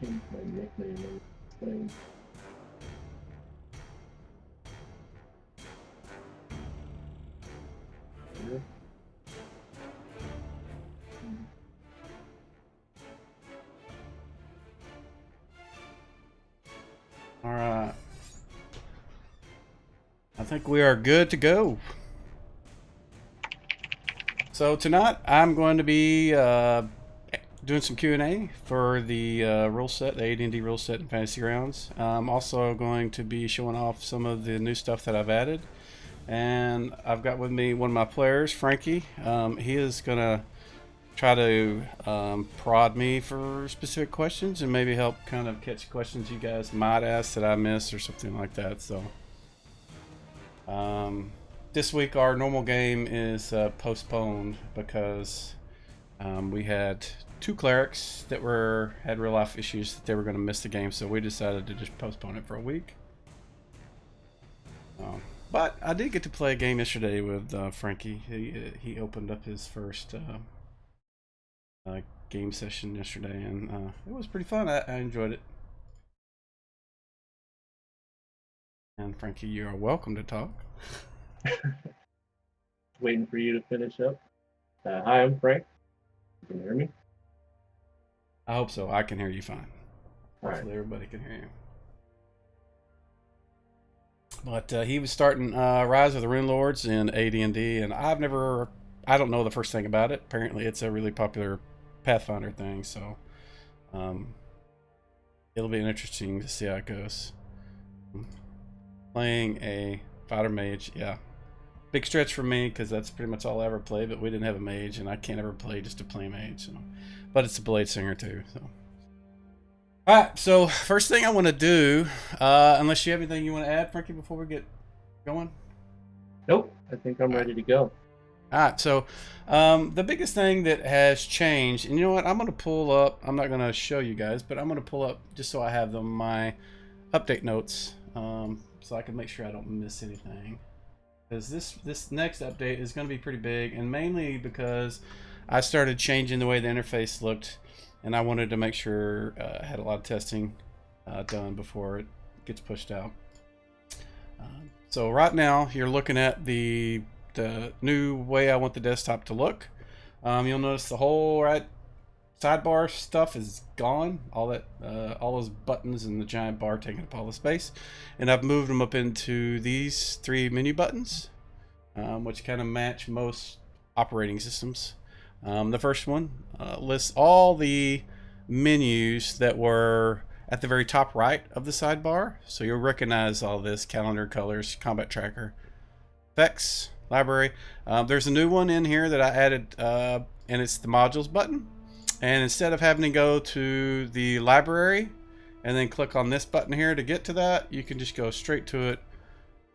My nickname on this thing. Yeah. All right. I think we are good to go. So tonight I'm going to be doing some Q&A for the rule set, the AD&D rule set and fantasy rounds. I'm also going to be showing off some of the new stuff that I've added. And I've got with me one of my players, Frankie. He is going to try to prod me for specific questions and maybe help kind of catch questions you guys might ask that I missed or something like that. So this week our normal game is postponed because we had two clerics that had real life issues that they were going to miss the game, so we decided to just postpone it for a week. But I did get to play a game yesterday with Frankie. He opened up his first game session yesterday, and it was pretty fun. I enjoyed it. And Frankie, you are welcome to talk. Waiting for you to finish up. Hi, I'm Frank. You can hear me? I hope so. I can hear you fine. All Hopefully right. everybody can hear you. But he was starting Rise of the Rune Lords in AD&D, and I don't know the first thing about it. Apparently it's a really popular Pathfinder thing, so it'll be interesting to see how it goes. Playing a fighter mage, yeah. Big stretch for me because that's pretty much all I ever played, but we didn't have a mage, and I can't ever play just a plain mage. So. But it's a Blade Singer too, so. Alright, so first thing I want to do, unless you have anything you want to add, Frankie, before we get going? Nope. I think I'm ready to go. Alright, so the biggest thing that has changed, and you know what, I'm going to pull up, I'm not going to show you guys, but I'm going to pull up, just so I have them, my update notes, so I can make sure I don't miss anything. Because this next update is going to be pretty big, and mainly because I started changing the way the interface looked, and I wanted to make sure I had a lot of testing done before it gets pushed out. So right now you're looking at the new way I want the desktop to look. You'll notice the whole right sidebar stuff is gone. All those buttons and the giant bar taking up all the space, and I've moved them up into these three menu buttons, which kind of match most operating systems. The first one lists all the menus that were at the very top right of the sidebar, so you'll recognize all this: calendar, colors, combat tracker, effects, library. There's a new one in here that I added, and it's the modules button. And instead of having to go to the library and then click on this button here to get to that, you can just go straight to it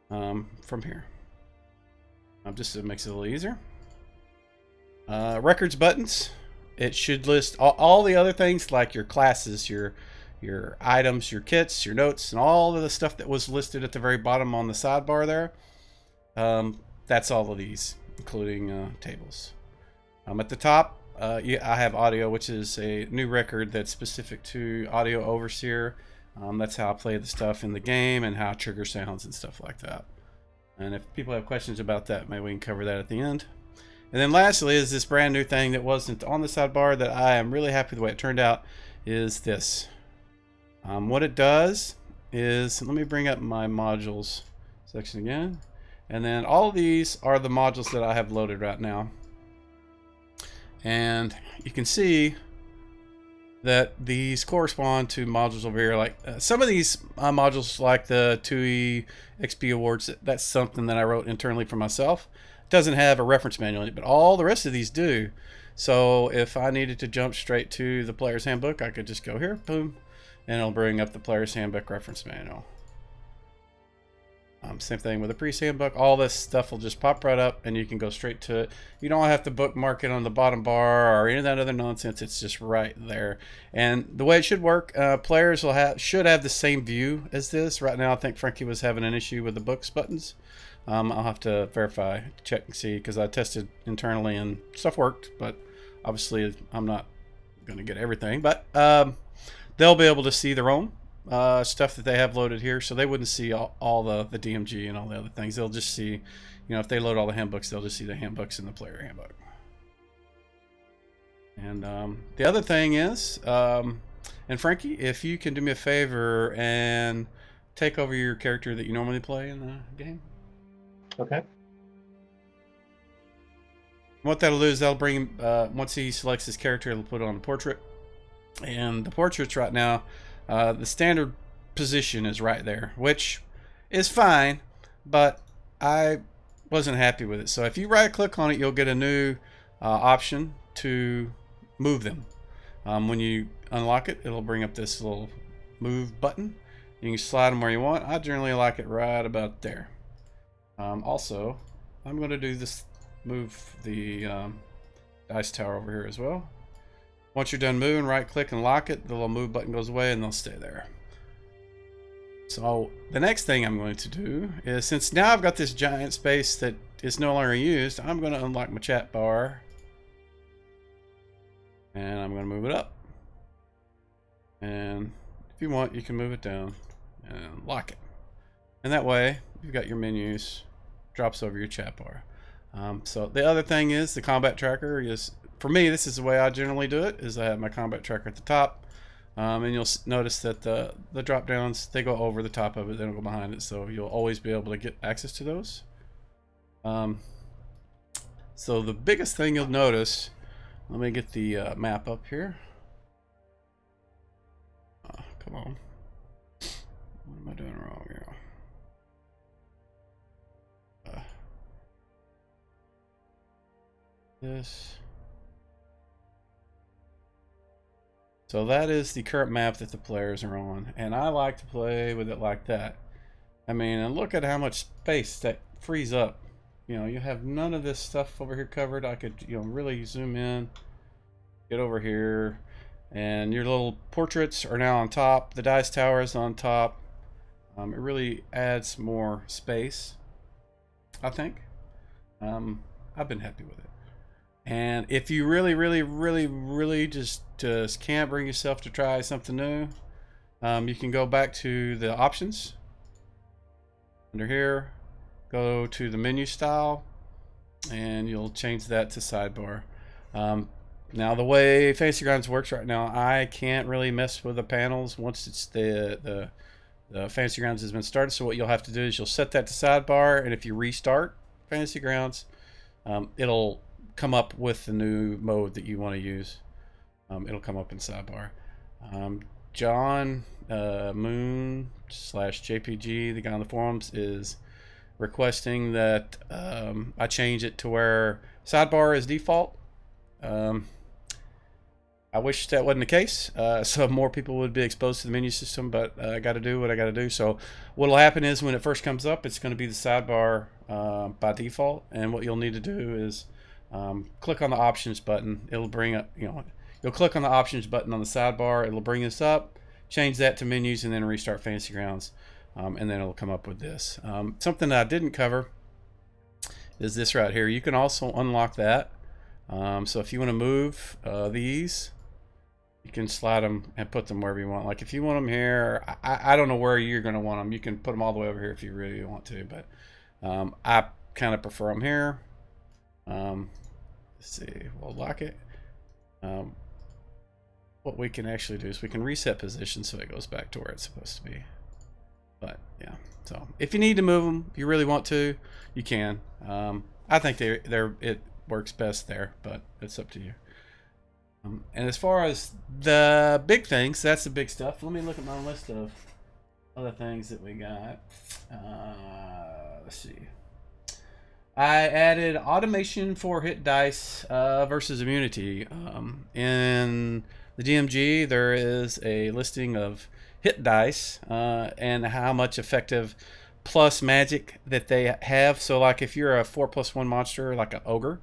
from here. Just it makes it a little easier. Records buttons. It should list all the other things like your classes, your items, your kits, your notes, and all of the stuff that was listed at the very bottom on the sidebar there. That's all of these, including tables. At the top, I have audio, which is a new record that's specific to Audio Overseer. That's how I play the stuff in the game and how I trigger sounds and stuff like that. And if people have questions about that, maybe we can cover that at the end. And then lastly is this brand new thing that wasn't on the sidebar that I am really happy with the way it turned out, is this. What it does is, let me bring up my modules section again. And then all of these are the modules that I have loaded right now. And you can see that these correspond to modules over here. Like some of these modules, like the 2E XP awards, that's something that I wrote internally for myself. It doesn't have a reference manual in it, but all the rest of these do. So if I needed to jump straight to the player's handbook, I could just go here, boom, and it'll bring up the player's handbook reference manual. Same thing with the priest handbook. All this stuff will just pop right up and you can go straight to it. You don't have to bookmark it on the bottom bar or any of that other nonsense. It's just right there. And the way it should work, players should have the same view as this. Right now I think Frankie was having an issue with the books buttons. I'll have to verify, check and see, because I tested internally and stuff worked, but obviously I'm not going to get everything. But they'll be able to see their own stuff that they have loaded here, so they wouldn't see all the DMG and all the other things. They'll just see, you know, if they load all the handbooks, they'll just see the handbooks in the player handbook. And the other thing is, and Frankie, if you can do me a favor and take over your character that you normally play in the game. Okay. What that'll do is that'll bring him, once he selects his character, it'll put it on the portrait. And the portraits right now, the standard position is right there, which is fine, but I wasn't happy with it. So if you right click on it, you'll get a new option to move them. When you unlock it, it'll bring up this little move button. You can slide them where you want. I generally like it right about there. Also, I'm going to do this, move the dice tower over here as well. Once you're done moving, right click and lock it. The little move button goes away and they'll stay there. So the next thing I'm going to do is, since now I've got this giant space that is no longer used, I'm going to unlock my chat bar. And I'm going to move it up. And if you want, you can move it down and lock it. And that way, you've got your menus, drops over your chat bar. So the other thing is the combat tracker is, for me, this is the way I generally do it, is I have my combat tracker at the top. And you'll notice that the drop downs, they go over the top of it, they don't go behind it. So you'll always be able to get access to those. So the biggest thing you'll notice, let me get the map up here. Oh, come on. What am I doing wrong here? This. So that is the current map that the players are on, and I like to play with it like that. I mean, and look at how much space that frees up. You know, you have none of this stuff over here covered. I could, you know, really zoom in, get over here, and your little portraits are now on top. The dice tower is on top. It really adds more space, I think. I've been happy with it. And if you really just can't bring yourself to try something new, you can go back to the options. Under here, go to the menu style, and you'll change that to sidebar. Now the way Fantasy Grounds works right now, I can't really mess with the panels once it's the Fantasy Grounds has been started. So what you'll have to do is you'll set that to sidebar, and if you restart Fantasy Grounds, it'll come up with the new mode that you want to use. It'll come up in sidebar. John Moon / JPG, the guy on the forums, is requesting that I change it to where sidebar is default. I wish that wasn't the case, so more people would be exposed to the menu system, but I got to do what I got to do. So what'll happen is when it first comes up, it's going to be the sidebar by default, and what you'll need to do is click on the options button. It'll bring up, you know, you'll click on the options button on the sidebar. It'll bring this up, change that to menus, and then restart Fantasy Grounds, and then it'll come up with this. Something that I didn't cover is this right here. You can also unlock that. So if you want to move these, you can slide them and put them wherever you want. Like if you want them here, I don't know where you're going to want them. You can put them all the way over here if you really want to, but I kind of prefer them here. Let's see, we'll lock it. What we can actually do is we can reset position so it goes back to where it's supposed to be. But yeah, so if you need to move them, if you really want to, you can. I think it works best there, but it's up to you. And as far as the big things, that's the big stuff. Let me look at my list of other things that we got. Let's see. I added automation for hit dice versus immunity. In the DMG, there is a listing of hit dice and how much effective plus magic that they have. So like if you're a 4+1 monster, like an ogre,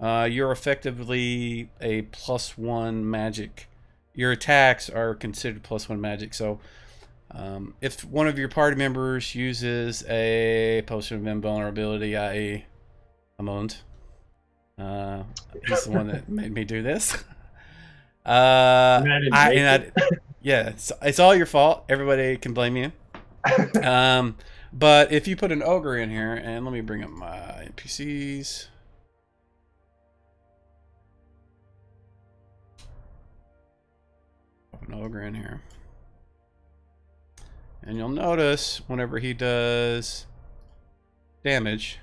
you're effectively a +1 magic. Your attacks are considered +1 magic. So if one of your party members uses a potion of invulnerability, i.e. Amund, he's the one that made me do this. Yeah, it's all your fault. Everybody can blame you. But if you put an ogre in here, and let me bring up my NPCs. Put an ogre in here. And you'll notice whenever he does damage,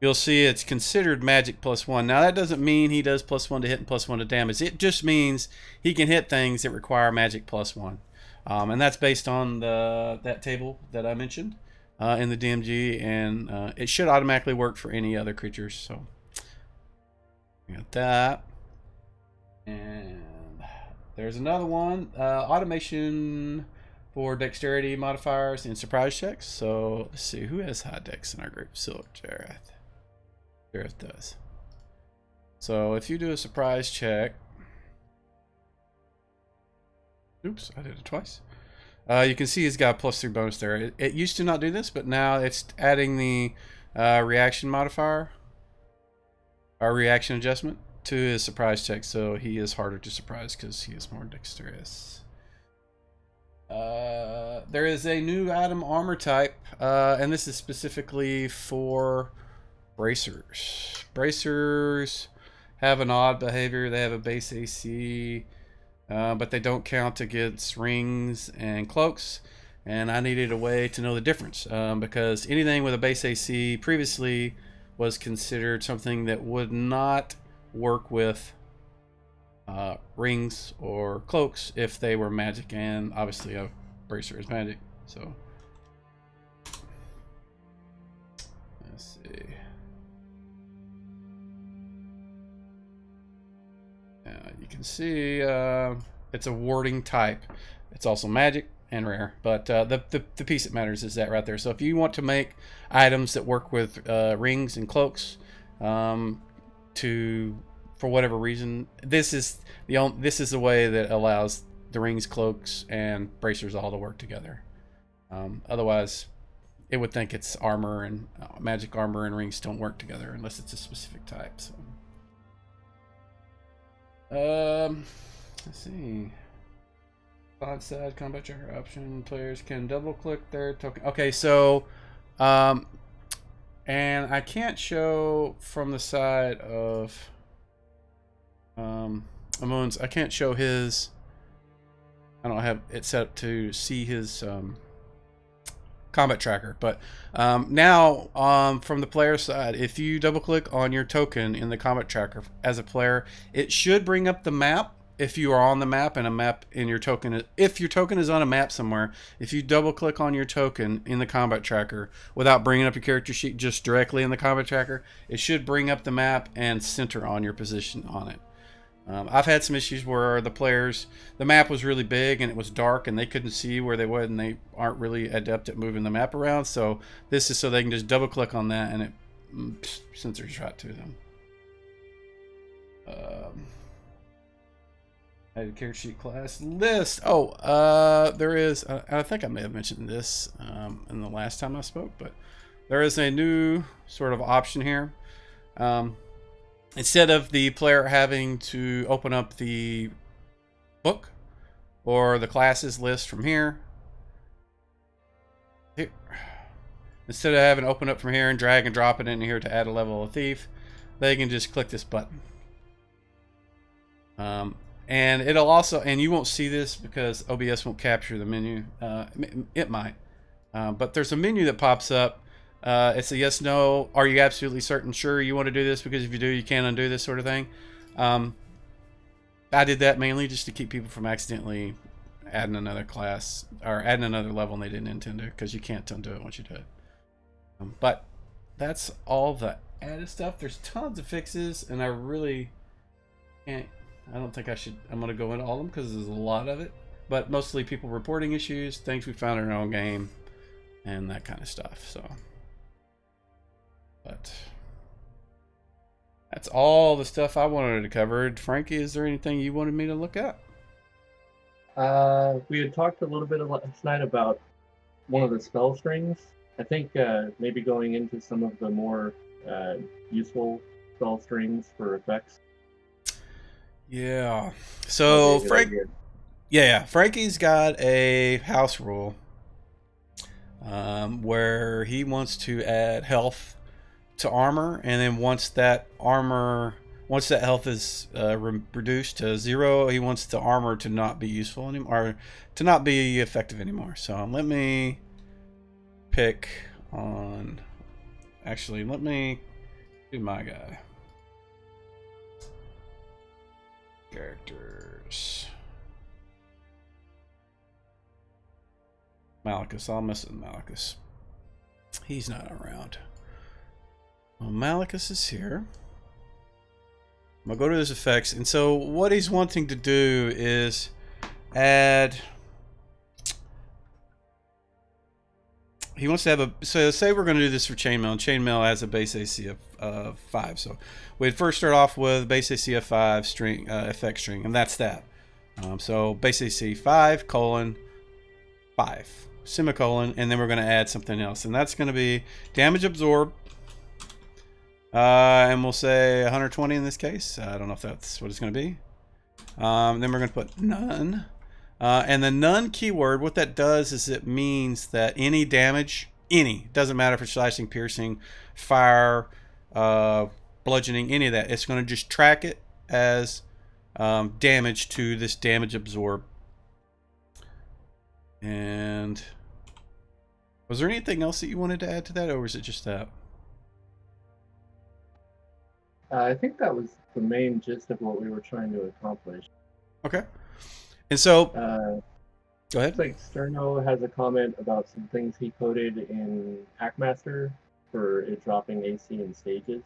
you'll see it's considered magic +1. Now that doesn't mean he does +1 to hit and +1 to damage. It just means he can hit things that require magic +1. And that's based on that table that I mentioned in the DMG, and it should automatically work for any other creatures. So we got that. And there's another one, automation for dexterity modifiers and surprise checks. So let's see, who has high dex in our group? Silk Jareth. Jareth does. So if you do a surprise check, oops, I did it twice. You can see he's got a +3 bonus there. It used to not do this, but now it's adding the reaction modifier, or reaction adjustment, to his surprise check, so he is harder to surprise because he is more dexterous. There is a new item armor type, and this is specifically for bracers. Bracers have an odd behavior. They have a base AC, but they don't count against rings and cloaks, and I needed a way to know the difference, because anything with a base AC previously was considered something that would not work with rings or cloaks if they were magic, and obviously a bracer is magic. So let's see. You can see it's a warding type. It's also magic and rare, but the piece that matters is that right there. So if you want to make items that work with rings and cloaks, for whatever reason, this is the way that allows the rings, cloaks, and bracers all to work together. Otherwise, it would think it's armor, and magic armor and rings don't work together unless it's a specific type. So, let's see. Side side combat tracker option. Players can double click their token. Okay, so, and I can't show from the side of Amun's. I can't show his. I don't have it set up to see his combat tracker, but now from the player side, if you double click on your token in the combat tracker as a player, it should bring up the map. If you are on the map and a map in your token, if your token is on a map somewhere, if you double click on your token in the combat tracker without bringing up your character sheet, just directly in the combat tracker, it should bring up the map and center on your position on it. I've had some issues where the map was really big and it was dark and they couldn't see where they were, and they aren't really adept at moving the map around. So this is so they can just double click on that and it centers right to them. Added character sheet class list. Oh, there is. I think I may have mentioned this in the last time I spoke, but there is a new sort of option here. Instead of the player having to open up the book or the classes list from here, instead of having to open up from here and drag and drop it in here to add a level of thief, they can just click this button. And it'll also, and you won't see this because OBS won't capture the menu. It might, but there's a menu that pops up. It's a yes, no. Are you absolutely certain? Sure, you want to do this, because if you do, you can't undo this sort of thing. I did that mainly just to keep people from accidentally adding another class or adding another level and they didn't intend to, because you can't undo it once you do it. But that's all the added stuff. There's tons of fixes, and I really can't. I don't think I should. I'm going to go into all of them because there's a lot of it. But mostly people reporting issues, things we found in our own game, and that kind of stuff. So. But that's all the stuff I wanted to cover. Frankie, is there anything you wanted me to look at? We had talked a little bit last night about one of the spell strings. I think maybe going into some of the more useful spell strings for effects. Yeah. So That'd be a good idea. Yeah, Frankie's got a house rule where he wants to add health to armor, and then once that health is reduced to 0, he wants the armor to not be useful anymore, or to not be effective anymore. So let me pick on. Actually, let me do my guy. Characters. Malachus. I'll mess with Malachus. He's not around. Well, Malachus is here. I'm going to go to his effects. And so what he's wanting to do is add... He wants to have a... So say we're going to do this for Chainmail. And Chainmail has a base AC of 5. So we'd first start off with base AC of 5 string, effect string. And that's that. So base AC 5, 5. Semicolon, and then we're going to add something else, and that's going to be damage absorb, and we'll say 120 in this case. I don't know if that's what it's going to be. Then we're going to put none, and the none keyword, what that does is it means that any damage, doesn't matter if it's slashing, piercing, fire, bludgeoning, any of that, it's going to just track it as damage to this damage absorb. And was there anything else that you wanted to add to that, or was it just that? I think that was the main gist of what we were trying to accomplish. Okay. And so, go ahead. Looks like Sterno has a comment about some things he coded in Hackmaster for it dropping AC in stages.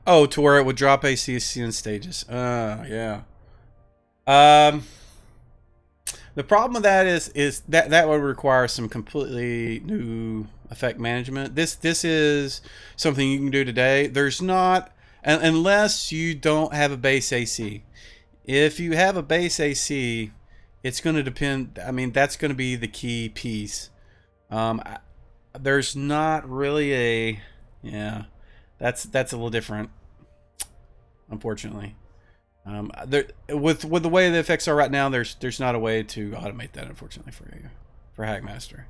Oh, to where it would drop AC in stages. Yeah. The problem with that is that would require some completely new effect management. This is something you can do today. There's not, unless you don't have a base AC. If you have a base AC, it's going to depend. I mean, that's going to be the key piece. There's not really a, yeah, that's a little different, unfortunately. With the way the effects are right now, there's not a way to automate that, unfortunately, for Hackmaster.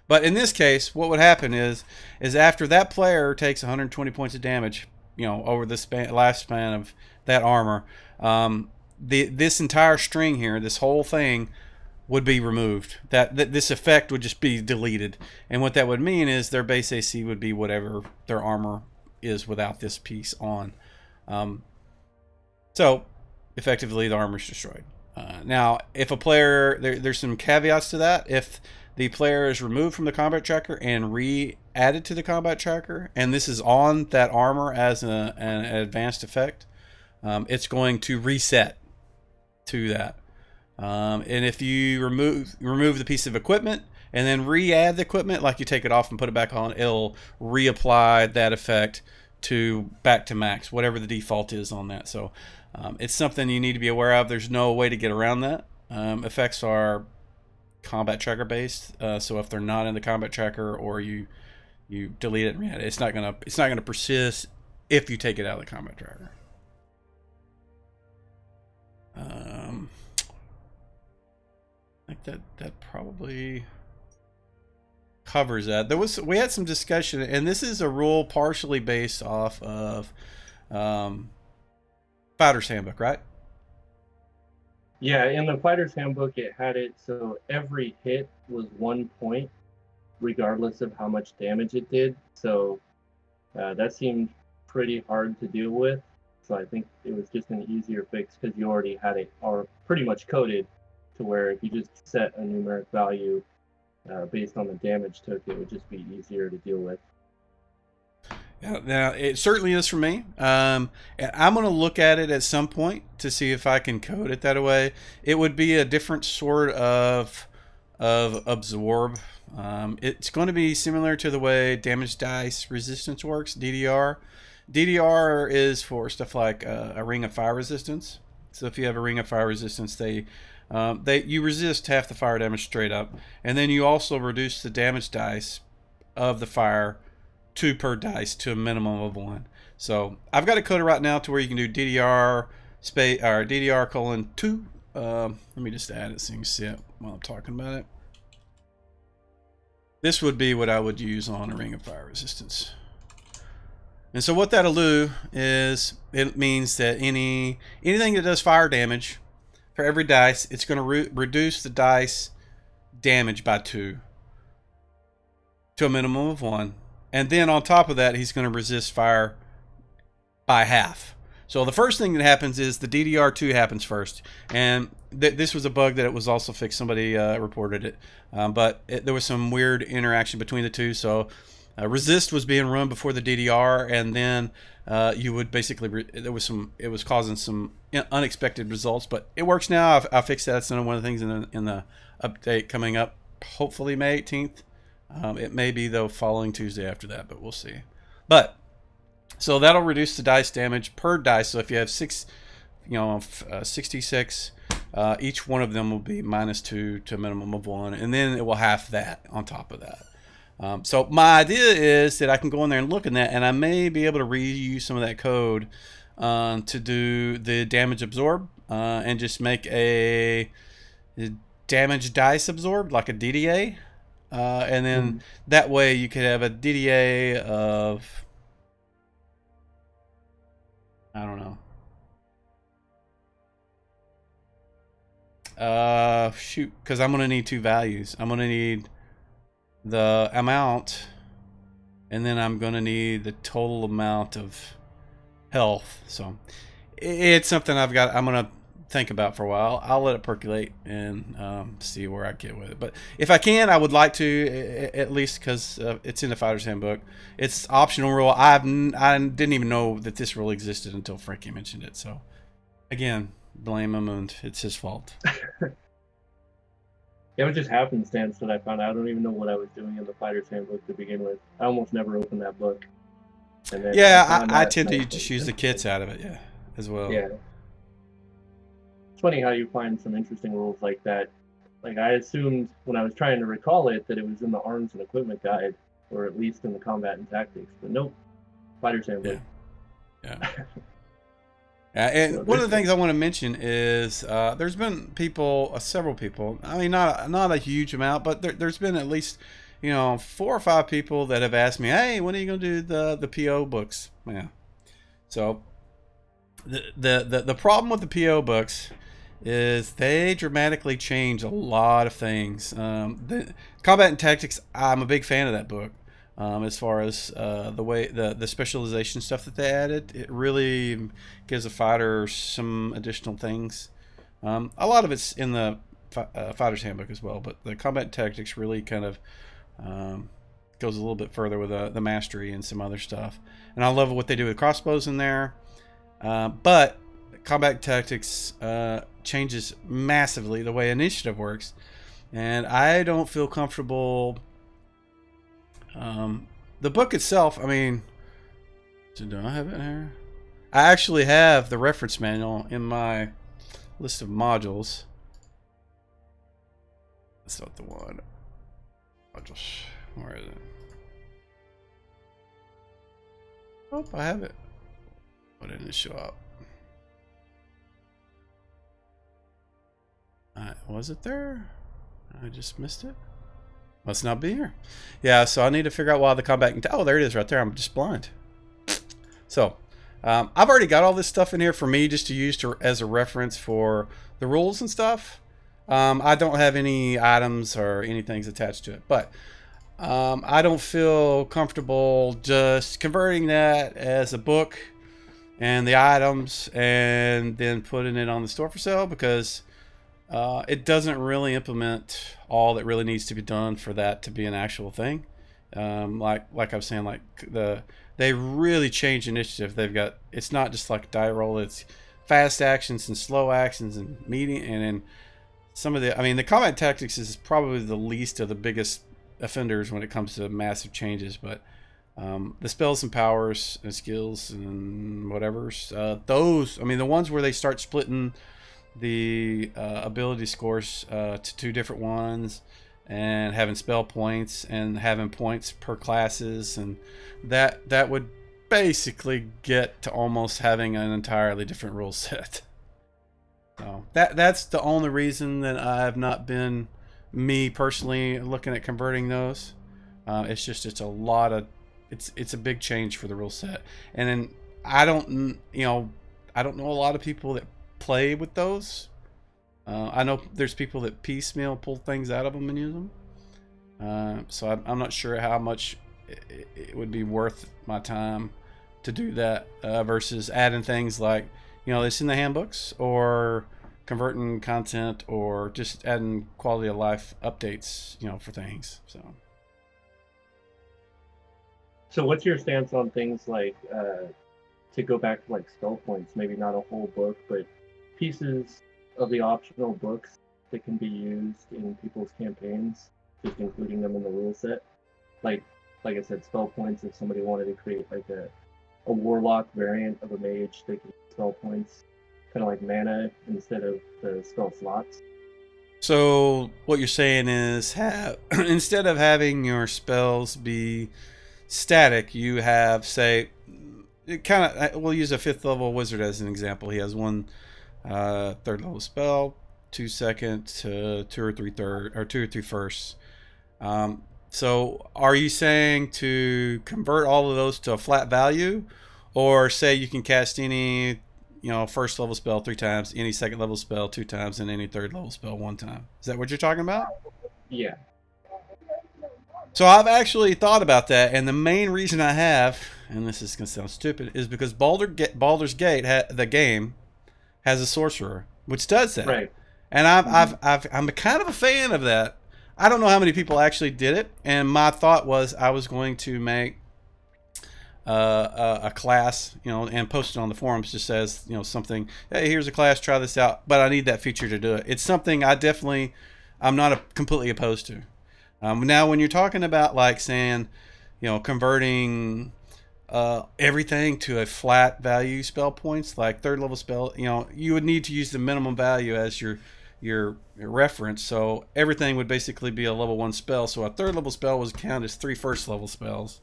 But in this case, what would happen is after that player takes 120 points of damage, over the last span of that armor, this entire string here, this whole thing, would be removed. That this effect would just be deleted, and what that would mean is their base AC would be whatever their armor is without this piece on. So effectively the armor is destroyed. Now, if a player, there's some caveats to that. If the player is removed from the combat tracker and re-added to the combat tracker, and this is on that armor as an advanced effect, it's going to reset to that. And if you remove the piece of equipment and then re-add the equipment, like you take it off and put it back on, it'll reapply that effect back to max, whatever the default is on that. So it's something you need to be aware of. There's no way to get around that. Effects are combat tracker based, so if they're not in the combat tracker or you delete it and re-add it, it's not gonna persist if you take it out of the combat tracker. I think that probably covers that. We had some discussion, and this is a rule partially based off of Fighter's Handbook, right? Yeah, in the Fighter's Handbook, it had it so every hit was 1 point, regardless of how much damage it did. So that seemed pretty hard to deal with. So I think it was just an easier fix because you already had it or pretty much coded to where if you just set a numeric value based on the damage took, it would just be easier to deal with. Yeah, now it certainly is for me. And I'm going to look at it at some point to see if I can code it that way. It would be a different sort of absorb. It's going to be similar to the way damage dice resistance works, DDR. DDR is for stuff like a ring of fire resistance. So if you have a ring of fire resistance, you resist half the fire damage straight up, and then you also reduce the damage dice of the fire 2 per dice to a minimum of 1. So I've got it coded right now to where you can do DDR space or DDR:2. Let me just add it so you can see it while I'm talking about it. This would be what I would use on a ring of fire resistance. And so what that'll do is it means that anything that does fire damage, for every dice, it's going to reduce the dice damage by 2 to a minimum of 1. And then on top of that, he's going to resist fire by half. So the first thing that happens is the DDR2 happens first. And this was a bug that it was also fixed. Somebody reported it. But there was some weird interaction between the two. So resist was being run before the DDR, and then you would basically it was causing some unexpected results, but it works now. I fixed that. That's one of the things in the update coming up, hopefully May 18th. It may be though following Tuesday after that, but we'll see. But so that'll reduce the dice damage per dice. So if you have 66, each one of them will be -2 to a minimum of 1, and then it will half that on top of that. So my idea is that I can go in there and look at that, and I may be able to reuse some of that code to do the damage absorb and just make a damage dice absorb, like a DDA. And then that way you could have a DDA of, I don't know. Shoot, because I'm going to need 2 values. I'm going to need the amount, and then I'm going to need the total amount of health. So it's something I'm going to think about for a while. I'll let it percolate and see where I get with it. But if I can, I would like to, at least because it's in the Fighter's Handbook. It's optional rule. I didn't even know that this rule existed until Frankie mentioned it. So again, blame him, and it's his fault. It was just happenstance that I found out. I don't even know what I was doing in the Fighter's Handbook to begin with. I almost never opened that book. And then I tend to just use the kits out of it, as well. Yeah. It's funny how you find some interesting rules like that. Like, I assumed when I was trying to recall it that it was in the Arms and Equipment Guide, or at least in the Combat and Tactics. But nope, Fighter's Handbook. Yeah. And one of the things I want to mention is there's been people, several people. I mean, not a huge amount, but there's been at least 4 or 5 people that have asked me, "Hey, when are you going to do the PO books?" Yeah. So the problem with the PO books is they dramatically change a lot of things. The Combat and Tactics, I'm a big fan of that book. As far as the way the specialization stuff that they added, it really gives a fighter some additional things. A lot of it's in the Fighter's Handbook as well, but the Combat Tactics really kind of goes a little bit further with the mastery and some other stuff. And I love what they do with crossbows in there. But Combat Tactics changes massively the way initiative works, and I don't feel comfortable. The book itself, I mean, do I have it here? I actually have the reference manual in my list of modules. That's not the one. Modules. Where is it? Oh, I have it. Why didn't it show up? Was it there? I just missed it. Must not be here. Yeah, so I need to figure out why the combat can. Oh, there it is right there. I'm just blind. So I've already got all this stuff in here for me just to use as a reference for the rules and stuff. I don't have any items or anything attached to it, but I don't feel comfortable just converting that as a book and the items and then putting it on the store for sale, because it doesn't really implement all that really needs to be done for that to be an actual thing. Like I was saying, like they really change initiative. They've got, it's not just like die roll, it's fast actions and slow actions and medium, and then some of the, I mean, the Combat Tactics is probably the least of the biggest offenders when it comes to massive changes, but the spells and powers and skills and whatever's those, I mean, the ones where they start splitting the ability scores to 2 different ones and having spell points and having points per classes, and that would basically get to almost having an entirely different rule set. So that's the only reason that I have not been, me personally, looking at converting those. It's a lot of, it's a big change for the rule set. And then I don't know a lot of people that play with those. I know there's people that piecemeal pull things out of them and use them. So I'm not sure how much it would be worth my time to do that versus adding things like, it's in the handbooks, or converting content, or just adding quality of life updates, for things. So what's your stance on things like, to go back to like spell points, maybe not a whole book, but pieces of the optional books that can be used in people's campaigns, just including them in the rule set? Like I said, spell points, if somebody wanted to create like a warlock variant of a mage, they can use spell points, kind of like mana instead of the spell slots. So what you're saying is, instead of having your spells be static, you have, say, we'll use a 5th level wizard as an example. He has one 3rd level spell, 2 second, 2 or 3 third, or 2 or 3 firsts. So are you saying to convert all of those to a flat value, or say you can cast any 1st level spell 3 times, any 2nd level spell 2 times, and any 3rd level spell 1 time? Is that what you're talking about? Yeah. So I've actually thought about that, and the main reason I have, and this is gonna sound stupid, is because Baldur's Gate, the game, has a sorcerer which does that. Right. And I'm kind of a fan of that. I don't know how many people actually did it, and my thought was I was going to make a class, and post it on the forums, just says, something, hey, here's a class, try this out, but I need that feature to do it. It's something I'm not completely opposed to. Now, when you're talking about like saying, converting everything to a flat value spell points, like 3rd level spell, you would need to use the minimum value as your reference. So everything would basically be a level 1 spell. So a 3rd level spell was count as 3 1st level spells.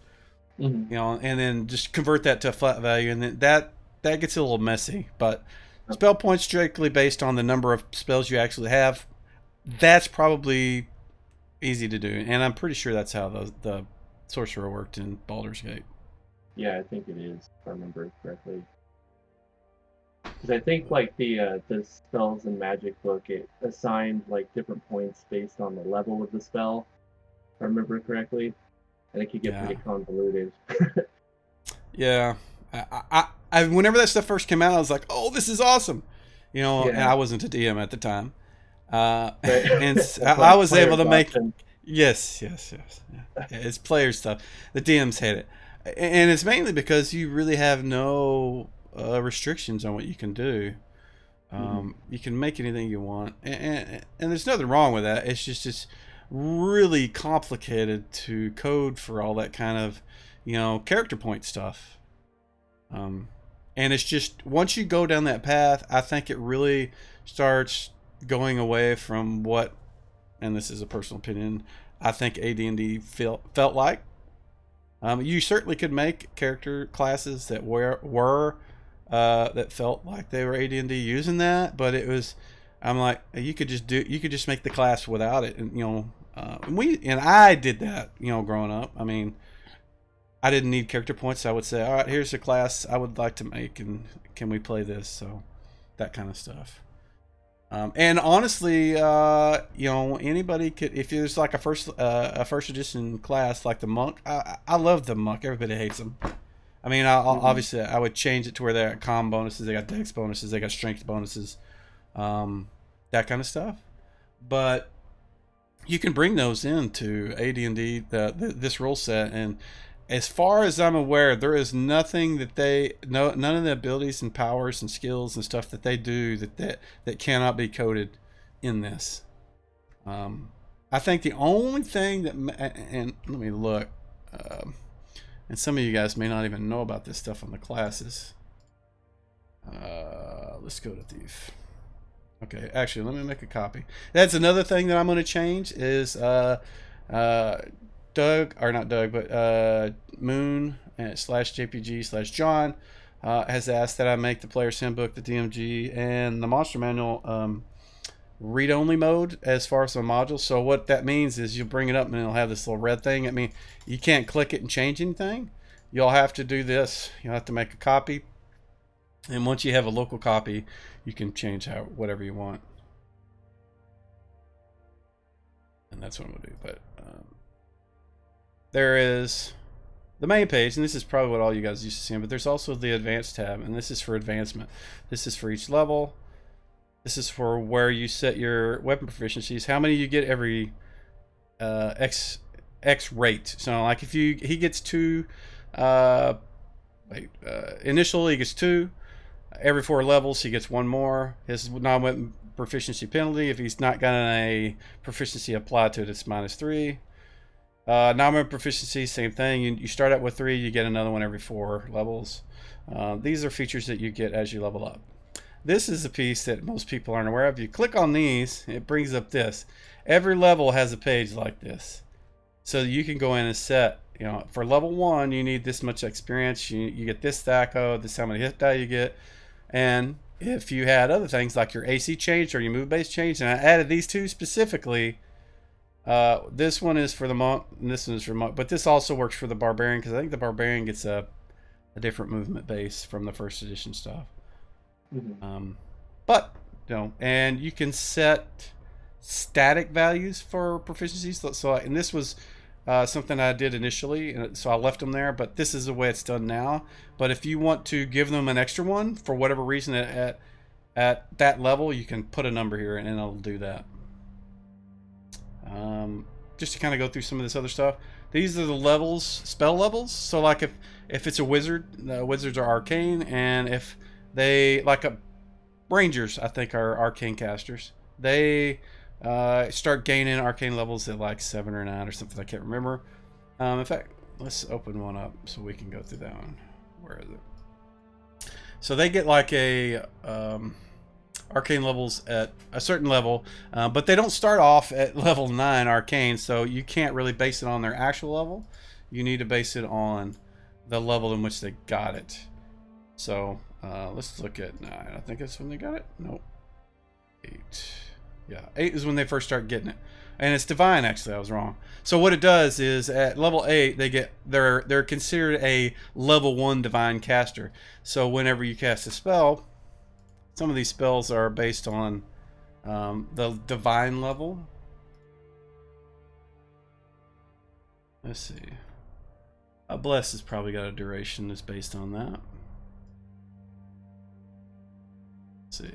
Mm-hmm. And then just convert that to a flat value, and then that gets a little messy. But spell points strictly based on the number of spells you actually have, that's probably easy to do, and I'm pretty sure that's how the sorcerer worked in Baldur's Gate. Yeah, I think it is, if I remember correctly. Because I think like the spells and magic book, it assigned like different points based on the level of the spell, if I remember correctly, and it could get pretty convoluted. Yeah, I whenever that stuff first came out, I was like, oh, this is awesome, and I wasn't a DM at the time. And I was able to make yes. Yeah, it's player stuff. The DMs hate it, and it's mainly because you really have no restrictions on what you can do. You can make anything you want, and there's nothing wrong with that. It's really complicated to code for all that kind of character point stuff. And it's just, once you go down that path, I think it really starts going away from what, and this is a personal opinion, I think AD&D felt like. You certainly could make character classes that were that felt like they were AD&D using that, but I'm like, you could just make the class without it, and I did that, growing up. I mean, I didn't need character points. I would say, all right, here's a class I would like to make, and can we play this? So that kind of stuff. And honestly, anybody could, if there's like a first edition class like the monk. I love the monk. Everybody hates them. I mean, obviously I would change it to where they got comm bonuses, they got dex bonuses, they got strength bonuses, that kind of stuff. But you can bring those into AD&D, this rule set, and as far as I'm aware, there is nothing that none of the abilities and powers and skills and stuff that they do that cannot be coded in this. I think the only thing and let me look, and some of you guys may not even know about this stuff on the classes. Let's go to Thief. Okay, actually, let me make a copy. That's another thing that I'm going to change is Moon /JPG/John has asked that I make the Player's Handbook, the DMG, and the Monster Manual read-only mode as far as the modules. So what that means is you'll bring it up and it'll have this little red thing. I mean, you can't click it and change anything. You'll have to do this. You'll have to make a copy. And once you have a local copy, you can change whatever you want. And that's what I'm going to do. But there is the main page, and this is probably what all you guys used to see, but there's also the advanced tab, and this is for advancement. This is for each level. This is for where you set your weapon proficiencies, how many you get every X rate. So like if he gets 2, initially he gets 2. Every 4 levels he gets 1 more. His non-weapon proficiency penalty, if he's not got a proficiency applied to it, it's -3. Non-weapon proficiency, same thing. You start out with 3, you get another one every 4 levels. These are features that you get as you level up. This is a piece that most people aren't aware of. You click on these, it brings up this. Every level has a page like this. So you can go in and set, for level 1, you need this much experience. You get this stat code, this how many hit die you get. And if you had other things like your AC changed or your move base changed, and I added these 2 specifically. This one is for the monk, and this one is for monk. But this also works for the barbarian, because I think the barbarian gets a different movement base from the first edition stuff. Mm-hmm. And you can set static values for proficiencies. So and this was something I did initially, and so I left them there, but this is the way it's done now. But if you want to give them an extra one for whatever reason at that level, you can put a number here and it'll do that. Just to kind of go through some of this other stuff, these are the levels, spell levels. So like if it's a wizard, the wizards are arcane, and if they rangers, I think, are arcane casters. They start gaining arcane levels at like 7 or 9 or something. I can't remember. In fact, let's open one up so we can go through that one. Where is it? So they get like a arcane levels at a certain level, but they don't start off at level 9 arcane, so you can't really base it on their actual level. You need to base it on the level in which they got it. So let's look at 9. I think that's when they got it. Nope. 8. Yeah, 8 is when they first start getting it, and it's divine. Actually, I was wrong. So what it does is at level 8 they're considered a level 1 divine caster. So whenever you cast a spell, some of these spells are based on the divine level. Let's see. A bless has probably got a duration that's based on that. Let's see.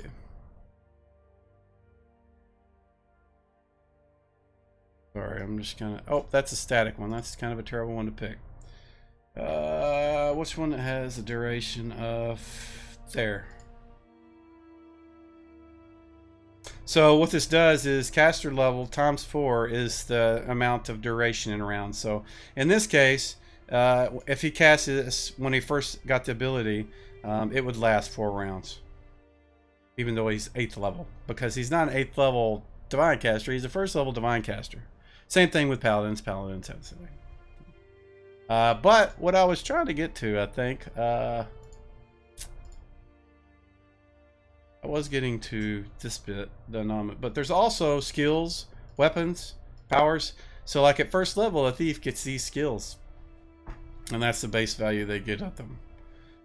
Sorry, I'm just gonna. Oh, that's a static one. That's kind of a terrible one to pick. Which one has a duration of there? So what this does is caster level times 4 is the amount of duration in a round. So in this case, if he casts this when he first got the ability, it would last 4 rounds, even though he's 8th level, because he's not an 8th level divine caster. He's a 1st level divine caster. Same thing with paladins. Paladins have something. But what I was trying to get to, I think, I was getting to this bit, but there's also skills, weapons, powers. So like at 1st level, a thief gets these skills, and that's the base value they get at them.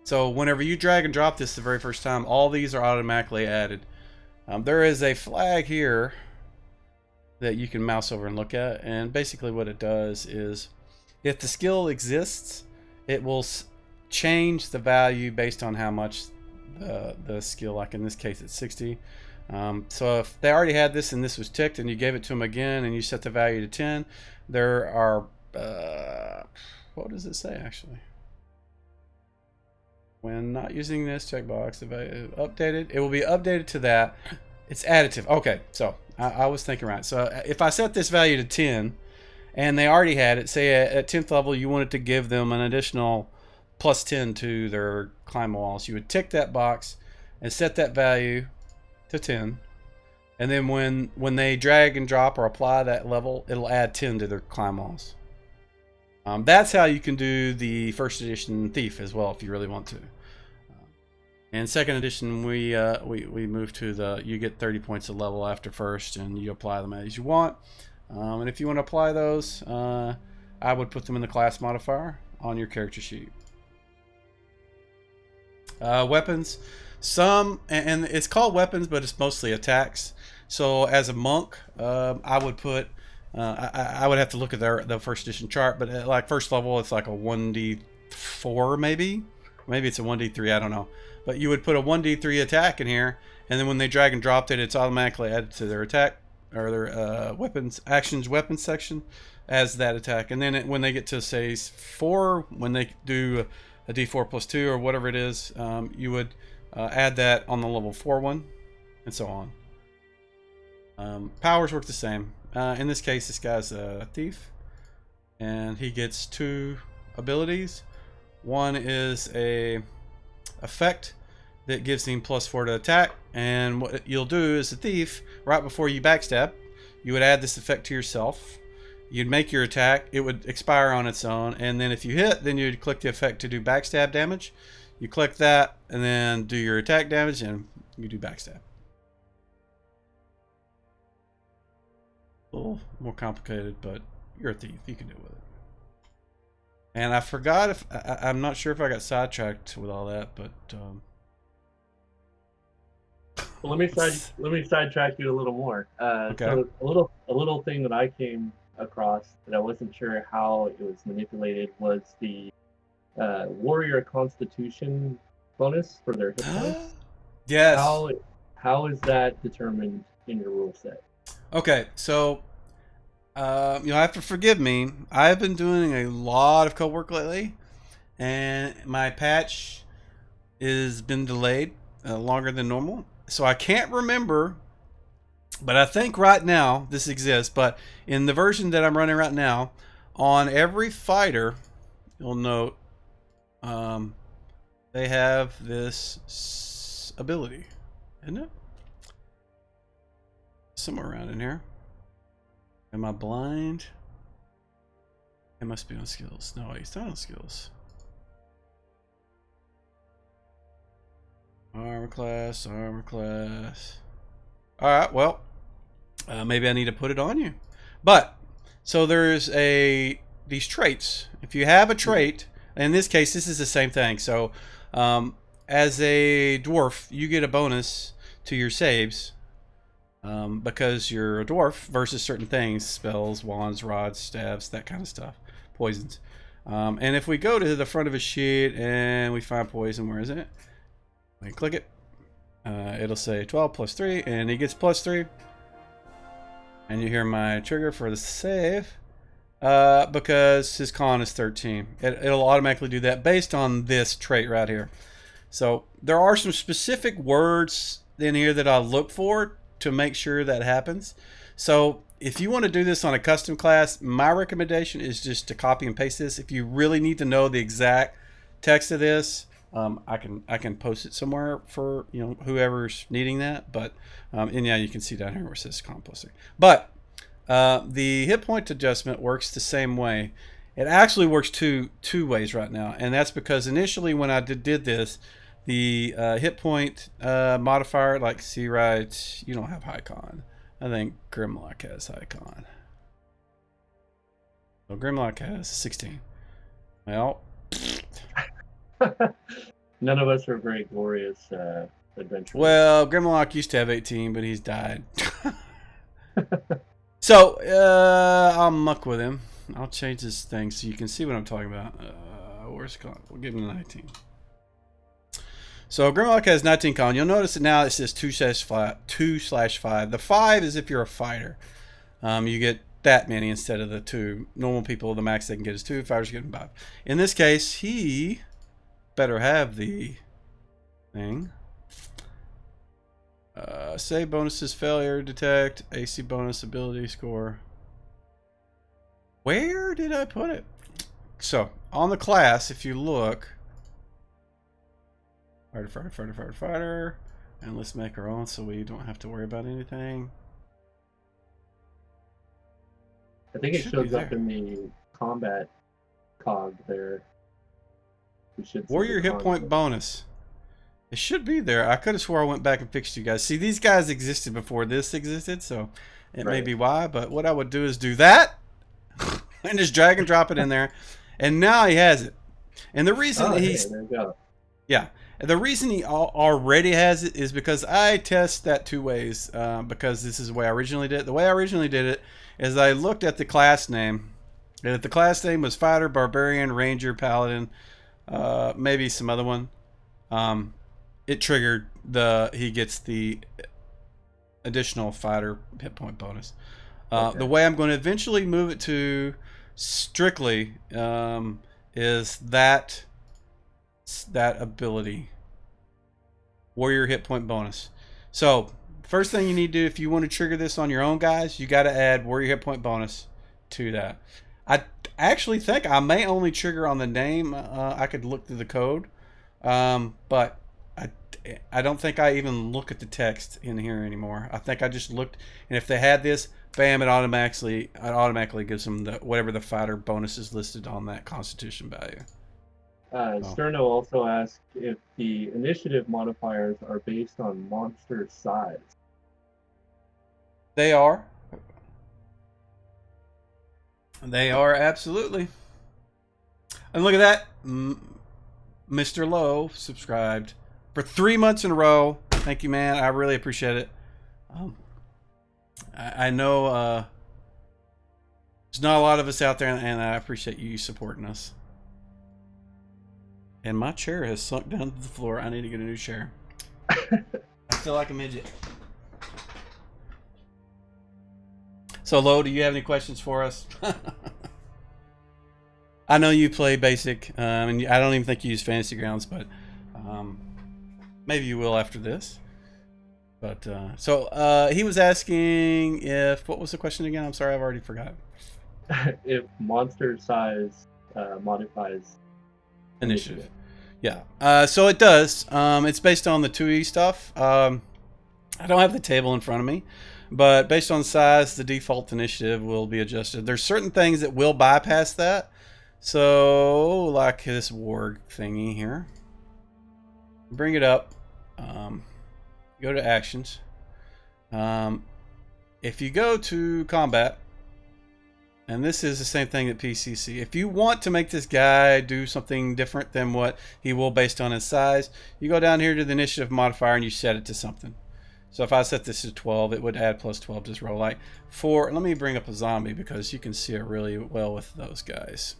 So whenever you drag and drop this the very first time, all these are automatically added. There is a flag here that you can mouse over and look at, and basically what it does is if the skill exists, it will change the value based on how much the skill, like in this case it's 60. So if they already had this and this was ticked and you gave it to them again and you set the value to 10, there are what does it say actually? When not using this checkbox, the value updated, it will be updated to that. It's additive. Okay, so I was thinking right. So if I set this value to 10 and they already had it, say at 10th level you wanted to give them an additional plus 10 to their climb walls, you would tick that box and set that value to 10, and then when they drag and drop or apply that level, it'll add 10 to their climb walls. That's how you can do the first edition thief as well if you really want to. And second edition, we move to the you get 30 points of level after first, and you apply them as you want. And if you want to apply those, I would put them in the class modifier on your character sheet. Weapons, and it's called weapons, but it's mostly attacks. So as a monk, I would put. I would have to look at the first edition chart, but like first level, it's like a 1d4 maybe it's a 1d3. I don't know. But you would put a 1d3 attack in here, and then when they drag and drop it, it's automatically added to their attack or their weapons section as that attack. And then when they get to say 4, when they do a d4 plus 2 or whatever it is, you would add that on the level 4 one, and so on. Powers work the same. In this case, this guy's a thief, and he gets 2 abilities. One is a effect that gives him +4 to attack, and what you'll do as a thief, right before you backstab, you would add this effect to yourself. You'd make your attack, it would expire on its own, and then if you hit, then you'd click the effect to do backstab damage. You click that, and then do your attack damage, and you do backstab. A little more complicated, but you're a thief, you can do it with it. And I forgot if I'm not sure if I got sidetracked with all that, but well, let me sidetrack you a little more. Okay. So a little thing that I came across that I wasn't sure how it was manipulated was the warrior constitution bonus for their hit points. Yes. How is that determined in your rule set? Okay, so you'll have to forgive me. I've been doing a lot of code work lately, and my patch has been delayed longer than normal. So I can't remember, but I think right now this exists. But in the version that I'm running right now, on every fighter, you'll note they have this ability, isn't it? Somewhere around in here. Am I blind? It must be on skills. No, it's not on skills. Armor class, armor class. Alright, well, maybe I need to put it on you. But, so there's these traits. If you have a trait, in this case, this is the same thing. So, as a dwarf, you get a bonus to your saves. Because you're a dwarf versus certain things, spells, wands, rods, staves, that kind of stuff, poisons. And if we go to the front of a sheet and we find poison, where is it? We click it. It'll say 12 plus 3, and he gets +3. And you hear my trigger for the save because his con is 13. It'll automatically do that based on this trait right here. So there are some specific words in here that I look for to make sure that happens. So if you want to do this on a custom class, my recommendation is just to copy and paste this. If you really need to know the exact text of this, I can post it somewhere for whoever's needing that. But and yeah, you can see down here where it says con +3. But the hit point adjustment works the same way. It actually works two ways right now, and that's because initially when I did this, the hit point modifier, like see right, you don't have high con. I think Grimlock has high con. So Grimlock has 16. Well, none of us are very glorious adventurers. Well, Grimlock used to have 18, but he's died. So I'll muck with him. I'll change this thing so you can see what I'm talking about. Where's con? We'll give him 19. So Grimlock has 19 con. You'll notice that now it says 2/5. The 5 is if you're a fighter. You get that many instead of the 2. Normal people, the max they can get is 2. Fighters get 5. In this case, he better have the thing. Save bonuses, failure, detect, AC bonus, ability score. Where did I put it? So on the class, if you look. Fighter, and let's make our own so we don't have to worry about anything. I think it shows up in the combat cog there. We should see Warrior the hit point content. bonus. It should be there. I could have swore I went back and fixed you guys. See, these guys existed before this existed, so it may Right. be why. But what I would do is do that and just drag and drop it in there, and now he has it. And the reason Oh, hey, he's there you go. yeah, the reason he already has it is because I test that two ways. Because this is the way I originally did it. The way I originally did it is I looked at the class name, and if the class name was Fighter, Barbarian, Ranger, Paladin, maybe some other one, it triggered he gets the additional fighter hit point bonus. Okay. The way I'm going to eventually move it to strictly is that ability, warrior hit point bonus. So first thing you need to do if you want to trigger this on your own guys, you got to add warrior hit point bonus to that. I actually think I may only trigger on the name. I could look through the code, but I don't think I even look at the text in here anymore. I think I just looked, and if they had this, bam, it automatically gives them whatever the fighter bonus is listed on that Constitution value. Sterno also asked if the initiative modifiers are based on monster size. They are. They are, absolutely. And look at that. Mr. Lowe subscribed for 3 months in a row. Thank you, man. I really appreciate it. I know there's not a lot of us out there, and I appreciate you supporting us. And my chair has sunk down to the floor. I need to get a new chair. I feel like a midget. So, Lo, do you have any questions for us? I know you play basic, and I don't even think you use Fantasy Grounds, but maybe you will after this. But so he was asking if, what was the question again? I'm sorry, I've already forgot. If monster size modifies Initiative. Yeah. So it does. It's based on the 2E stuff. I don't have the table in front of me, but based on size, the default initiative will be adjusted. There's certain things that will bypass that. So, like this warg thingy here. Bring it up. Go to actions. If you go to combat, and this is the same thing that PCC. If you want to make this guy do something different than what he will based on his size, you go down here to the initiative modifier and you set it to something. So if I set this to 12, it would add plus 12 to this roll. Like 4, let me bring up a zombie because you can see it really well with those guys.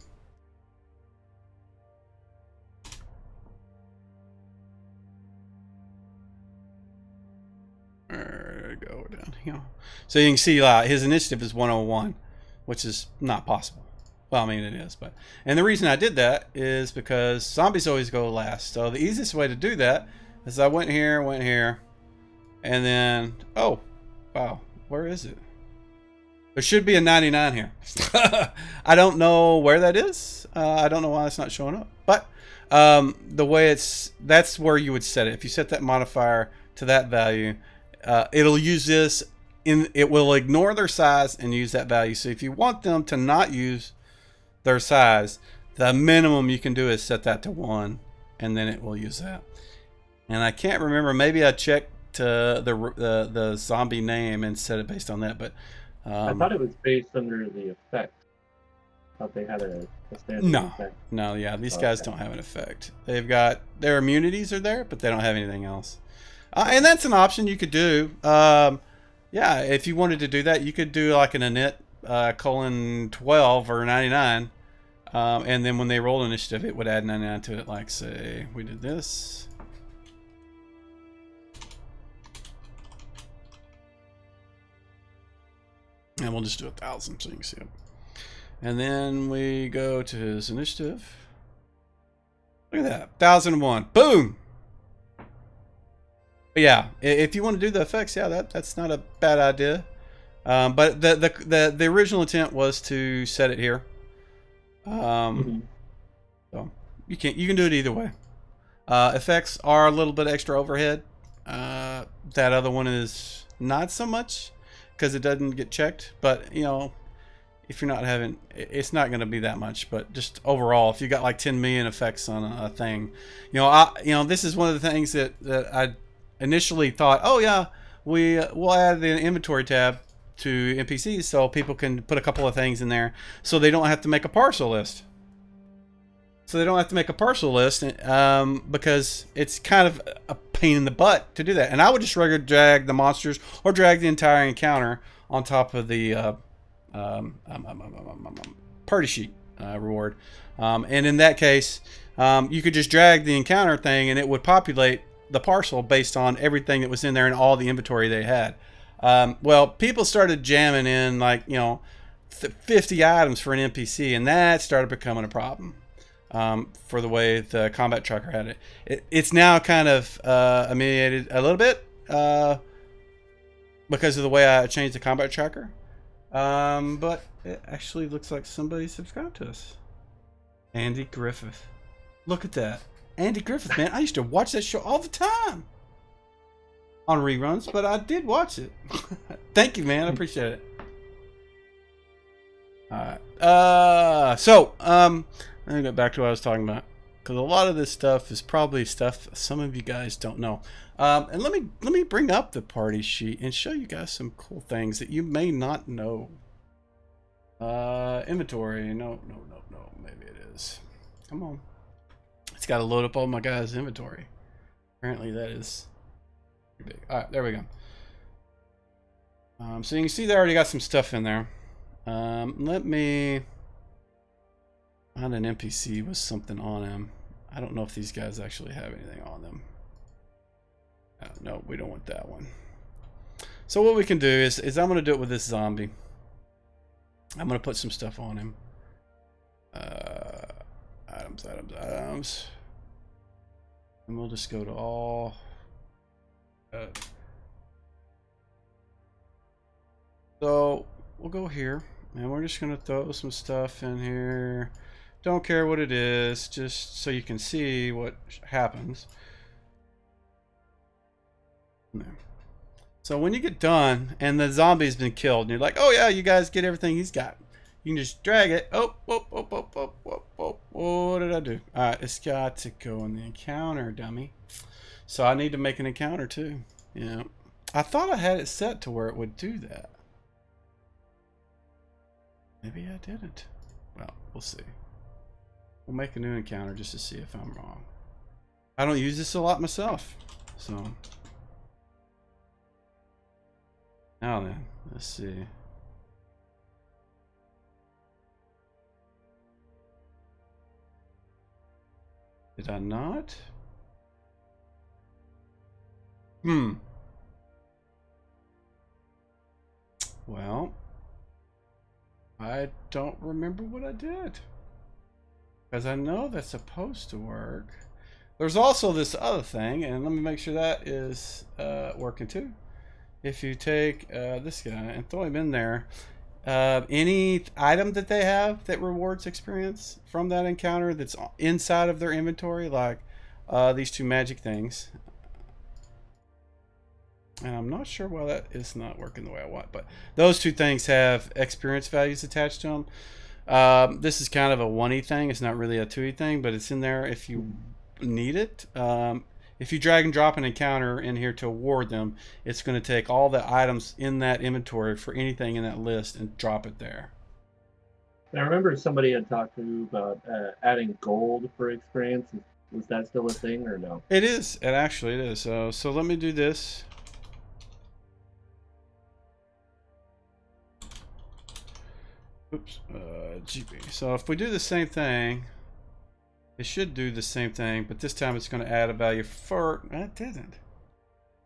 There we go, down here. So you can see his initiative is 101, which is not possible. Well, I mean, it is, but... And the reason I did that is because zombies always go last. So the easiest way to do that is I went here, and then... Oh, wow. Where is it? There should be a 99 here. I don't know where that is. I don't know why it's not showing up. But the way that's where you would set it. If you set that modifier to that value, it'll use this. It will ignore their size and use that value. So if you want them to not use their size, the minimum you can do is set that to 1, and then it will use that. And I can't remember. Maybe I checked the zombie name and set it based on that. But I thought it was based under the effect. I thought they had a standard effect. No, yeah, these guys don't have an effect. They've got their immunities are there, but they don't have anything else. And that's an option you could do. Yeah, if you wanted to do that, you could do like an init :12 or 99, and then when they roll initiative, it would add 99 to it. Like, say, we did this. And we'll just do 1,000 so you can see it. And then we go to his initiative. Look at that, 1,001. Boom! But yeah, if you want to do the effects, yeah, that's not a bad idea. But the original intent was to set it here. So you can do it either way. Effects are a little bit extra overhead. That other one is not so much because it doesn't get checked. But you know, if you're not having, it's not going to be that much, but just overall, if you got like 10 million effects on a thing, this is one of the things that I initially thought, oh yeah, we'll add the inventory tab to NPCs so people can put a couple of things in there so they don't have to make a parcel list. Because it's kind of a pain in the butt to do that. And I would just regularly drag the monsters or drag the entire encounter on top of the party sheet reward. And in that case, you could just drag the encounter thing and it would populate the parcel based on everything that was in there and all the inventory they had. Well, people started jamming in 50 items for an NPC, and that started becoming a problem. For the way the combat tracker had it. It's now kind of ameliorated a little bit because of the way I changed the combat tracker. But it actually looks like somebody subscribed to us. Andy Griffith. Look at that. Andy Griffith, man. I used to watch that show all the time. On reruns, but I did watch it. Thank you, man. I appreciate it. Alright. Let me get back to what I was talking about, because a lot of this stuff is probably stuff some of you guys don't know. And let me bring up the party sheet and show you guys some cool things that you may not know. Inventory. No. Maybe it is. Come on. It's got to load up all my guys' inventory. Apparently that is pretty big. All right, there we go. So you can see they already got some stuff in there. Let me find an NPC with something on him. I don't know if these guys actually have anything on them. No, we don't want that one. So what we can do is I'm going to do it with this zombie. I'm going to put some stuff on him. Items. And we'll just go to all. So we'll go here, and we're just going to throw some stuff in here. Don't care what it is, just so you can see what happens. So when you get done and the zombie's been killed and you're like, oh yeah, you guys get everything he's got, you can just drag it. Oh, what did I do? Alright, it's got to go in the encounter, dummy. So I need to make an encounter too. Yeah, I thought I had it set to where it would do that. Maybe I didn't. Well, we'll see. We'll make a new encounter just to see if I'm wrong. I don't use this a lot myself, so. Now then, let's see. Did I not? Well, I don't remember what I did. Because I know that's supposed to work. There's also this other thing, and let me make sure that is working too. If you take this guy and throw him in there, any item that they have that rewards experience from that encounter that's inside of their inventory, like these two magic things. And I'm not sure why that is not working the way I want, but those two things have experience values attached to them. This is kind of a 1E thing. It's not really a 2E thing, but it's in there if you need it. If you drag and drop an encounter in here to award them, it's going to take all the items in that inventory for anything in that list and drop it there. I remember somebody had talked to you about adding gold for experience. Was that still a thing or no? It is. It actually is. So let me do this. Oops. GB. So if we do the same thing, it should do the same thing, but this time it's going to add a value for. It didn't.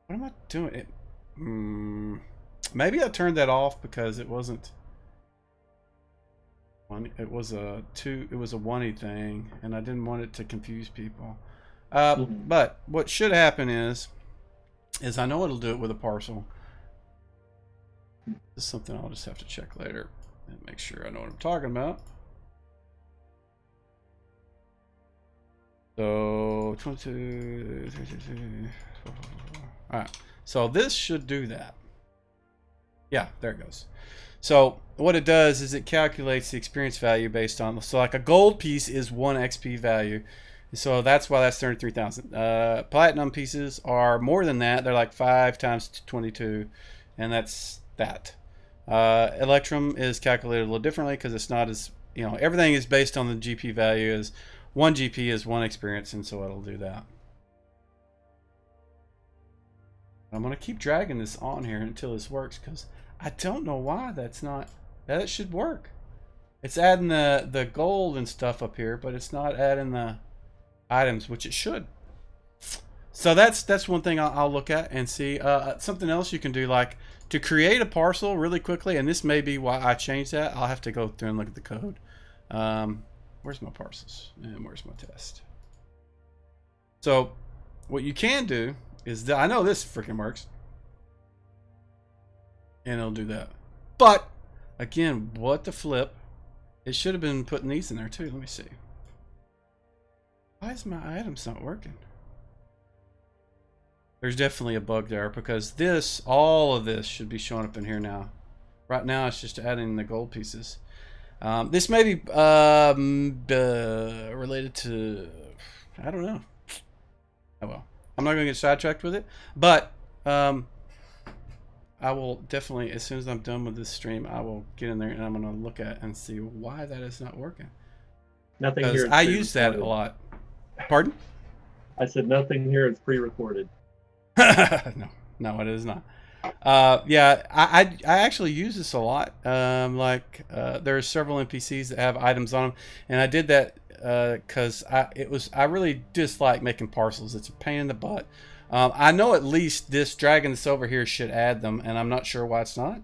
What am I doing? Maybe I turned that off because it wasn't. It was a 1E thing, and I didn't want it to confuse people. But what should happen is I know it'll do it with a parcel. This is something I'll just have to check later and make sure I know what I'm talking about. So 22, 33, all right. So this should do that. Yeah, there it goes. So what it does is it calculates the experience value based on, so like a gold piece is 1 XP value. So that's why that's 33,000. Platinum pieces are more than that. They're like 5 times 22, and that's that. Electrum is calculated a little differently because it's not as, everything is based on the GP value. As 1 GP is 1 experience, and so it'll do that. I'm going to keep dragging this on here until this works, because I don't know why that's not. That should work. It's adding the gold and stuff up here, but it's not adding the items, which it should. So that's one thing I'll look at and see. Something else you can do, like to create a parcel really quickly, and this may be why I changed that. I'll have to go through and look at the code. Where's my parcels? And where's my test? So what you can do is that, I know this freaking works, and it'll do that. But again, what the flip? It should have been putting these in there too. Let me see. Why is my items not working? There's definitely a bug there, because this, all of this should be showing up in here now. Right now it's just adding the gold pieces. This may be related to, I don't know. Oh well, I'm not going to get sidetracked with it, but I will definitely, as soon as I'm done with this stream, I will get in there and I'm going to look at and see why that is not working. Nothing here. I use that a lot. Pardon? I said nothing here is pre-recorded. No, it is not. Yeah, I actually use this a lot. There are several NPCs that have items on them, and I did that because I really dislike making parcels. It's a pain in the butt. I know at least this dragging this over here should add them, and I'm not sure why it's not.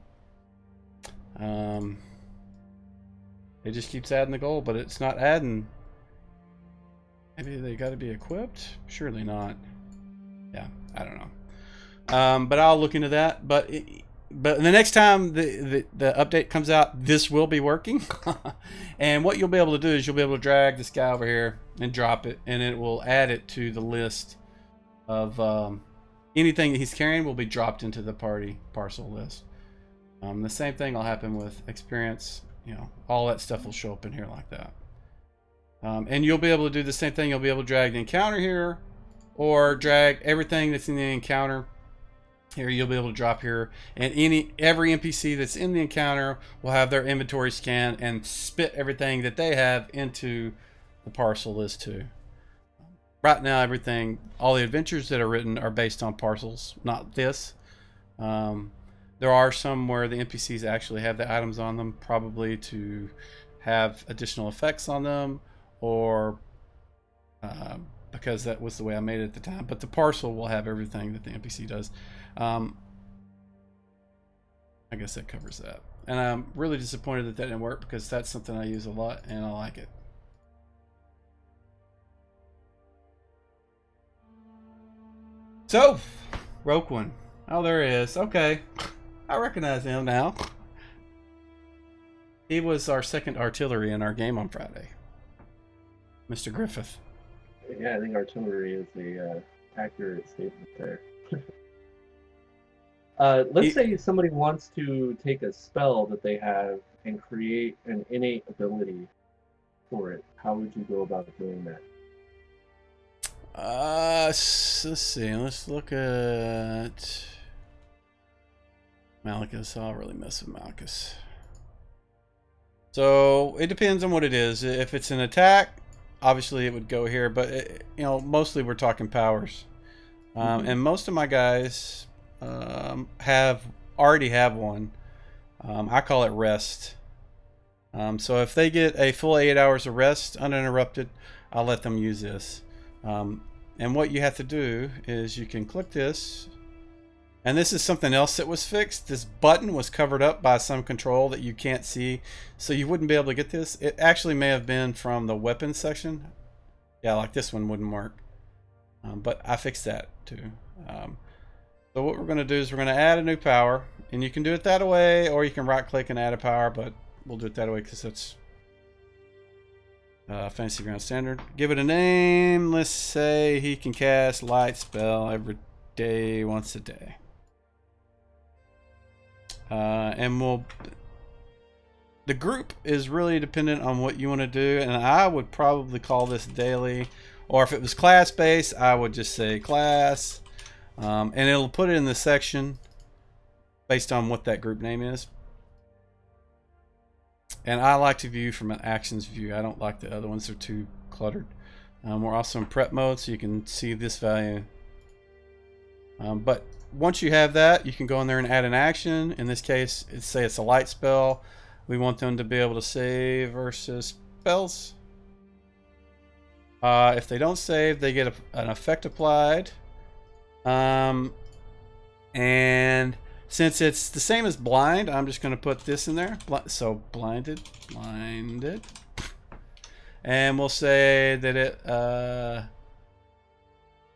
It just keeps adding the gold, but it's not adding. Maybe they got to be equipped? Surely not. Yeah, I don't know. But I'll look into that. But the next time the update comes out, this will be working. And what you'll be able to do is you'll be able to drag this guy over here and drop it, and it will add it to the list of anything that he's carrying will be dropped into the party parcel list. The same thing will happen with experience. All that stuff will show up in here like that. And you'll be able to do the same thing. You'll be able to drag the encounter here, or drag everything that's in the encounter here. You'll be able to drop here, and every NPC that's in the encounter will have their inventory scan and spit everything that they have into the parcel list too. Right now, all the adventures that are written are based on parcels, not this. There are some where the NPCs actually have the items on them, probably to have additional effects on them, or because that was the way I made it at the time. But the parcel will have everything that the NPC does. I guess that covers that. And I'm really disappointed that didn't work, because that's something I use a lot and I like it. So, Roquan. Oh, there he is. Okay. I recognize him now. He was our second artillery in our game on Friday. Mr. Griffith. Yeah, I think artillery is a accurate statement there. Let's say somebody wants to take a spell that they have and create an innate ability for it. How would you go about doing that? Let's see. Let's look at Malachus. I'll really mess with Malachus. So it depends on what it is. If it's an attack, obviously it would go here, but mostly we're talking powers. And most of my guys already have one. I call it rest. So if they get a full 8 hours of rest uninterrupted, I'll let them use this. And what you have to do is you can click this, and this is something else that was fixed. This button was covered up by some control that you can't see, so you wouldn't be able to get this. It actually may have been from the weapons section. Yeah, like this one wouldn't work. But I fixed that too. So what we're going to do is we're going to add a new power, and you can do it that way, or you can right click and add a power, but we'll do it that way because it's Fantasy Ground Standard. Give it a name. Let's say he can cast light spell every day, once a day. And the group is really dependent on what you want to do, and I would probably call this daily, or if it was class based, I would just say class, and it'll put it in the section based on what that group name is. And I like to view from an actions view. I don't like the other ones; they're too cluttered. We're also in prep mode, so you can see this value. But once you have that, you can go in there and add an action. In this case, say it's a light spell. We want them to be able to save versus spells. If they don't save, they get an effect applied. And since it's the same as blind, I'm just going to put this in there. So blinded. And we'll say that it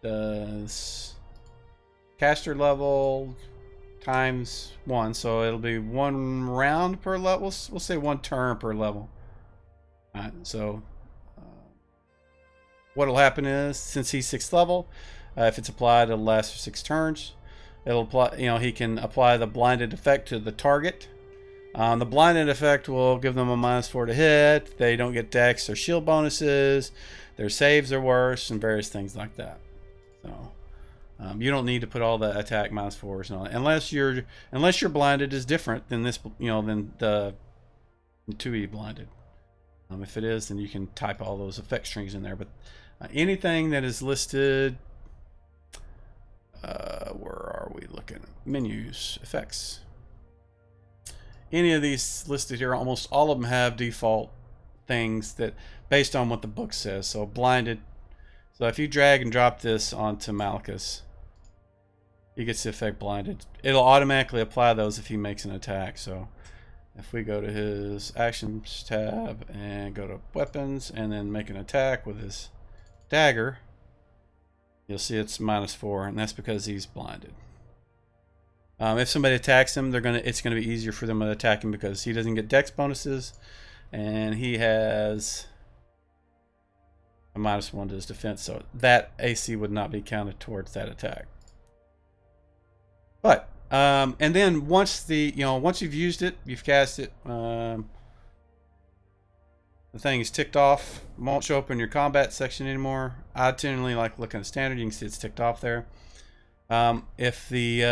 does caster level times 1, so it'll be 1 round per level. We'll say 1 turn per level. All right, so what'll happen is, since he's 6th level, if it's applied, it'll last for 6 turns. It'll apply, he can apply the blinded effect to the target. The blinded effect will give them a -4 to hit. They don't get dex or shield bonuses. Their saves are worse, and various things like that. So you don't need to put all the attack -4s and all that, unless your blinded is different than this, than the 2e blinded. If it is, then you can type all those effect strings in there. But anything that is listed, where are we looking? Menus, effects. Any of these listed here, almost all of them have default things that based on what the book says. So blinded. So if you drag and drop this onto Malchus, he gets the effect blinded. It'll automatically apply those if he makes an attack. So if we go to his actions tab and go to weapons and then make an attack with his dagger, you'll see it's -4, and that's because he's blinded. If somebody attacks him, it's gonna be easier for them to attack him because he doesn't get dex bonuses, and he has a -1 to his defense, so that AC would not be counted towards that attack. But and then once once you've used it, you've cast it, the thing is ticked off. It won't show up in your combat section anymore. I generally like looking at standard. You can see it's ticked off there. If the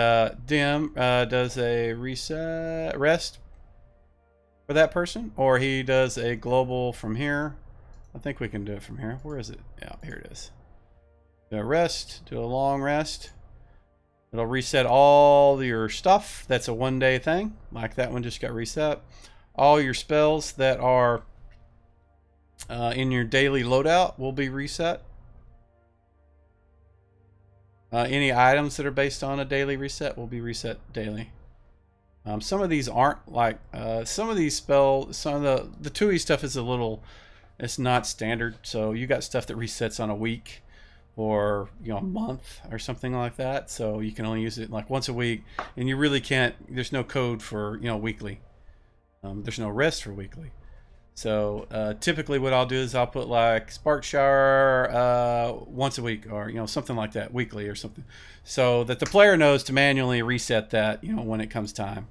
DM does a rest for that person, or he does a global from here, I think we can do it from here. Where is it? Yeah, here it is. Do a rest, do a long rest. It'll reset all your stuff. That's a 1-day thing. Like that one just got reset. All your spells that are in your daily loadout will be reset. Any items that are based on a daily reset will be reset daily. Some of these aren't like some of these spells. Some of the 2e stuff is it's not standard. So you got stuff that resets on a week or a month or something like that. So you can only use it like once a week, and you really can't. There's no code for weekly. There's no rest for weekly. So typically what I'll do is I'll put like Spark Shower once a week, or something like that, weekly or something, so that the player knows to manually reset that when it comes time.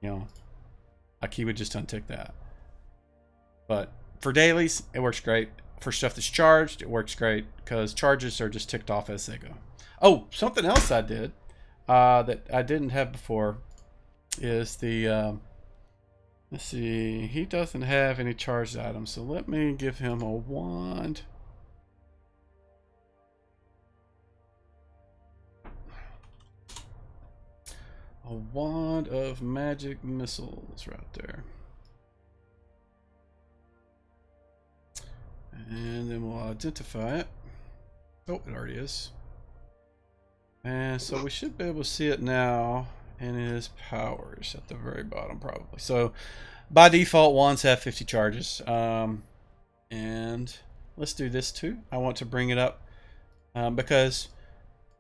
Like he would just untick that. But for dailies, it works great. For stuff that's charged, it works great because charges are just ticked off as they go. Oh, something else I did that I didn't have before is the let's see, he doesn't have any charged items, so let me give him a wand. A wand of magic missiles right there. And then we'll identify it. Oh, it already is. And so we should be able to see it now in his powers at the very bottom, probably. So by default, wands have 50 charges. And let's do this too. I want to bring it up because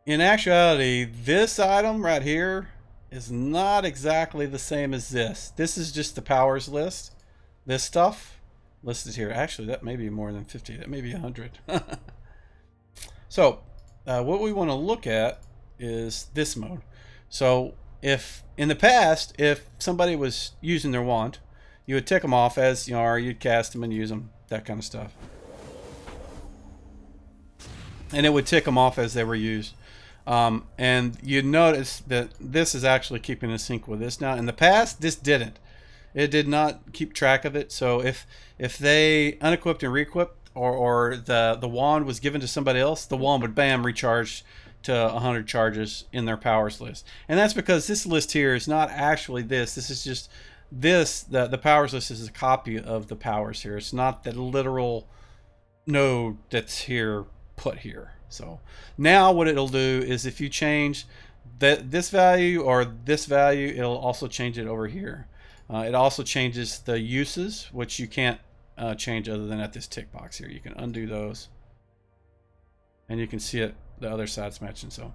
in actuality, this item right here is not exactly the same as this. This is just the powers list. This stuff listed here. Actually, that may be more than 50. That may be 100. So what we want to look at is this mode. So if in the past, if somebody was using their wand, you would tick them off as you know, or you'd cast them and use them, that kind of stuff. And it would tick them off as they were used. And you notice that this is actually keeping in sync with this now. In the past, this didn't. It did not keep track of it. So if they unequipped and reequipped, or the wand was given to somebody else, the wand would bam recharge to 100 charges in their powers list. And that's because this list here is not actually this. This is just this. The powers list is a copy of the powers here. It's not the literal node that's here put here. So now what it'll do is if you change this value or this value, it'll also change it over here. It also changes the uses, which you can't change other than at this tick box here. You can undo those, and you can see it. The other side's matching. So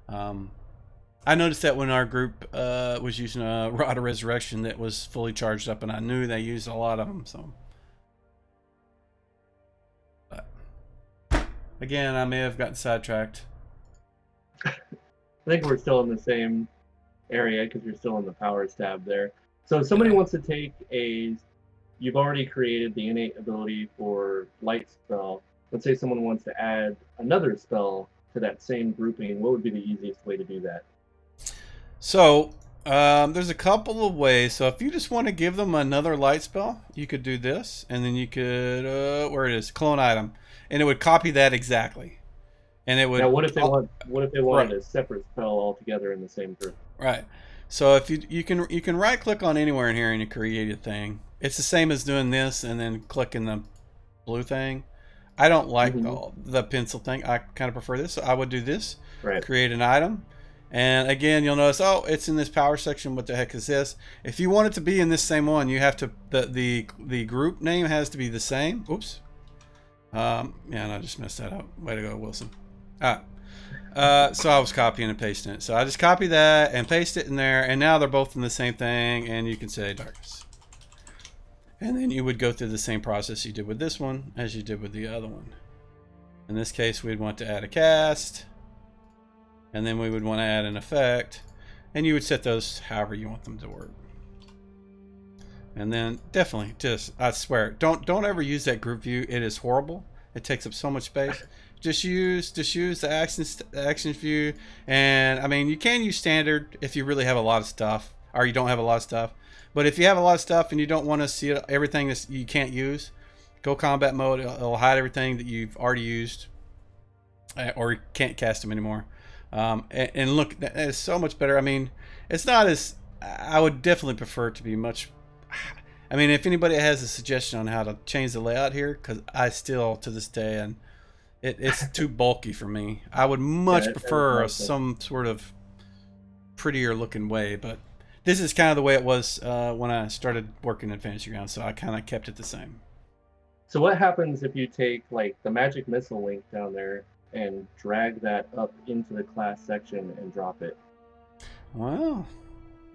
I noticed that when our group was using a Rod of Resurrection that was fully charged up, and I knew they used a lot of them. So again, I may have gotten sidetracked. I think we're still in the same area because you're still in the powers tab there. So if somebody wants to take you've already created the innate ability for light spell. Let's say someone wants to add another spell to that same grouping. What would be the easiest way to do that? So there's a couple of ways. So if you just want to give them another light spell, you could do this, and then you could where it is, clone item, and it would copy that exactly. And it would. Now, what if they wanted a separate spell altogether in the same group? Right. So if you can right click on anywhere in here and you create a thing. It's the same as doing this and then clicking the blue thing. I don't like the pencil thing. I kind of prefer this. So I would do this. Right. Create an item. And again, you'll notice, oh, it's in this power section. What the heck is this? If you want it to be in this same one, you have to the group name has to be the same. Oops. Yeah, and I just messed that up. Way to go, Wilson. So I was copying and pasting it. So I just copy that and paste it in there, and now they're both in the same thing, and you can say darkness. And then you would go through the same process you did with this one as you did with the other one. In this case, we'd want to add a cast, and then we would want to add an effect, and you would set those however you want them to work. And then definitely just, I swear, don't ever use that group view. It is horrible. It takes up so much space. Just use the actions view, and I mean you can use standard if you really have a lot of stuff, or you don't have a lot of stuff. But if you have a lot of stuff and you don't want to see everything that you can't use, go combat mode. It'll hide everything that you've already used, or you can't cast them anymore. And look, it's so much better. I mean, it's not as, I would definitely prefer it to be much. I mean, if anybody has a suggestion on how to change the layout here, because I still to this day, and it's too bulky for me. I would much prefer some sort of prettier looking way, but this is kind of the way it was when I started working in Fantasy Grounds, so I kind of kept it the same. So what happens if you take like the magic missile link down there and drag that up into the class section and drop it? Well,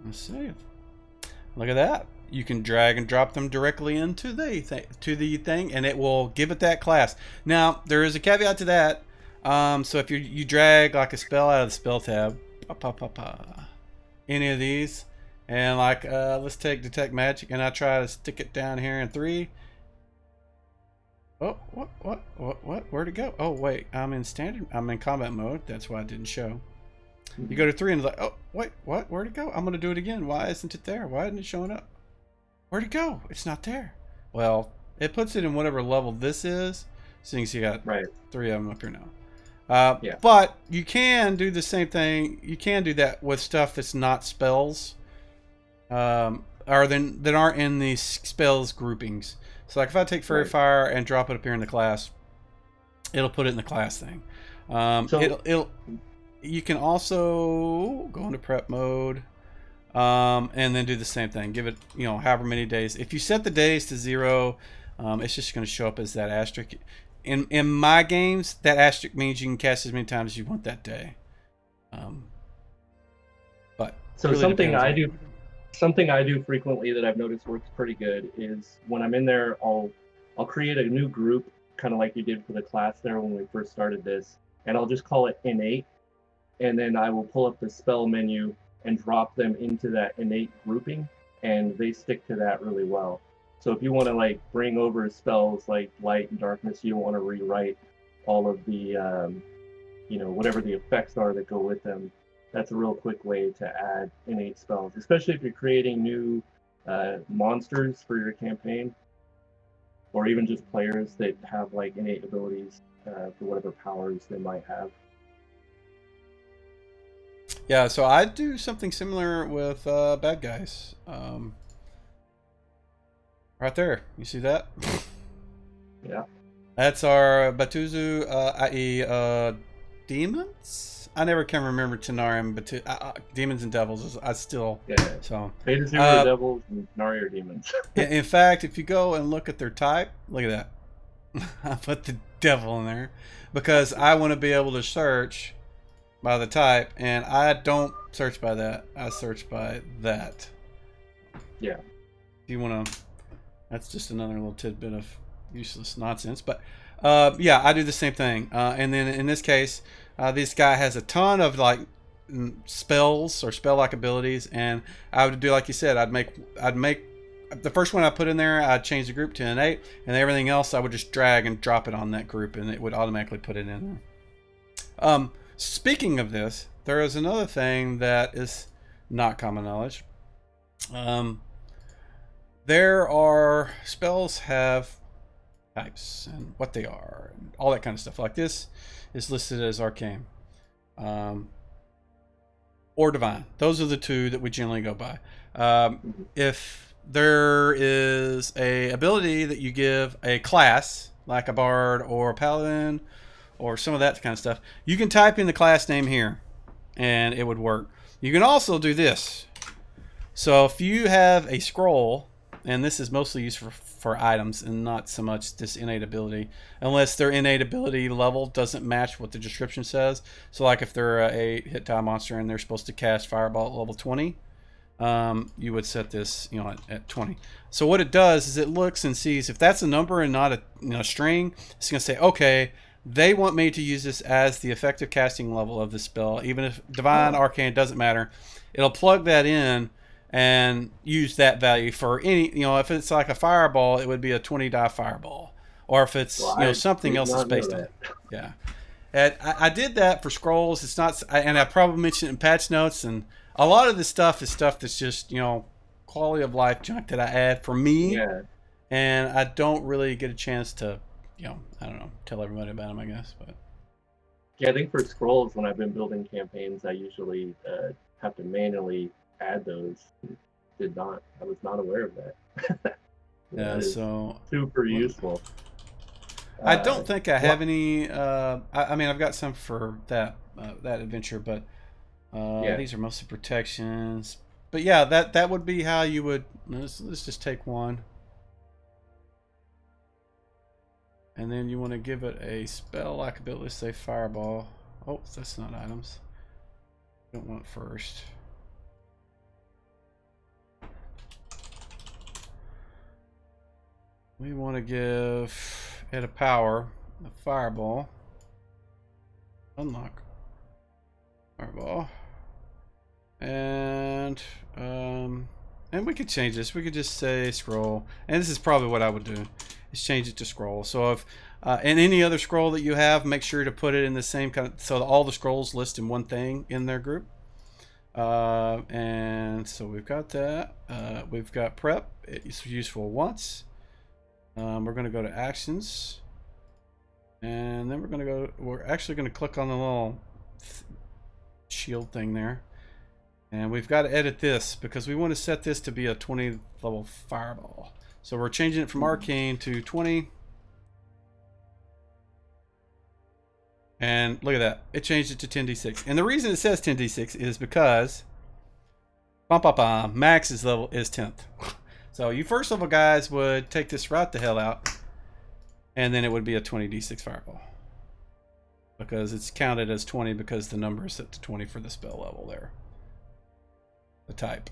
let's see. Look at that. You can drag and drop them directly into the thing, and it will give it that class. Now, there is a caveat to that. So if you drag like a spell out of the spell tab, any of these, and like let's take Detect Magic, and I try to stick it down here in 3. Oh, what? Where'd it go? Oh, wait, I'm in standard. I'm in combat mode. That's why it didn't show. You go to 3 and it's like, oh, wait, what? Where'd it go? I'm gonna do it again. Why isn't it there? Why isn't it showing up? Where'd it go? It's not there. Well, it puts it in whatever level this is. So you can see you got 3 of them up here now. Yeah. But you can do the same thing. You can do that with stuff that's not spells, or that aren't in the spells groupings. So like if I take Fairy Fire and drop it up here in the class, it'll put it in the class thing. You can also go into prep mode, and then do the same thing. Give it, however many days. If you set the days to 0, it's just going to show up as that asterisk. In my games, that asterisk means you can cast as many times as you want that day. But so really something I do frequently that I've noticed works pretty good is when I'm in there, I'll create a new group, kind of like you did for the class there when we first started this, and I'll just call it innate, and then I will pull up the spell menu and drop them into that innate grouping, and they stick to that really well. So if you want to like bring over spells like light and darkness, you don't want to rewrite all of the whatever the effects are that go with them. That's a real quick way to add innate spells, especially if you're creating new monsters for your campaign, or even just players that have like innate abilities for whatever powers they might have. Yeah, so I do something similar with bad guys. Right there, you see that? Yeah. That's our Batuzu, i.e. Demons? I never can remember Tanarim, but Demons and Devils. I still... Yeah. So, Beta are devils and Nari are demons. in fact, if you go and look at their type, look at that. I put the devil in there because I want to be able to search by the type, and I don't search by that. I search by that. Yeah. If you want to... That's just another little tidbit of useless nonsense. But yeah, I do the same thing. And then in this case, this guy has a ton of like spells or spell-like abilities, and I would do like you said. I'd make the first one I put in there. I'd change the group to innate, and everything else I would just drag and drop it on that group, and it would automatically put it in there. Speaking of this, there is another thing that is not common knowledge. There are spells have types and what they are and all that kind of stuff. Like this is listed as arcane or divine. Those are the two that we generally go by. If there is a ability that you give a class, like a bard or a paladin or some of that kind of stuff, you can type in the class name here and it would work. You can also do this. So if you have a scroll, and this is mostly used for items and not so much this innate ability, unless their innate ability level doesn't match what the description says. So like if they're a 8 hit die monster and they're supposed to cast Fireball at level 20, you would set this at 20. So what it does is it looks and sees if that's a number and not a string, it's going to say, okay, they want me to use this as the effective casting level of the spell. Even if divine, arcane, doesn't matter. It'll plug that in and use that value for any, if it's like a fireball, it would be a 20 die fireball, or if it's something else that's based on. Yeah, and I did that for scrolls. It's not, and I probably mentioned it in patch notes, and a lot of this stuff is stuff that's just quality of life junk that I add for me, and I don't really get a chance to I don't know, tell everybody about them, I guess. But yeah, I think for scrolls, when I've been building campaigns, I usually have to manually add those. I was not aware of that. Yeah, so super useful. I don't think I have any. I mean, I've got some for that adventure, but these are mostly protections. But yeah, that would be how you would. Let's just take one, and then you want to give it a spell-like ability. Let's say Fireball. Oh, that's not items. Don't want it first. We want to give it a power, a Fireball. Unlock Fireball, and we could change this. We could just say scroll, and this is probably what I would do: is change it to scroll. So if in any other scroll that you have, make sure to put it in the same kind of, so all the scrolls list in one thing in their group. And so we've got that. We've got prep. It's useful once. We're going to go to actions, and then we're actually going to click on the little shield thing there, and we've got to edit this because we want to set this to be a 20 level fireball. So we're changing it from arcane to 20, and look at that, it changed it to 10d6. And the reason it says 10d6 is because Max's level is 10th. So you first level guys would take this right the hell out, and then it would be a 20d6 fireball. Because it's counted as 20 because the number is set to 20 for the spell level there. The type.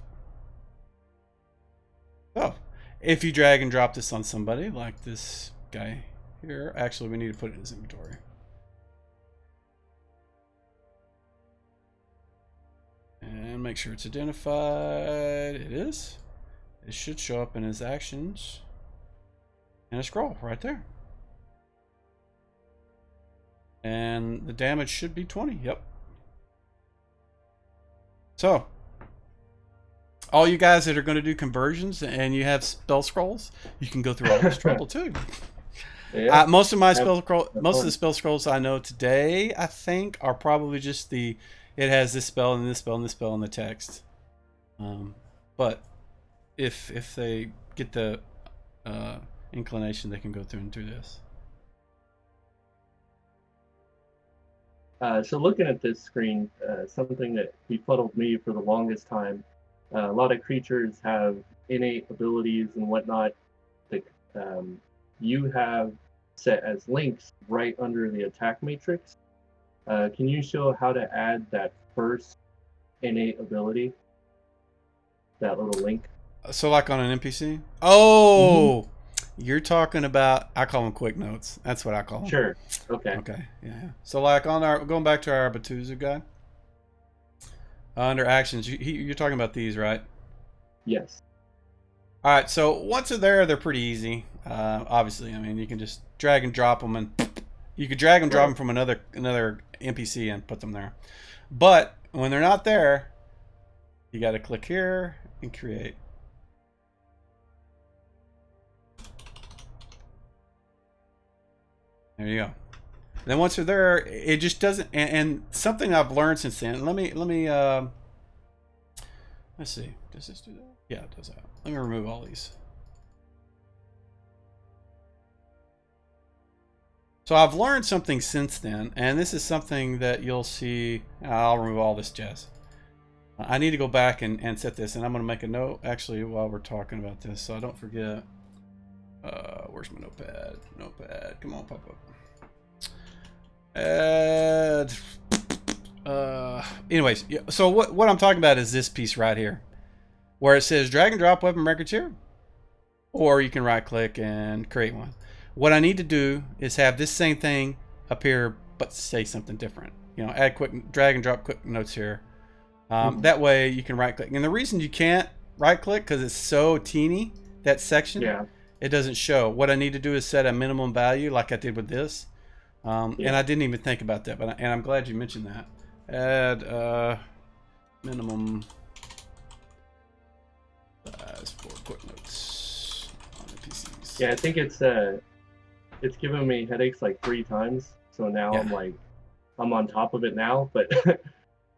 Oh, if you drag and drop this on somebody, like this guy here, actually we need to put it in his inventory. And make sure it's identified. It is. it should show up in his actions and a scroll right there. And the damage should be 20. Yep. So, all you guys that are going to do conversions and you have spell scrolls, you can go through all this trouble too. Yeah. Most of the spell scrolls I know today, I think, are probably just it has this spell and this spell and this spell in the text. But if they get the inclination, they can go through and do this. So looking at this screen, something that befuddled me for the longest time, a lot of creatures have innate abilities and whatnot that you have set as links right under the attack matrix. Can you show how to add that first innate ability? That little link? So like on an NPC? Oh! Mm-hmm. You're talking about, I call them quick notes. That's what I call them. Sure. Okay. Okay. Yeah. So like going back to our Batuzu guy, under actions, you're talking about these, right? Yes. All right. So once they're there, they're pretty easy. Obviously, I mean, you can just drag and drop them, and you could drag and drop them from another NPC and put them there. But when they're not there, you got to click here and create. There you go. Then once they're there, it just doesn't. And something I've learned since then. Let me. Let's see. Does this do that? Yeah, it does that. Let me remove all these. So I've learned something since then, and this is something that you'll see. I'll remove all this jazz. I need to go back and set this, and I'm going to make a note actually while we're talking about this, so I don't forget. Where's my notepad? Notepad, come on, pop up. Anyways, so what I'm talking about is this piece right here, where it says drag and drop weapon records here, or you can right click and create one. What I need to do is have this same thing appear, but say something different. You know, add quick drag and drop quick notes here. That way you can right click. And the reason you can't right click because it's so teeny, that section, it doesn't show. What I need to do is set a minimum value like I did with this. And I didn't even think about that, and I'm glad you mentioned that. Add minimum size for quick notes on the PCs. Yeah, I think it's given me headaches like 3 times. So now I'm on top of it now, but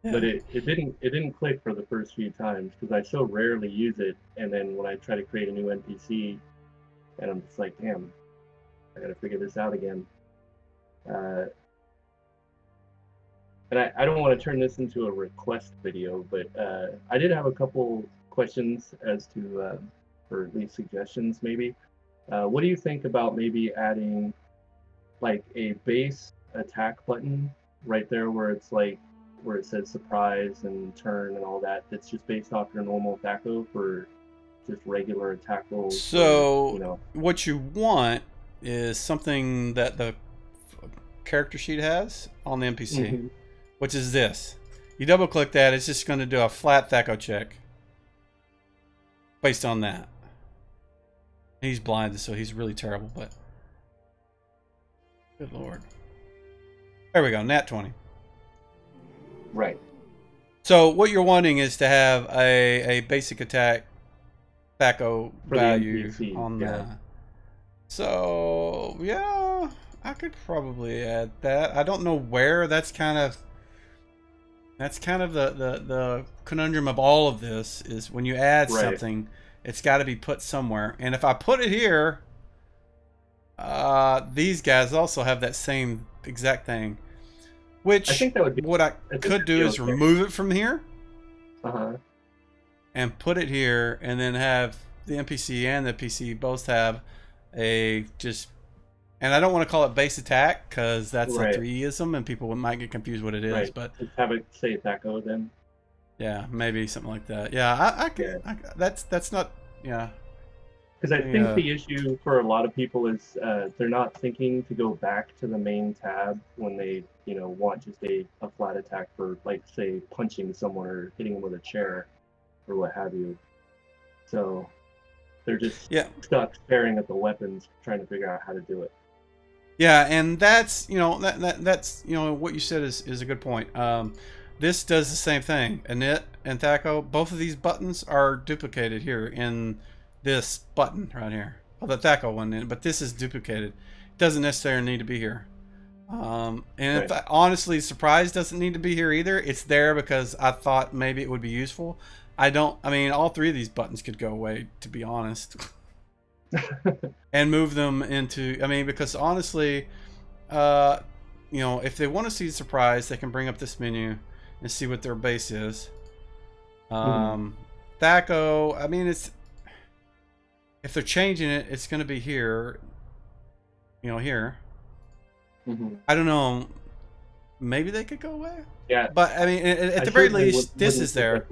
but it didn't click for the first few times because I so rarely use it. And then when I try to create a new NPC, and I'm just like, damn, I gotta figure this out again. And I don't want to turn this into a request video, but I did have a couple questions as to, or at least suggestions maybe. What do you think about maybe adding like a base attack button right there where it's like, where it says surprise and turn and all that, that's just based off your normal attack roll for just regular attack rolls? So what you want is something that the character sheet has on the NPC, which is this. You double click that, it's just going to do a flat THAC0 check based on that. He's blinded, so he's really terrible, but good lord. There we go, nat 20. Right. So what you're wanting is to have a basic attack THAC0 value on that. So yeah, I could probably add that. I don't know where. That's kind of the conundrum of all of this is when you add something, it's got to be put somewhere. And if I put it here, these guys also have that same exact thing. Which I think that would be, what I could do is remove it from here, and put it here, and then have the NPC and the PC both have a just. And I don't want to call it base attack because that's a 3-ism and people might get confused what it is. But just have it say THAC0 then. Yeah, maybe something like that. Yeah, I can. That's not. Yeah. Because I think the issue for a lot of people is they're not thinking to go back to the main tab when they want just a flat attack for, like, say punching someone or hitting them with a chair or what have you. So They're just Yeah. stuck staring at the weapons, trying to figure out how to do it. Yeah, and that's that's what you said is a good point. This does the same thing. Init and Thaco, both of these buttons are duplicated here in this button right here. Well, the Thaco one, but this is duplicated. It doesn't necessarily need to be here. And Right. honestly, surprise doesn't need to be here either. It's there because I thought maybe it would be useful. I mean, all three of these buttons could go away, to be honest. And move them into, I mean, because honestly, if they want to see surprise, they can bring up this menu and see what their base is. Thaco, I mean, if they're changing it, it's going to be here, here. I don't know. Maybe they could go away. Yeah. But I mean, at the very least, this is there.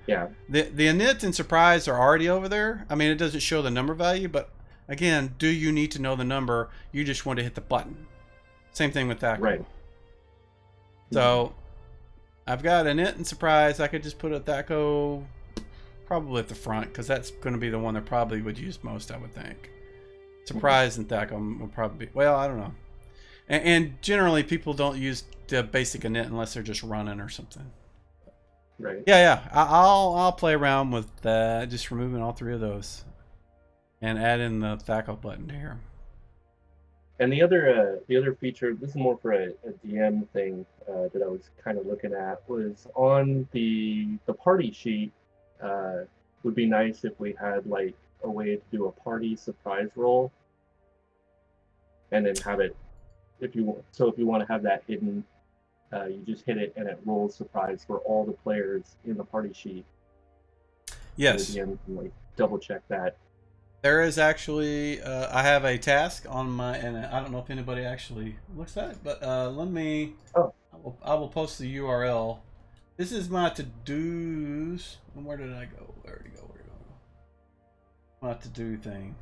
Yeah. The init and surprise are already over there. I mean, it doesn't show the number value, but again, do you need to know the number? You just want to hit the button. Same thing with that. Right. So I've got init and surprise. I could just put a Thaco probably at the front because that's going to be the one that probably would use most, I would think. Surprise and Thaco will probably be, well, I don't know. And generally, people don't use the basic init unless they're just running or something. Right. Yeah. I'll play around with just removing all three of those, and add in the Thaco button here. And the other feature, this is more for a DM thing that I was kind of looking at, was on the party sheet. Would be nice if we had like a way to do a party surprise roll, and then have it if you want to have that hidden. You just hit it and it rolls surprise for all the players in the party sheet. Yes. So the DM can like double check that. There is actually, I have a task on my, and I don't know if anybody actually looks at it, but let me, I will post the URL. This is my to-dos. Where did I go? Where did it go? My to-do thing.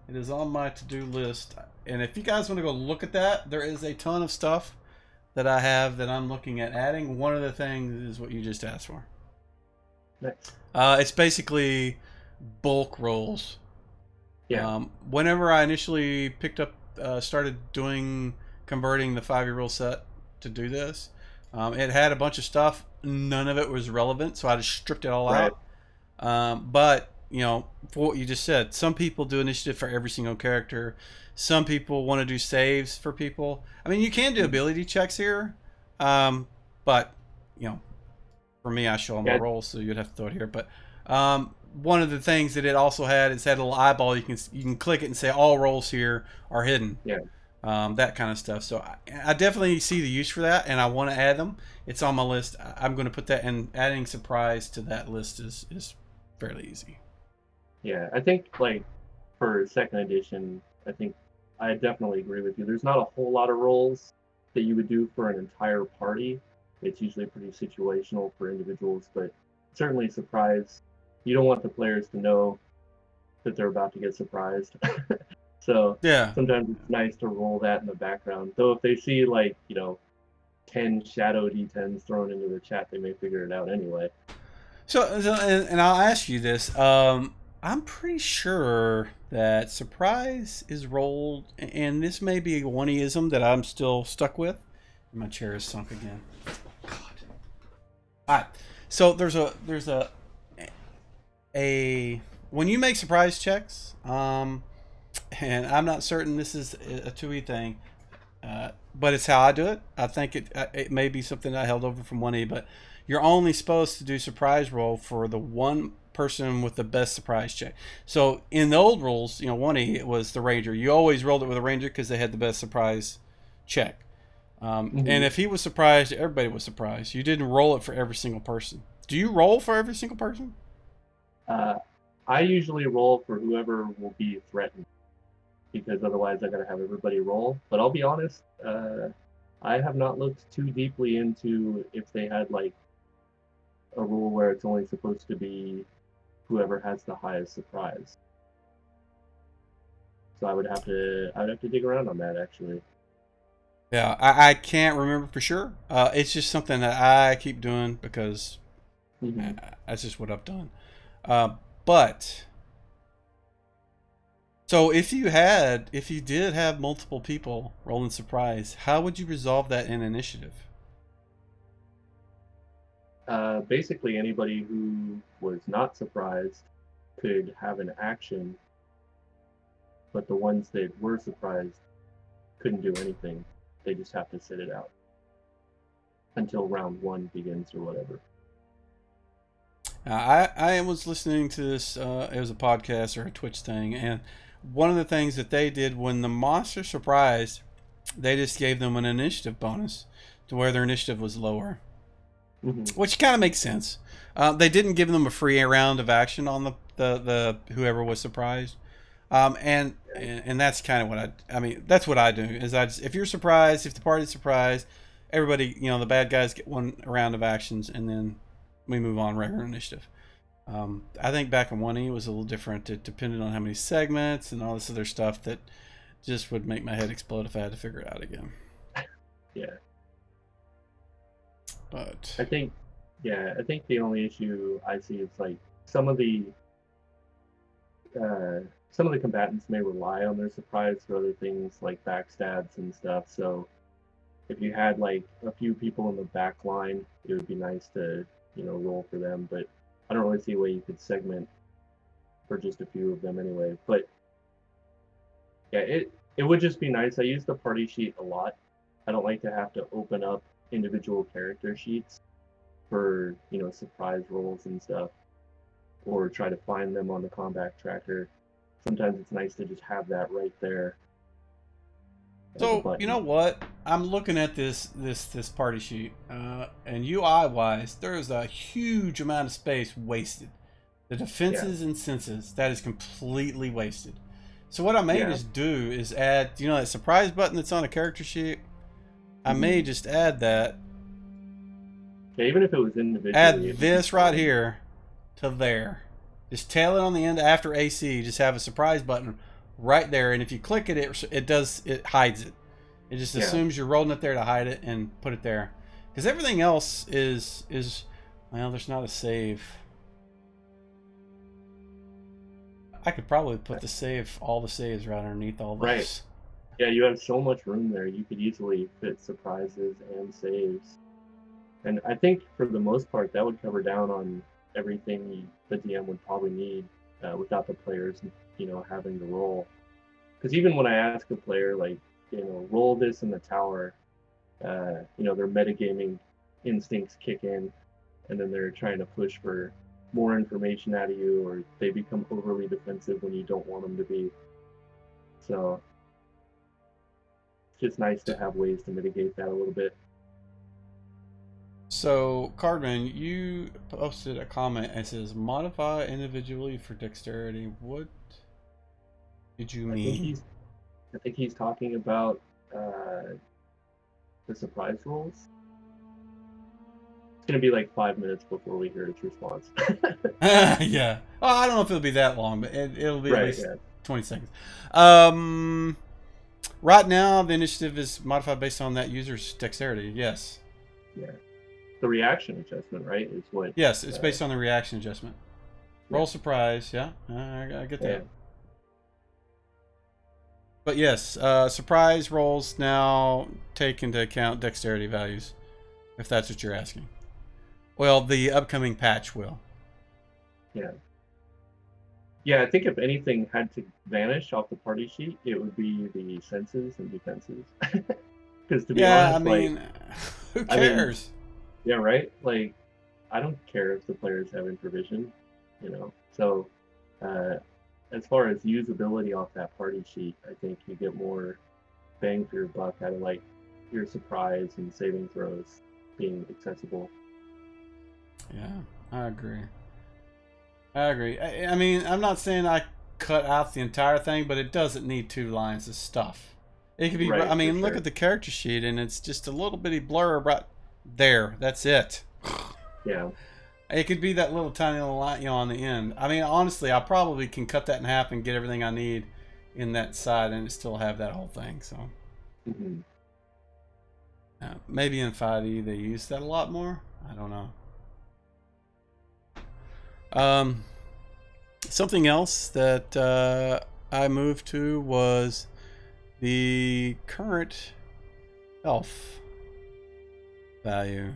It is on my to-do list. And if you guys want to go look at that, there is a ton of stuff that I have that I'm looking at adding. One of the things is what you just asked for. Nice. It's basically bulk rolls. Yeah. Whenever I initially started converting the 5e rule set to do this, it had a bunch of stuff. None of it was relevant, so I just stripped it all out. But for what you just said, some people do initiative for every single character. Some people want to do saves for people. I mean, you can do ability checks here, but for me, I show them my rolls, so you'd have to throw it here. But one of the things that it also had is that little eyeball. You can click it and say all rolls here are hidden. Yeah. That kind of stuff. So I definitely see the use for that, and I want to add them. It's on my list. I'm going to put that, and adding surprise to that list is fairly easy. Yeah, I think like for second edition, I definitely agree with you. There's not a whole lot of rolls that you would do for an entire party. It's usually pretty situational for individuals, but certainly surprise. You don't want the players to know that they're about to get surprised. So yeah, sometimes it's nice to roll that in the background. Though if they see 10 shadow D10s thrown into the chat, they may figure it out anyway. So and I'll ask you this. I'm pretty sure that surprise is rolled, and this may be a one-ism that I'm still stuck with. My chair is sunk again. God. All right. So there's a when you make surprise checks, and I'm not certain this is a 2e thing, but it's how I do it. I think it may be something I held over from 1e, but you're only supposed to do surprise roll for the one person with the best surprise check. So in the old rules, 1e, it was the ranger. You always rolled it with a ranger because they had the best surprise check. And if he was surprised, everybody was surprised. You didn't roll it for every single person. Do you roll for every single person? I usually roll for whoever will be threatened, because otherwise I gotta have everybody roll. But I'll be honest, I have not looked too deeply into if they had a rule where it's only supposed to be whoever has the highest surprise. So I would have to dig around on that, actually. Yeah, I can't remember for sure. It's just something that I keep doing because that's just what I've done. But so if you did have multiple people rolling surprise, how would you resolve that in initiative? Basically, anybody who was not surprised could have an action, but the ones that were surprised couldn't do anything. They just have to sit it out until round 1 begins or whatever. I was listening to this. It was a podcast or a Twitch thing, and one of the things that they did when the monster surprised, they just gave them an initiative bonus to where their initiative was lower, which kind of makes sense. They didn't give them a free round of action on the whoever was surprised, and that's kind of what I mean. That's what I do. Is if you're surprised, if the party's surprised, everybody, the bad guys get one round of actions, and then we move on regular initiative. I think back in 1E was a little different. It depended on how many segments and all this other stuff that just would make my head explode if I had to figure it out again. Yeah. But I think the only issue I see is like some of the combatants may rely on their surprise for other things like backstabs and stuff. So if you had like a few people in the back line, it would be nice to roll for them, but I don't really see a way you could segment for just a few of them anyway. But yeah, it would just be nice. I use the party sheet a lot. I don't like to have to open up individual character sheets for surprise rolls and stuff, or try to find them on the combat tracker. Sometimes it's nice to just have that right there. So you know what? I'm looking at this party sheet, and UI wise, there is a huge amount of space wasted. The defenses and senses, that is completely wasted. So what I may just do is add, that surprise button that's on a character sheet. I may just add that. Yeah, even if it was individually. Add this right here to there. Just tail it on the end after AC. Just have a surprise button right there, and if you click it, it hides it. It just assumes you're rolling it there to hide it and put it there. Because everything else is well, there's not a save. I could probably put all the saves right underneath all this. Right. Yeah, you have so much room there. You could easily fit surprises and saves. And I think for the most part, that would cover down on everything the DM would probably need without the players, having to roll. Because even when I ask a player, like, roll this in the tower, their metagaming instincts kick in, and then they're trying to push for more information out of you, or they become overly defensive when you don't want them to be. So it's just nice to have ways to mitigate that a little bit. So, Cardman, you posted a comment that says, modify individually for dexterity. What did you mean? I think he's talking about the surprise rolls. It's going to be like 5 minutes before we hear his response. Yeah. Oh, I don't know if it'll be that long, but it'll be at least 20 seconds. Right now, the initiative is modified based on that user's dexterity. Yes. Yeah. The reaction adjustment, right, is what... Yes, it's based on the reaction adjustment. Roll surprise, yeah. I get that. Yeah. But yes, surprise rolls now take into account dexterity values, if that's what you're asking. Well, the upcoming patch will. Yeah. Yeah, I think if anything had to vanish off the party sheet, it would be the senses and defenses. Because to be honest, I mean, who cares? Yeah, right? Like, I don't care if the players have improvision, So, as far as usability off that party sheet, I think you get more bang for your buck out of, like, your surprise and saving throws being accessible. Yeah, I agree. I mean, I'm not saying I cut out the entire thing, but it doesn't need 2 lines of stuff. It could be, right, I mean, look at the character sheet, and it's just a little bitty blurb right there. That's it. Yeah. It could be that little tiny little line, on the end. I mean, honestly, I probably can cut that in half and get everything I need in that side and still have that whole thing. So, maybe in 5e they use that a lot more. I don't know. Something else that I moved to was the current health value.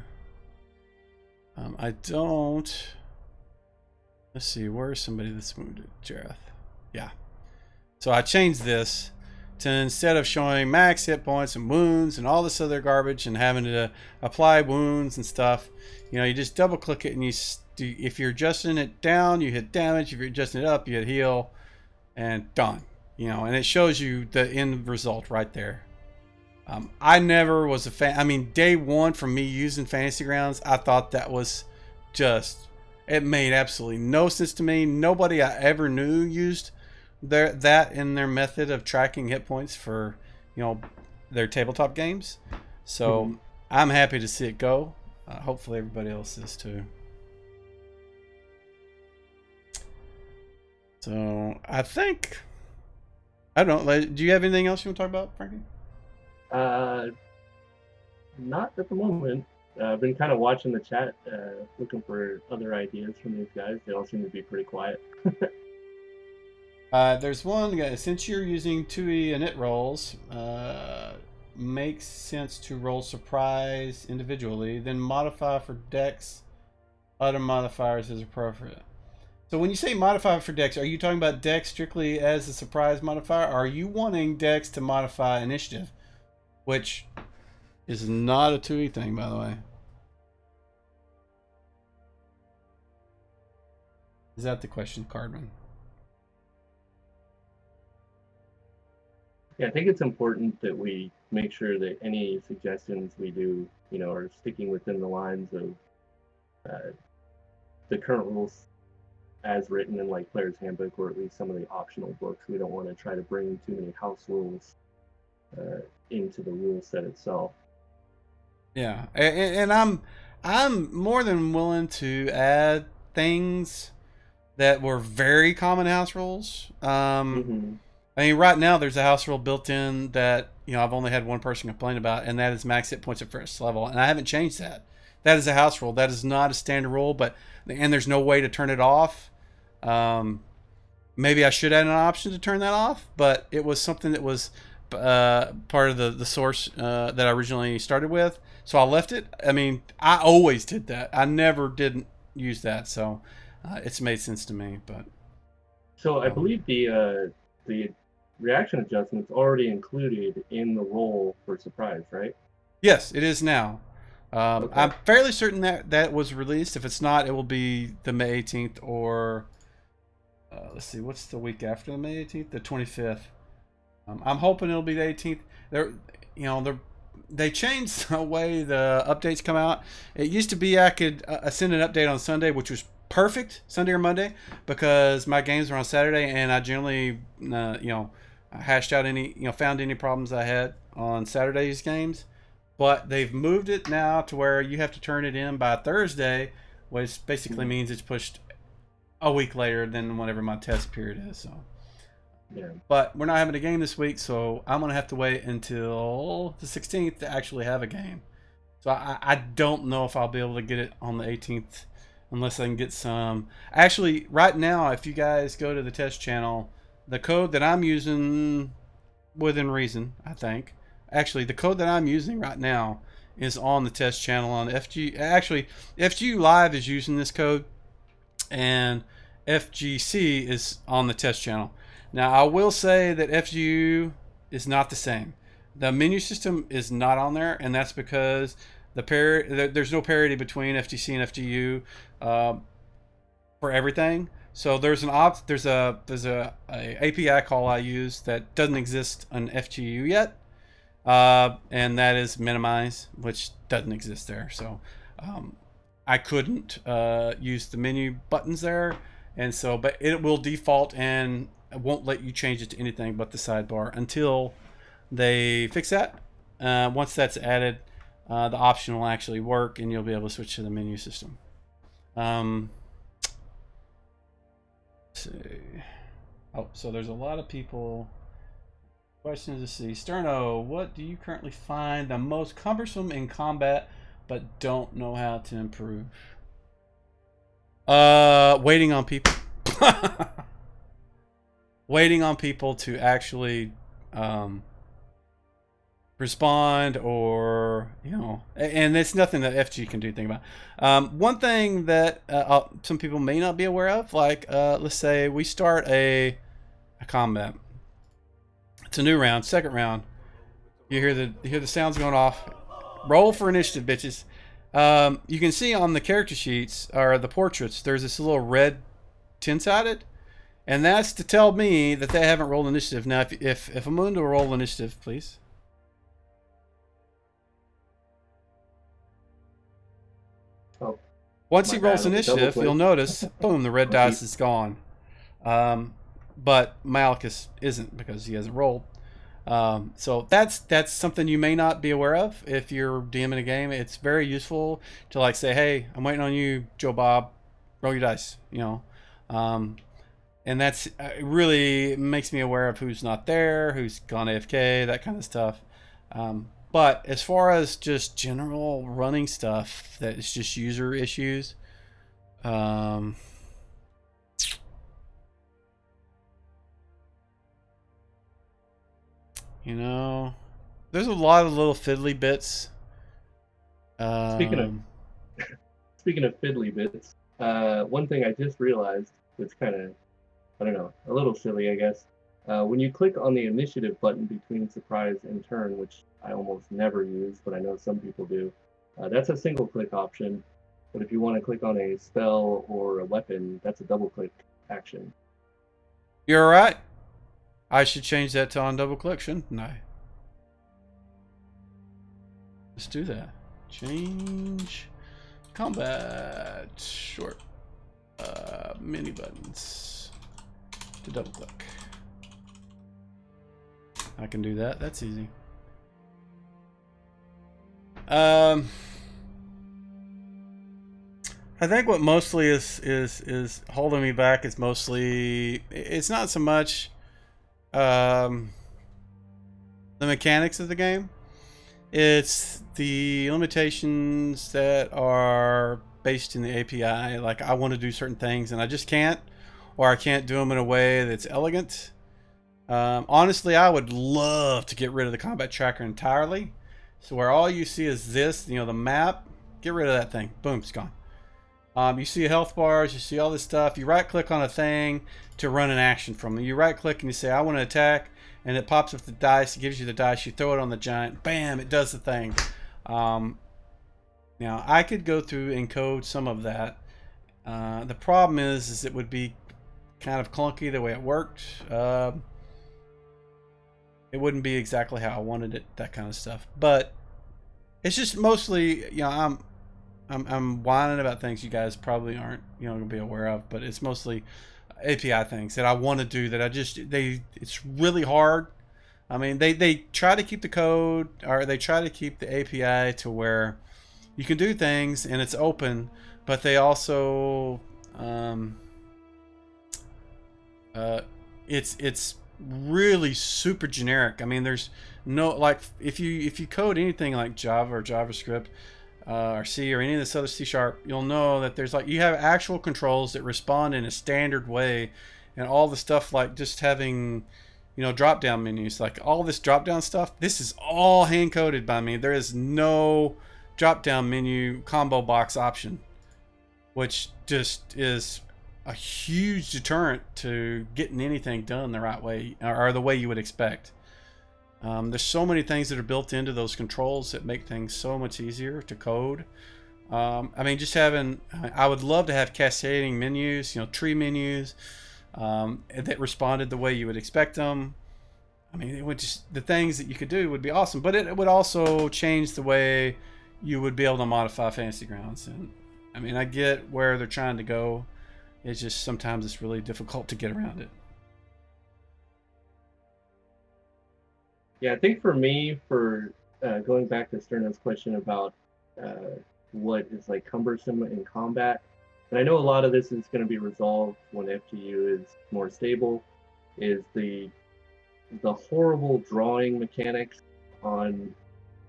I don't. Let's see. Where's somebody that's wounded? Jareth. Yeah. So I changed this to, instead of showing max hit points and wounds and all this other garbage and having to apply wounds and stuff, you know, you just double click it and if you're adjusting it down, you hit damage. If you're adjusting it up, you hit heal, and done. You know, and it shows you the end result right there. I never was a fan. I mean, day one for me using Fantasy Grounds, I thought that was just, it made absolutely no sense to me. Nobody I ever knew used that in their method of tracking hit points for, you know, their tabletop games. So I'm happy to see it go. Hopefully everybody else is too. So I think, I don't know. Do you have anything else you want to talk about, Frankie? Not at the moment. I've been kind of watching the chat, looking for other ideas from these guys. They all seem to be pretty quiet. There's one guy. Since you're using 2E init rolls, makes sense to roll surprise individually, then modify for Dex. Other modifiers as appropriate. So when you say modify for Dex, are you talking about Dex strictly as a surprise modifier? Or are you wanting Dex to modify initiative? Which is not a 2E thing, by the way. Is that the question, Cardman? Yeah, I think it's important that we make sure that any suggestions we do, you know, are sticking within the lines of the current rules as written in like Player's Handbook, or at least some of the optional books. We don't want to try to bring too many house rules into the rule set itself. Yeah, and I'm more than willing to add things that were very common house rules. I mean, right now there's a house rule built in that, you know, I've only had one person complain about, and that is max hit points at first level, and I haven't changed that. That is a house rule. That is not a standard rule, and there's no way to turn it off. Maybe I should add an option to turn that off, but it was something that was part of the source that I originally started with, so I left it. I mean, I always did that. I never didn't use that, so it's made sense to me. But so I believe the reaction adjustment's already included in the roll for surprise, right? Yes, it is now. Okay. I'm fairly certain that was released. If it's not, it will be the May 18th or let's see, what's the week after the May 18th? The 25th. I'm hoping it'll be the 18th. They changed the way the updates come out. It used to be I could send an update on Sunday, which was perfect, Sunday or Monday, because my games were on Saturday, and I generally, hashed out found any problems I had on Saturday's games. But they've moved it now to where you have to turn it in by Thursday, which basically means it's pushed a week later than whatever my test period is. So, yeah. But we're not having a game this week, so I'm gonna have to wait until the 16th to actually have a game. So I don't know if I'll be able to get it on the 18th unless I can get some. Actually, right now, if you guys go to the test channel, the code that I'm using, within reason, I think. Actually, the code that I'm using right now is on the test channel on FG. Actually, FGU Live is using this code, and FGC is on the test channel. Now, I will say that FGU is not the same. The menu system is not on there, and that's because there's no parity between FGC and FGU for everything. So there's a API call I use that doesn't exist on FGU yet. And that is minimize, which doesn't exist there. So I couldn't use the menu buttons there, and so but it will default and it won't let you change it to anything but the sidebar until they fix that. Once that's added, the option will actually work, and you'll be able to switch to the menu system. Let's see. Oh, so there's a lot of people. Questions to see. Sterno, what do you currently find the most cumbersome in combat but don't know how to improve? Waiting on people. Waiting on people to actually respond, or and it's nothing that FG can do anything about. One thing that some people may not be aware of, like let's say we start a combat. It's a new round, second round. You hear the sounds going off. Roll for initiative, bitches. You can see on the character sheets or the portraits, there's this little red 10-sided, and that's to tell me that they haven't rolled initiative. Now, if I'm going to roll initiative, please. Oh, once he rolls initiative, you'll notice, boom, the red dice is gone. But Malchus isn't, because he hasn't rolled. So that's something you may not be aware of if you're DMing a game. It's very useful to like say, hey, I'm waiting on you, Joe Bob, roll your dice, and that's really makes me aware of who's not there, who's gone AFK, that kind of stuff. But as far as just general running stuff that is just user issues, there's a lot of little fiddly bits. Speaking of fiddly bits, one thing I just realized, that's kind of, I don't know, a little silly, I guess. When you click on the initiative button between surprise and turn, which I almost never use, but I know some people do, that's a single click option. But if you want to click on a spell or a weapon, that's a double click action. You're right. I should change that to on double click, shouldn't I? Let's do that. Change combat short mini buttons to double click. I can do that. That's easy. I think what mostly is holding me back is mostly, it's not so much the mechanics of the game. It's the limitations that are based in the API. Like, I want to do certain things and I just can't, or I can't do them in a way that's elegant. Honestly, I would love to get rid of the combat tracker entirely, so where all you see is this, the map. Get rid of that thing. Boom, it's gone. You see health bars, you see all this stuff. You right click on a thing to run an action from it. You right click and you say, I want to attack, and it pops up the dice. It gives you the dice. You throw it on the giant. Bam, it does the thing. Now, I could go through and code some of that. The problem is it would be kind of clunky the way it worked. It wouldn't be exactly how I wanted it, that kind of stuff. But it's just mostly, I'm whining about things you guys probably aren't, going to be aware of. But it's mostly API things that I want to do that it's really hard. I mean, they try to keep the code, or they try to keep the API to where you can do things and it's open, but they also it's really super generic. I mean, there's no, like, if you code anything like Java or JavaScript or C or any of this other C#, you'll know that there's you have actual controls that respond in a standard way, and all the stuff like just having drop down menus, like all this drop down stuff, this is all hand coded by me. There is no drop down menu combo box option, which just is a huge deterrent to getting anything done the right way, or the way you would expect. There's so many things that are built into those controls that make things so much easier to code. I mean, just I would love to have cascading menus, tree menus that responded the way you would expect them. I mean, it would just, the things that you could do would be awesome, but it would also change the way you would be able to modify Fantasy Grounds. And I mean, I get where they're trying to go. It's just sometimes it's really difficult to get around it. Yeah, I think for me, going back to Sterna's question about what is cumbersome in combat, and I know a lot of this is going to be resolved when FGU is more stable, is the horrible drawing mechanics on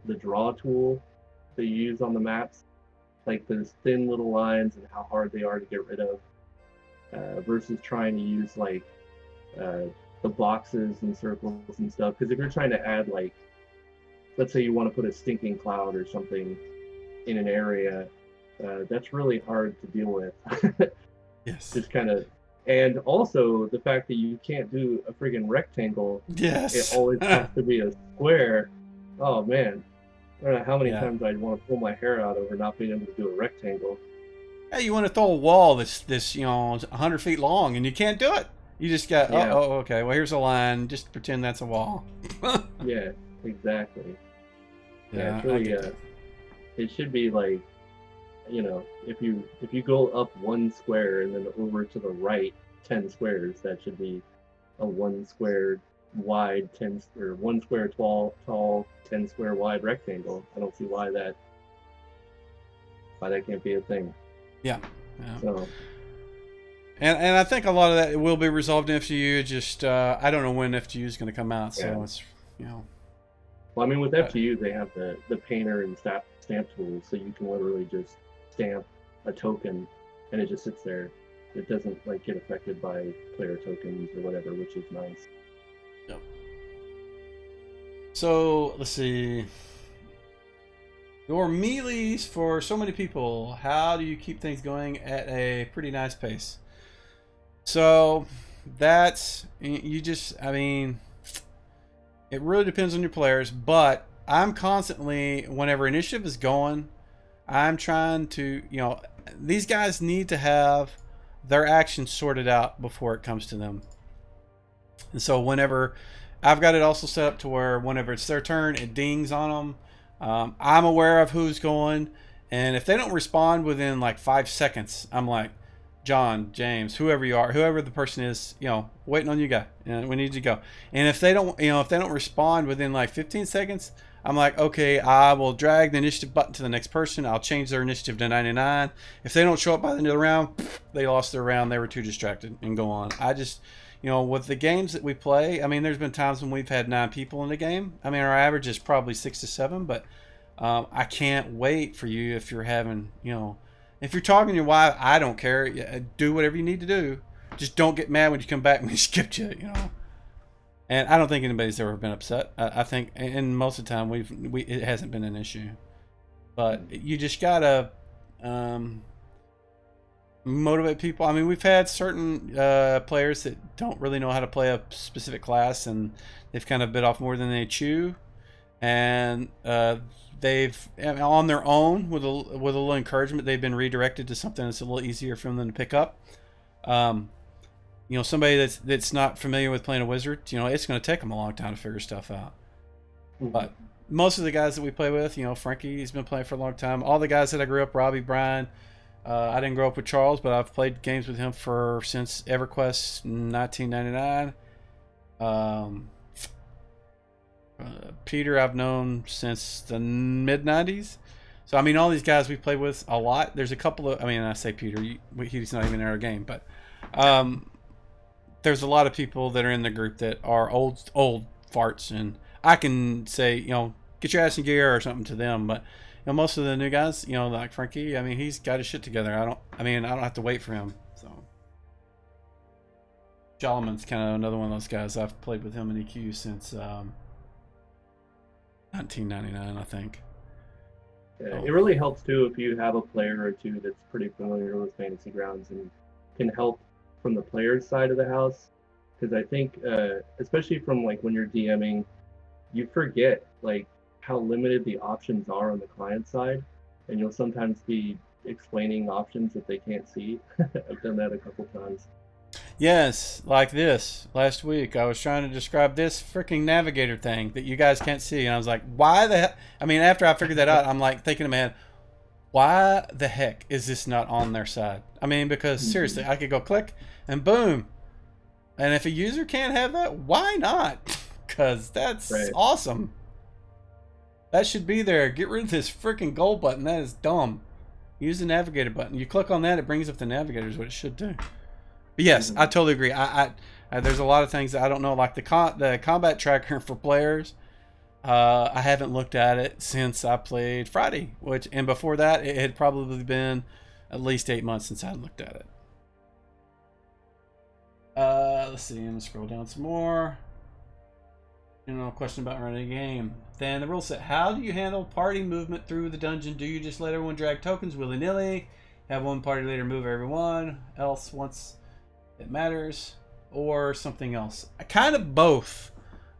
the draw tool that you use on the maps, like those thin little lines and how hard they are to get rid of. versus trying to use like the boxes and circles and stuff. Because if you're trying to add like, let's say you want to put a stinking cloud or something in an area, that's really hard to deal with. Yes. Just kind of, and also the fact that you can't do a friggin' rectangle. Yes. It always has to be a square. Oh man, I don't know how many Yeah. times I'd want to pull my hair out over not being able to do a rectangle. Hey, you want to throw a wall that's 100 feet long, and you can't do it. You just got, Yeah. oh, okay, well, here's a line. Just pretend that's a wall. Yeah, exactly. Yeah, it's really, it should be like, if you go up 1 square and then over to the right 10 squares, that should be a 1 square wide 10 or 1 square tall 10 square wide rectangle. I don't see why that can't be a thing. Yeah. So, and I think a lot of that will be resolved in FGU. Just I don't know when FGU is going to come out, so it's Well, I mean, with FGU they have the painter and stamp tools, so you can literally just stamp a token, and it just sits there. It doesn't like get affected by player tokens or whatever, which is nice. Yep. So let's see. Your melees for so many people. How do you keep things going at a pretty nice pace? So that's I mean, it really depends on your players, but I'm constantly, whenever initiative is going, I'm trying to, these guys need to have their actions sorted out before it comes to them. And so whenever I've got it also set up to where whenever it's their turn, it dings on them. I'm aware of who's going, and if they don't respond within like 5 seconds, I'm like, John, James, whoever you are, whoever the person is, waiting on you guys. We need you to go. And if they don't, if they don't respond within like 15 seconds, I'm like, okay, I will drag the initiative button to the next person. I'll change their initiative to 99. If they don't show up by the end of the round, they lost their round. They were too distracted, and go on. I just, with the games that we play, I mean, there's been times when we've had 9 people in the game. I mean, our average is probably 6 to 7, but I can't wait for you if you're having, if you're talking to your wife, I don't care. Do whatever you need to do. Just don't get mad when you come back and we skipped you, And I don't think anybody's ever been upset. I think, and most of the time, it hasn't been an issue. But you just gotta motivate people. I mean, we've had certain players that don't really know how to play a specific class, and they've kind of bit off more than they chew, and they've, on their own, with a little encouragement, they've been redirected to something that's a little easier for them to pick up. Somebody that's not familiar with playing a wizard, it's going to take them a long time to figure stuff out. But most of the guys that we play with, Frankie, he's been playing for a long time. All the guys that I grew up, Robbie, Brian, I didn't grow up with Charles, but I've played games with him since EverQuest 1999. Peter I've known since the mid-90s. So, I mean, all these guys we played with a lot. There's a couple of, I say Peter, he's not even in our game, but there's a lot of people that are in the group that are old farts, and I can say, get your ass in gear or something to them, but most of the new guys, like Frankie, I mean, he's got his shit together. I don't have to wait for him. So Jolomon's kind of another one of those guys. I've played with him in EQ since 1999, I think. Yeah, it really helps too if you have a player or two that's pretty familiar with Fantasy Grounds and can help from the player's side of the house. Because I think, especially from like when you're DMing, you forget like how limited the options are on the client side, and you'll sometimes be explaining options that they can't see. I've done that a couple times. Yes, like this. Last week, I was trying to describe this freaking navigator thing that you guys can't see, and I was like, why the heck? I mean, after I figured that out, I'm like thinking, man, why the heck is this not on their side? I mean, because seriously, I could go click, and boom. And if a user can't have that, why not? Because that's awesome. That should be there. Get rid of this freaking gold button. That is dumb. Use the navigator button. You click on that, it brings up the navigator is what it should do. But yes, I totally agree. I there's a lot of things that I don't know, like the combat tracker for players. I haven't looked at it since I played Friday, and before that, it had probably been at least 8 months since I looked at it. Let's see. I'm gonna scroll down some more. Question about running a game. Then the rule set. How do you handle party movement through the dungeon? Do you just let everyone drag tokens willy-nilly? Have one party leader move everyone else once it matters? Or something else? Kind of both.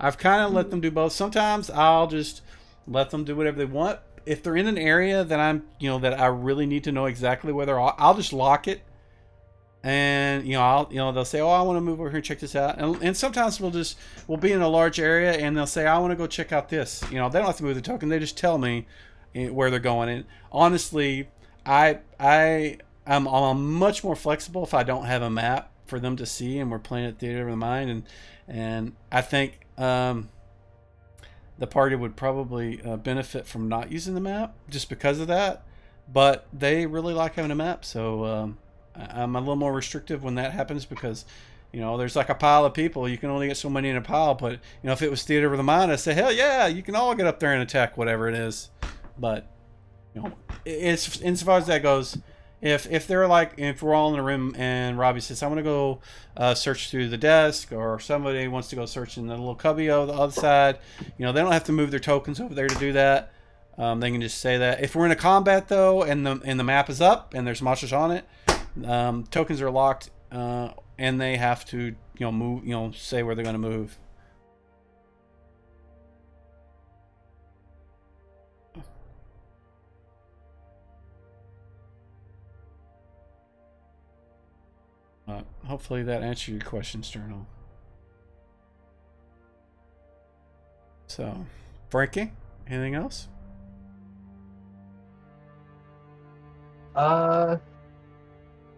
I've kind of let them do both. Sometimes I'll just let them do whatever they want. If they're in an area that that I really need to know exactly whether I'll just lock it. And they'll say, "Oh, I want to move over here and check this out." And sometimes we'll be in a large area, and they'll say, "I want to go check out this." They don't have to move the token; they just tell me where they're going. And honestly, I'm much more flexible if I don't have a map for them to see, and we're playing at theater of the mind. And I think the party would probably benefit from not using the map just because of that. But they really like having a map, so. I'm a little more restrictive when that happens because, there's like a pile of people. You can only get so many in a pile. But, if it was theater of the mind, I'd say, hell yeah, you can all get up there and attack whatever it is. But, it's insofar as that goes, if they're like, if we're all in a room and Robbie says, I want to go search through the desk, or somebody wants to go search in the little cubby on the other side, they don't have to move their tokens over there to do that. They can just say that. If we're in a combat though, and the map is up and there's monsters on it, tokens are locked, and they have to move, say where they're going to move. Hopefully that answered your question, Sterno. So, Frankie, anything else? At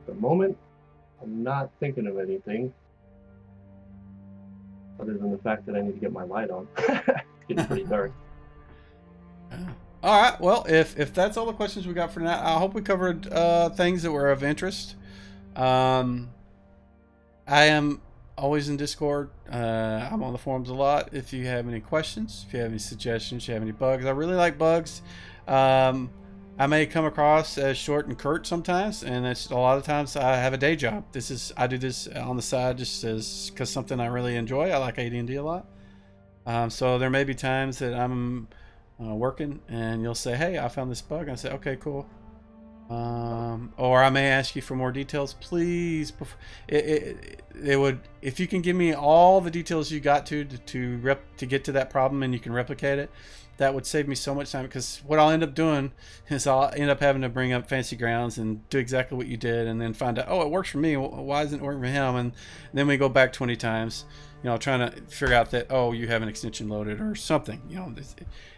the moment, I'm not thinking of anything other than the fact that I need to get my light on. It's getting pretty dark. All right. Well, if that's all the questions we got for now, I hope we covered things that were of interest. I am always in Discord. I'm on the forums a lot. If you have any questions, if you have any suggestions, if you have any bugs, I really like bugs. I may come across as short and curt sometimes, and that's a lot of times I have a day job. I do this on the side just because something I really enjoy. I like AD&D a lot. So there may be times that I'm working and you'll say, hey, I found this bug. And I say, okay, cool. Or I may ask you for more details, please. It would, if you can give me all the details you got to get to that problem and you can replicate it, that would save me so much time, because what I'll end up doing is I'll end up having to bring up fancy grounds and do exactly what you did, and then find out, oh, it works for me, why isn't it working for him? And then we go back 20 times, trying to figure out that, oh, you have an extension loaded or something.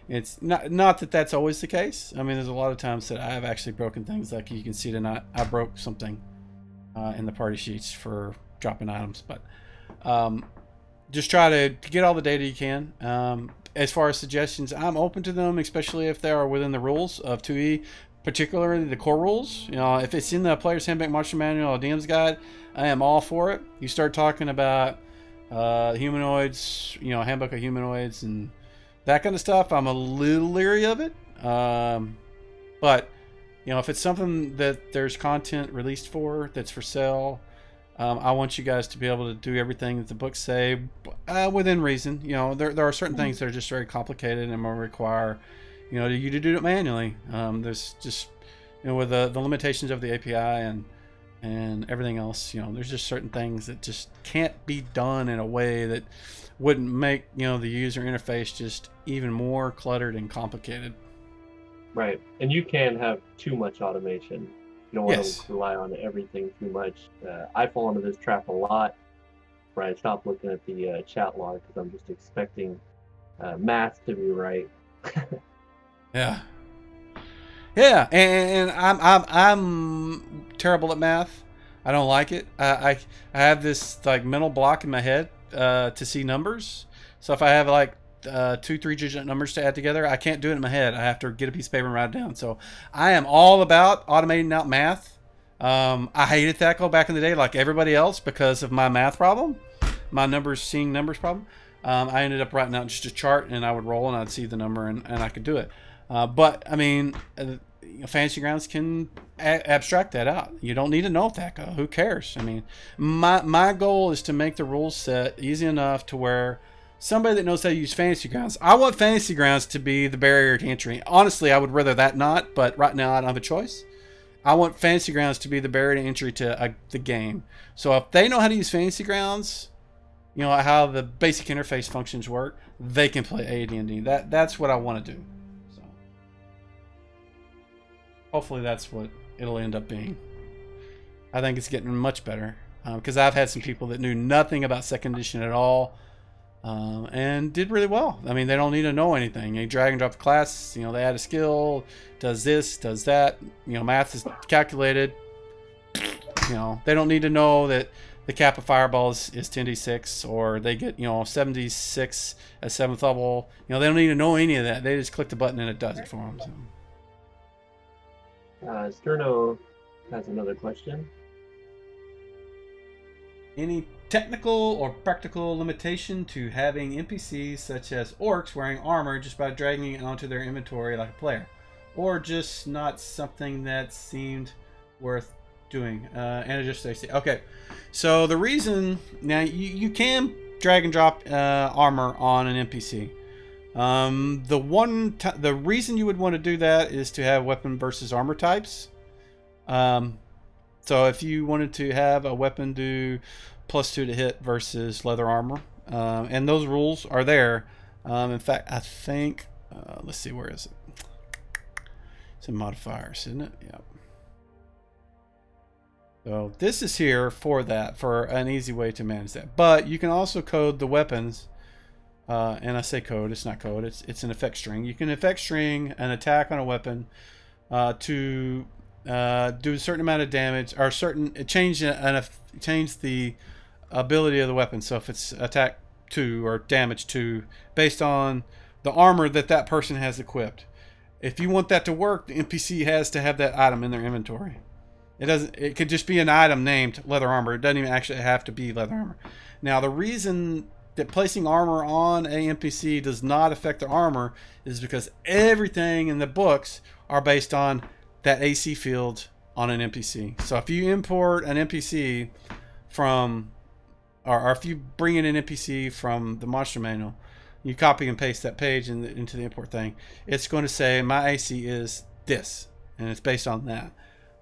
It's not that that's always the case. I mean, there's a lot of times that I've actually broken things, like you can see tonight I broke something in the party sheets for dropping items. But just try to get all the data you can. As far as suggestions, I'm open to them, especially if they are within the rules of 2E, particularly the core rules. If it's in the Player's Handbook, Monster Manual, or DM's Guide, I am all for it. You start talking about humanoids, Handbook of Humanoids and that kind of stuff, I'm a little leery of it. But if it's something that there's content released for, that's for sale, I want you guys to be able to do everything that the books say within reason. There are certain things that are just very complicated and will require you to do it manually. There's just with the limitations of the API and everything else, there's just certain things that just can't be done in a way that wouldn't make the user interface just even more cluttered and complicated. Right, and you can have too much automation. You don't want to rely on everything too much. I fall into this trap a lot, where I stop looking at the chat log because I'm just expecting math to be right. Yeah, and I'm terrible at math. I don't like it. I have this like mental block in my head to see numbers. So if I have like 2-3 digit numbers to add together, I can't do it in my head. I have to get a piece of paper and write it down. So I am all about automating out math. I hated THACO back in the day, like everybody else, because of my math problem, my seeing numbers problem. I ended up writing out just a chart, and I would roll and I'd see the number and I could do it. But I mean, Fantasy Grounds can abstract that out. You don't need to know THAC0. Who cares? I mean, my goal is to make the rule set easy enough to where somebody that knows how to use Fantasy Grounds. I want Fantasy Grounds to be the barrier to entry. Honestly, I would rather that not, but right now I don't have a choice. I want Fantasy Grounds to be the barrier to entry to the game. So if they know how to use Fantasy Grounds, you know how the basic interface functions work, they can play AD&D. That's what I want to do. So hopefully that's what it'll end up being. I think it's getting much better because I've had some people that knew nothing about second edition at all and did really well. I mean, they don't need to know anything. You drag and drop the class. You know, they add a skill, does this, does that. You know, math is calculated. You know, they don't need to know that the cap of Fireball is 10d6, or they get, 76 at 7th level. You know, they don't need to know any of that. They just click the button and it does it for them. So. Sterno has another question. Any technical or practical limitation to having NPCs such as orcs wearing armor just by dragging it onto their inventory like a player? Or just not something that seemed worth doing? And just say, okay, so the reason now you can drag and drop armor on an NPC. The reason you would want to do that is to have weapon versus armor types. So if you wanted to have a weapon do +2 to hit versus leather armor, and those rules are there. In fact, I think let's see, where is it? It's in Modifiers, isn't it? Yep. So this is here for that, for an easy way to manage that. But you can also code the weapons, and I say code, it's not code, it's an effect string. You can effect string an attack on a weapon to do a certain amount of damage, or change the ability of the weapon. So if it's attack 2 or damage 2 based on the armor that person has equipped. If you want that to work, the NPC has to have that item in their inventory. It could just be an item named leather armor. It doesn't even actually have to be leather armor. Now, the reason that placing armor on a NPC does not affect their armor is because everything in the books are based on that AC field on an NPC. So if you import an NPC from, or if you bring in an NPC from the monster manual, you copy and paste that page into the import thing, it's going to say my AC is this, and it's based on that.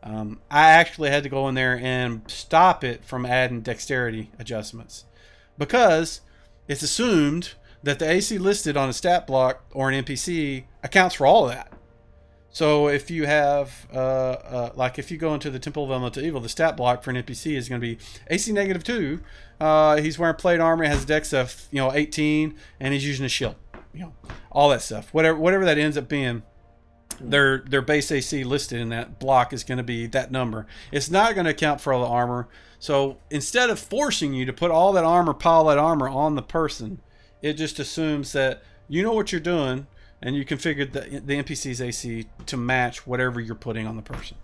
I actually had to go in there and stop it from adding dexterity adjustments because it's assumed that the AC listed on a stat block or an NPC accounts for all of that. So if you have, like if you go into the Temple of Elemental Evil, the stat block for an NPC is going to be AC -2. He's wearing plate armor, has a dex of 18, and he's using a shield. All that stuff. Whatever that ends up being, their base AC listed in that block is going to be that number. It's not going to account for all the armor. So instead of forcing you to put all that armor, pile that armor on the person, it just assumes that you know what you're doing. And you configured the NPC's AC to match whatever you're putting on the person.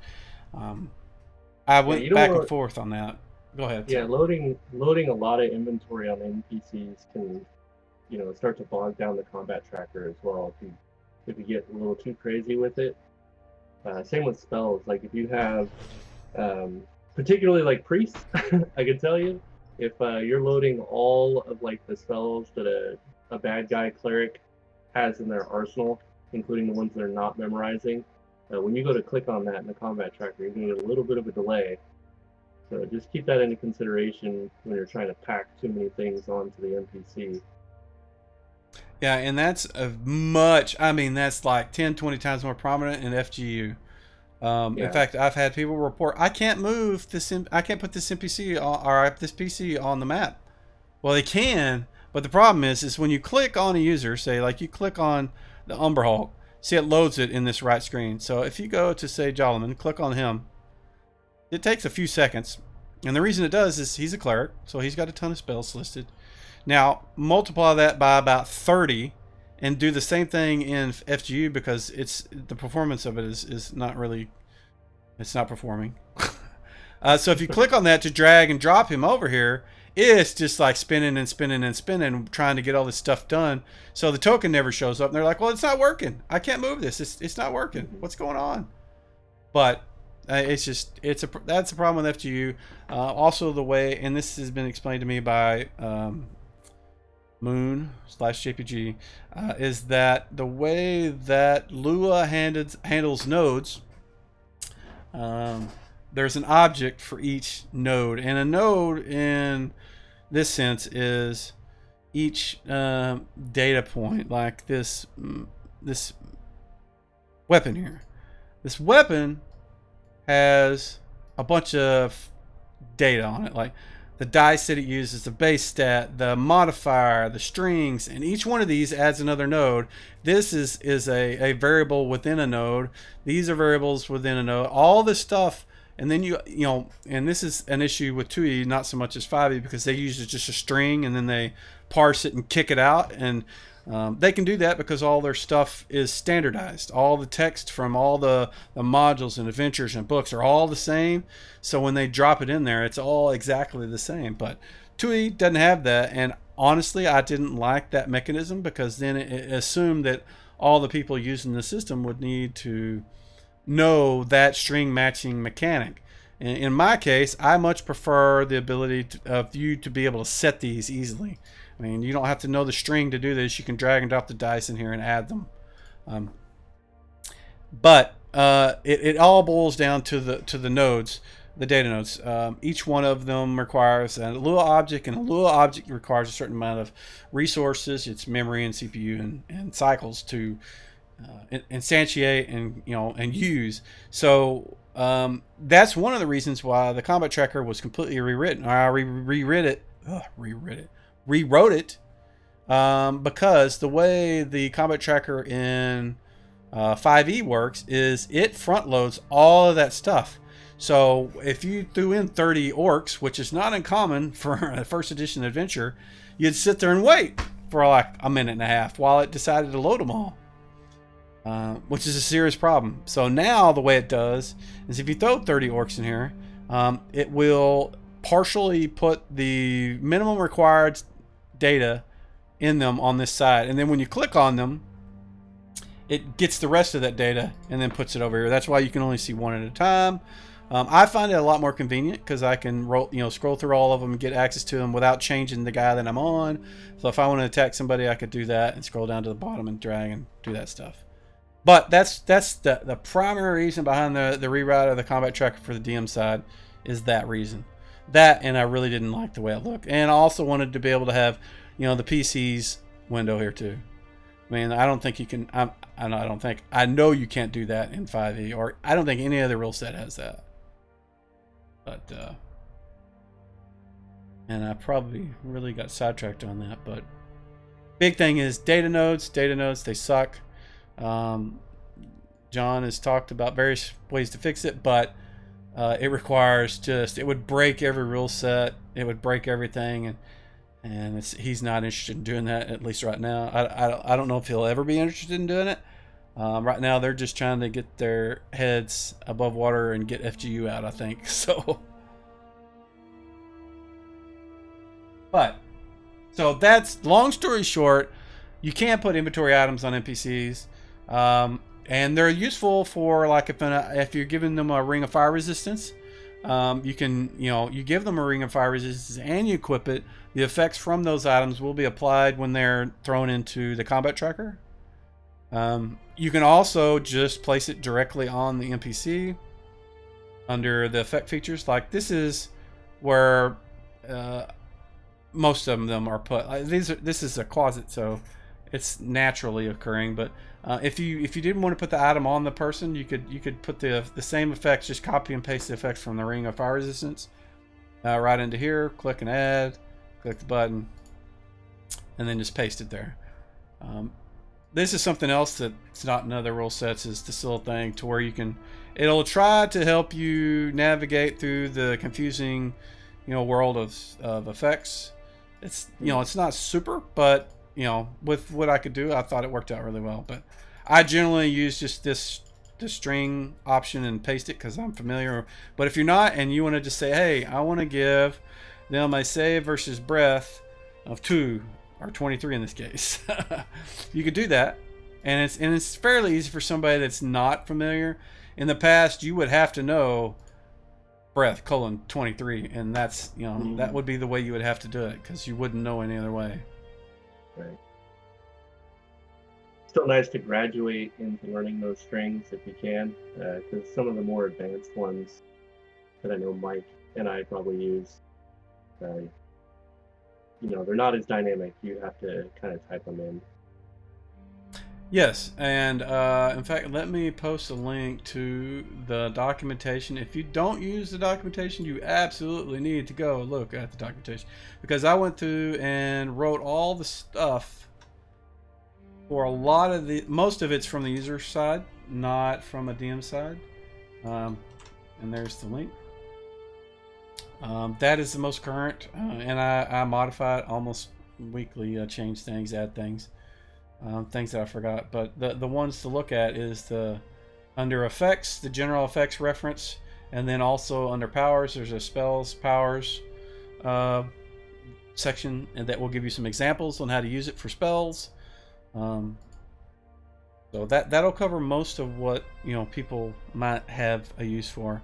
I went back and forth on that. Go ahead. Yeah, loading a lot of inventory on NPCs can, start to bog down the combat tracker as well. If you get a little too crazy with it. Same with spells. Like if you have, particularly like priests, I can tell you, if you're loading all of like the spells that a bad guy cleric has in their arsenal, including the ones they're not memorizing, when you go to click on that in the combat tracker, you're going to get a little bit of a delay. So just keep that into consideration when you're trying to pack too many things onto the NPC. Yeah, and that's that's like 10, 20 times more prominent in FGU. In fact, I've had people report, I can't move this, I can't put this NPC or this PC on the map. Well, they can, but the problem is when you click on a user, say like you click on the Umber Hulk, see it loads it in this right screen. So if you go to say Jolliman, click on him, it takes a few seconds. And the reason it does is he's a cleric, so he's got a ton of spells listed. Now, multiply that by about 30 and do the same thing in FGU because the performance of it is not really, it's not performing. So if you click on that to drag and drop him over here, it's just like spinning and spinning and spinning, trying to get all this stuff done. So the token never shows up, and they're like, well, it's not working. I can't move this. It's not working. What's going on? But that's a problem with FGU. Also, the way, and this has been explained to me by Moon/JPG, is that the way that Lua handles nodes, there's an object for each node, and a node in this sense is each data point, like this weapon here. This weapon has a bunch of data on it, like the dice that it uses, the base stat, the modifier, the strings, and each one of these adds another node. This is a variable within a node. These are variables within a node. All this stuff, and then you know, and this is an issue with 2E, not so much as 5E, because they use just a string and then they parse it and kick it out, and they can do that because all their stuff is standardized. All the text from all the modules and adventures and books are all the same. So when they drop it in there, it's all exactly the same. But 2E doesn't have that. And honestly, I didn't like that mechanism, because then it assumed that all the people using the system would need to know that string matching mechanic. In my case, I much prefer the ability of you to be able to set these easily. I mean, you don't have to know the string to do this. You can drag and drop the dice in here and add them. But it all boils down to the nodes, the data nodes. Each one of them requires a Lua object, and a Lua object requires a certain amount of resources. It's memory and CPU and cycles to instantiate and use. So that's one of the reasons why the combat tracker was completely rewritten. I rewrote it because the way the combat tracker in 5E works is it front loads all of that stuff. So if you threw in 30 orcs, which is not uncommon for a first edition adventure, you'd sit there and wait for like a minute and a half while it decided to load them all, which is a serious problem. So now the way it does is if you throw 30 orcs in here, it will partially put the minimum required data in them on this side, and then when you click on them, it gets the rest of that data and then puts it over here. That's why you can only see one at a time. I find it a lot more convenient because I can scroll through all of them and get access to them without changing the guy that I'm on. So if I want to attack somebody, I could do that and scroll down to the bottom and drag and do that stuff. But that's the primary reason behind the rewrite of the combat tracker for the DM side, is that reason. That, and I really didn't like the way it looked. And I also wanted to be able to have, the PC's window here too. I mean, I don't think you can, I know you can't do that in 5e, or I don't think any other rule set has that. But, and I probably really got sidetracked on that, but big thing is data nodes, they suck. John has talked about various ways to fix it, but it requires it would break every rule set. It would break everything, and he's not interested in doing that, at least right now. I don't know if he'll ever be interested in doing it. Right now, they're just trying to get their heads above water and get FGU out, I think. So, so that's, long story short, you can't put inventory items on NPCs. And they're useful for, like, if you're giving them a ring of fire resistance, you can, you give them a ring of fire resistance and you equip it. The effects from those items will be applied when they're thrown into the combat tracker. You can also just place it directly on the NPC under the effect features. Like, this is where most of them are put. This is a closet, so it's naturally occurring, but if you didn't want to put the item on the person, you could put the same effects, just copy and paste the effects from the ring of fire resistance right into here, click and add, click the button, and then just paste it there. This is something else that's not in other rule sets, is this little thing to where it'll try to help you navigate through the confusing world of effects. It's it's not super, but with what I could do, I thought it worked out really well. But I generally use just this string option and paste it because I'm familiar. But if you're not, and you want to just say, hey, I want to give them a save versus breath of 2 or 23 in this case, you could do that, and it's fairly easy for somebody that's not familiar. in the past you would have to know breath colon 23, and that's, you know, that would be the way you would have to do it, because you wouldn't know any other way. Right. Still nice to graduate into learning those strings if you can, because some of the more advanced ones that I know Mike and I probably use, you know, they're not as dynamic. You have to kind of type them in. Yes, and in fact, let me post a link to the documentation. If you don't use the documentation, you absolutely need to go look at the documentation, because I went through and wrote all the stuff for a lot of the, most of it's from the user side, not from a DM side. And there's the link. That is the most current, and I modify it almost weekly, change things, add things. Things that I forgot, but the ones to look at is the under effects, the general effects reference, and then also under powers, there's a spells powers section, and that will give you some examples on how to use it for spells. So that'll cover most of what, you know, people might have a use for.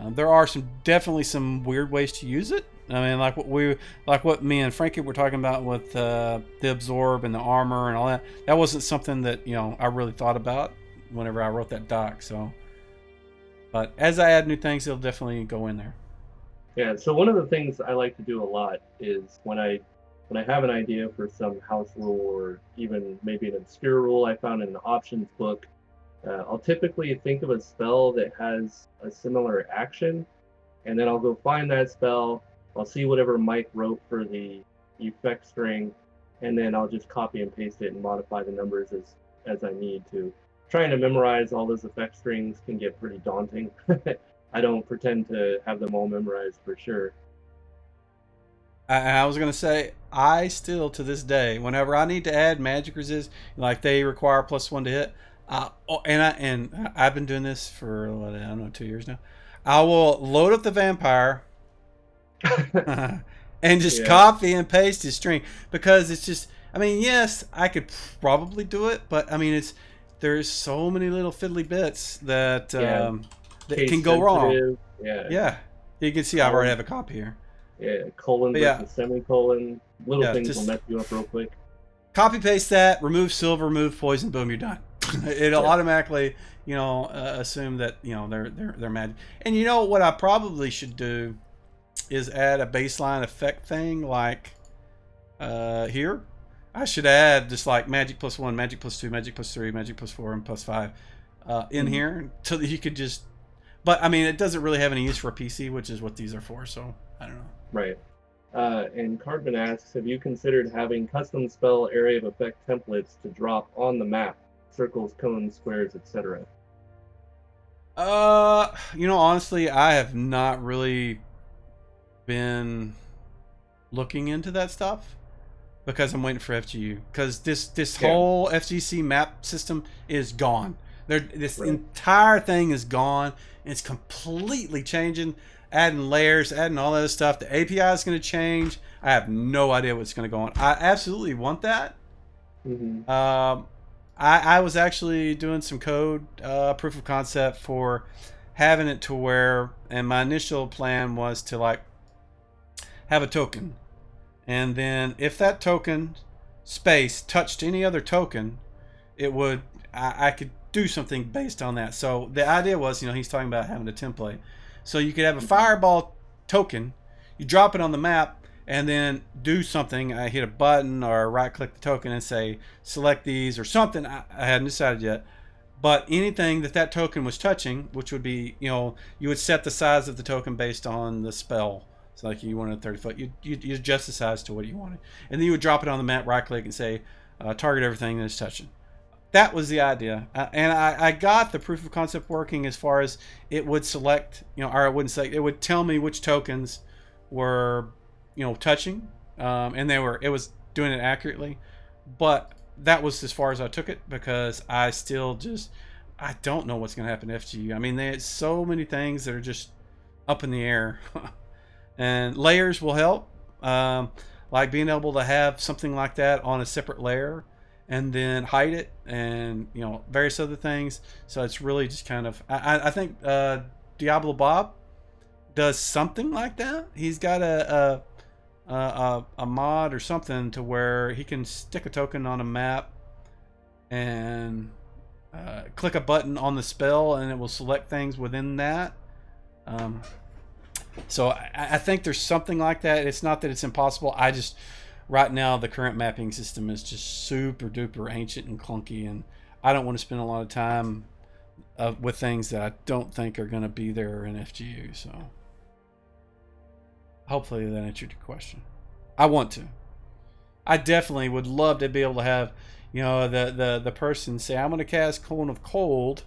There are definitely some weird ways to use it. I mean, like what me and Frankie were talking about with the absorb and the armor and all that. That wasn't something that, you know, I really thought about whenever I wrote that doc. So, but as I add new things, it'll definitely go in there. Yeah. So one of the things I like to do a lot is when I have an idea for some house rule, or even maybe an obscure rule I found in the options book, I'll typically think of a spell that has a similar action, and then I'll go find that spell. I'll see whatever Mike wrote for the effect string, and then I'll just copy and paste it and modify the numbers as I need to. Trying to memorize all those effect strings can get pretty daunting. I don't pretend to have them all memorized for sure. I was gonna say, I still to this day, whenever I need to add magic resist, like they require +1 to hit, and I've been doing this for I don't know, 2 years now. I will load up the vampire. And just copy and paste his string, because it's just, I mean, yes, I could probably do it, but I mean, there's so many little fiddly bits that can go wrong. Yeah, you can see I already have a copy here. Yeah, colon versus semicolon, little things will mess you up real quick. Copy paste that, remove silver, remove poison, boom, you're done. It'll automatically, you know, assume that, you know, they're magic. And you know what I probably should do is add a baseline effect thing, like here. I should add just like magic +1, magic +2, magic +3, magic +4, and +5 in here, so that you could just. But I mean, it doesn't really have any use for a PC, which is what these are for. So I don't know. Right. And Cardman asks, have you considered having custom spell area of effect templates to drop on the map? Circles, cones, squares, etc. You know, honestly, I have not really been looking into that stuff, because I'm waiting for FGU, because this whole FGC map system is gone. This entire thing is gone. It's completely changing, adding layers, adding all that stuff. The API is going to change. I have no idea what's going to go on. I absolutely want that. I was actually doing some code proof of concept for having it to where, and my initial plan was to like have a token, and then if that token space touched any other token, it would, I could do something based on that. So the idea was, you know, he's talking about having a template, so you could have a fireball token, you drop it on the map, and then do something. I hit a button or right click the token and say select these or something. I hadn't decided yet, but anything that token was touching, which would be, you know, you would set the size of the token based on the spell. So like you wanted 30 foot, you adjust the size to what you wanted, and then you would drop it on the map, right click, and say target everything that is touching. That was the idea, and I got the proof of concept working as far as it would select, you know, or it wouldn't select, it would tell me which tokens were, you know, touching, and it was doing it accurately. But that was as far as I took it, because I still I don't know what's going to happen to FGU. I mean, there's so many things that are just up in the air. And layers will help, like being able to have something like that on a separate layer, and then hide it, and various other things. So it's really just kind of I think Diablo Bob does something like that. He's got a mod or something to where he can stick a token on a map and click a button on the spell, and it will select things within that. So I think there's something like that. It's not that it's impossible. I just, right now, the current mapping system is just super duper ancient and clunky, and I don't want to spend a lot of time with things that I don't think are going to be there in FGU. So hopefully that answered your question. I want to. I definitely would love to be able to have, the person say, I'm going to cast Cone of Cold,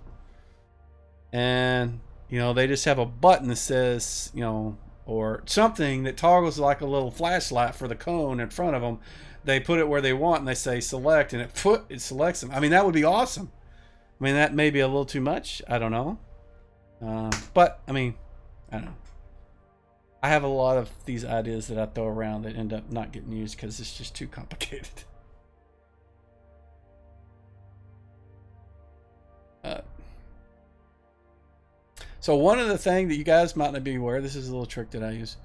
and they just have a button that says, or something that toggles like a little flashlight for the cone in front of them. They put it where they want, and they say select, and it selects them. I mean, that would be awesome. I mean, that may be a little too much. I don't know. But I mean, I don't know. I have a lot of these ideas that I throw around that end up not getting used because it's just too complicated. So one of the things that you guys might not be aware, this is a little trick that I use.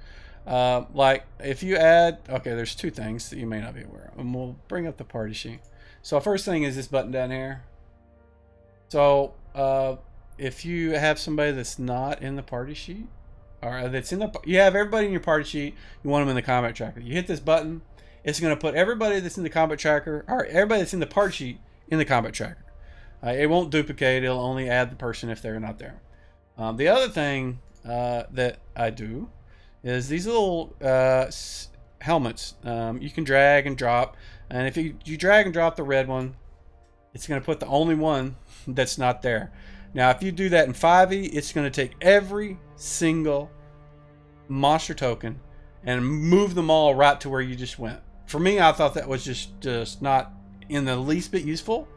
Like if you add, okay, there's two things that you may not be aware of, and we'll bring up the party sheet. So first thing is this button down here. So if you have somebody that's not in the party sheet, or that's you have everybody in your party sheet, you want them in the combat tracker. You hit this button, it's going to put everybody that's in the combat tracker, or everybody that's in the party sheet in the combat tracker. It won't duplicate, it'll only add the person if they're not there. The other thing that I do is these little helmets. You can drag and drop, and if you drag and drop the red one, it's going to put the only one that's not there. Now, if you do that in 5e, it's going to take every single monster token and move them all right to where you just went. For me, I thought that was just not in the least bit useful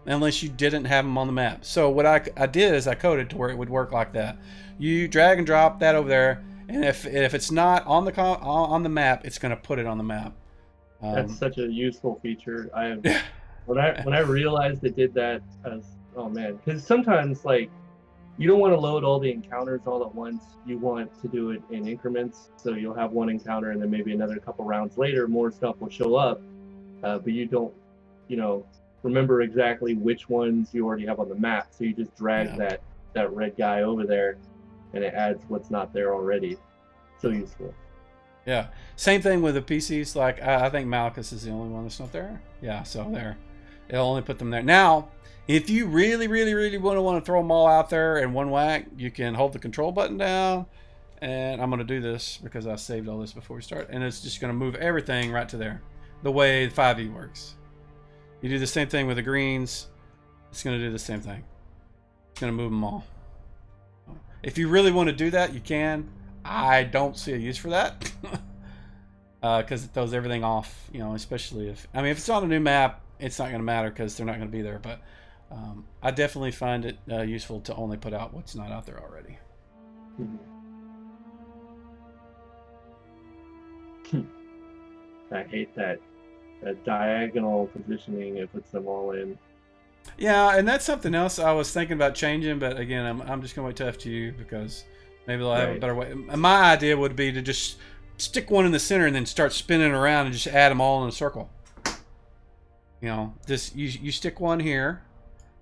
unless you didn't have them on the map. So what I did is I coded to where it would work like that. You drag and drop that over there, and if it's not on the map, it's going to put it on the map. That's such a useful feature. When I realized it did that, I was, oh man, because sometimes like you don't want to load all the encounters all at once. You want to do it in increments, so you'll have one encounter and then maybe another couple rounds later more stuff will show up, but you don't remember exactly which ones you already have on the map, so you just drag that red guy over there and it adds what's not there already. So useful. Yeah, same thing with the PCs. Like I think Malchus is the only one that's not there. Yeah, so there, it'll only put them there. Now if you really want to throw them all out there in one whack, you can hold the control button down, and I'm going to do this because I saved all this before we start, and it's just going to move everything right to there, the way 5e works. You do the same thing with the greens, it's going to do the same thing. It's going to move them all. If you really want to do that, you can. I don't see a use for that because it throws everything off, especially if it's on a new map, it's not going to matter because they're not going to be there, but I definitely find it useful to only put out what's not out there already. I hate that diagonal positioning. It puts them all in. Yeah, and that's something else I was thinking about changing, but again, I'm just going to wait till FGU because maybe they'll have a better way. My idea would be to just stick one in the center and then start spinning around and just add them all in a circle. Just you stick one here,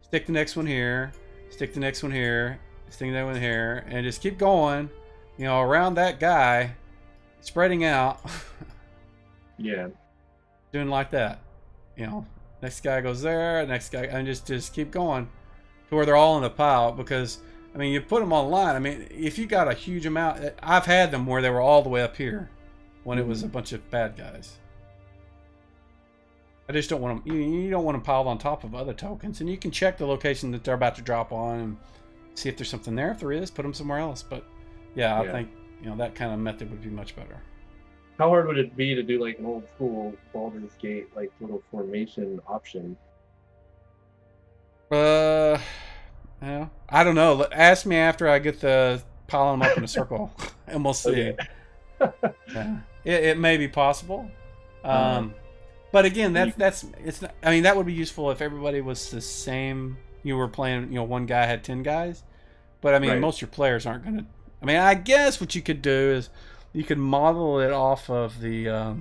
stick the next one here, stick the next one here, stick that one here, and just keep going, around that guy, spreading out. Yeah. Doing like that. Next guy goes there, next guy, and just keep going to where they're all in a pile, because you put them on the line. If you got a huge amount, I've had them where they were all the way up here when it was a bunch of bad guys. I just don't want them. You don't want them piled on top of other tokens, and you can check the location that they're about to drop on and see if there's something there. If there is, put them somewhere else. But yeah, I think that kind of method would be much better. How hard would it be to do like an old school Baldur's Gate like little formation option? Yeah, I don't know. Ask me after I get the piling them up in a circle, and we'll see. Okay. Yeah. It may be possible. But again, it's not, I mean, that would be useful if everybody was the same. You were playing, you know, one guy had 10 guys. But I mean, Right. most of your players aren't going to. I mean, I guess what you could do is you could model it off of the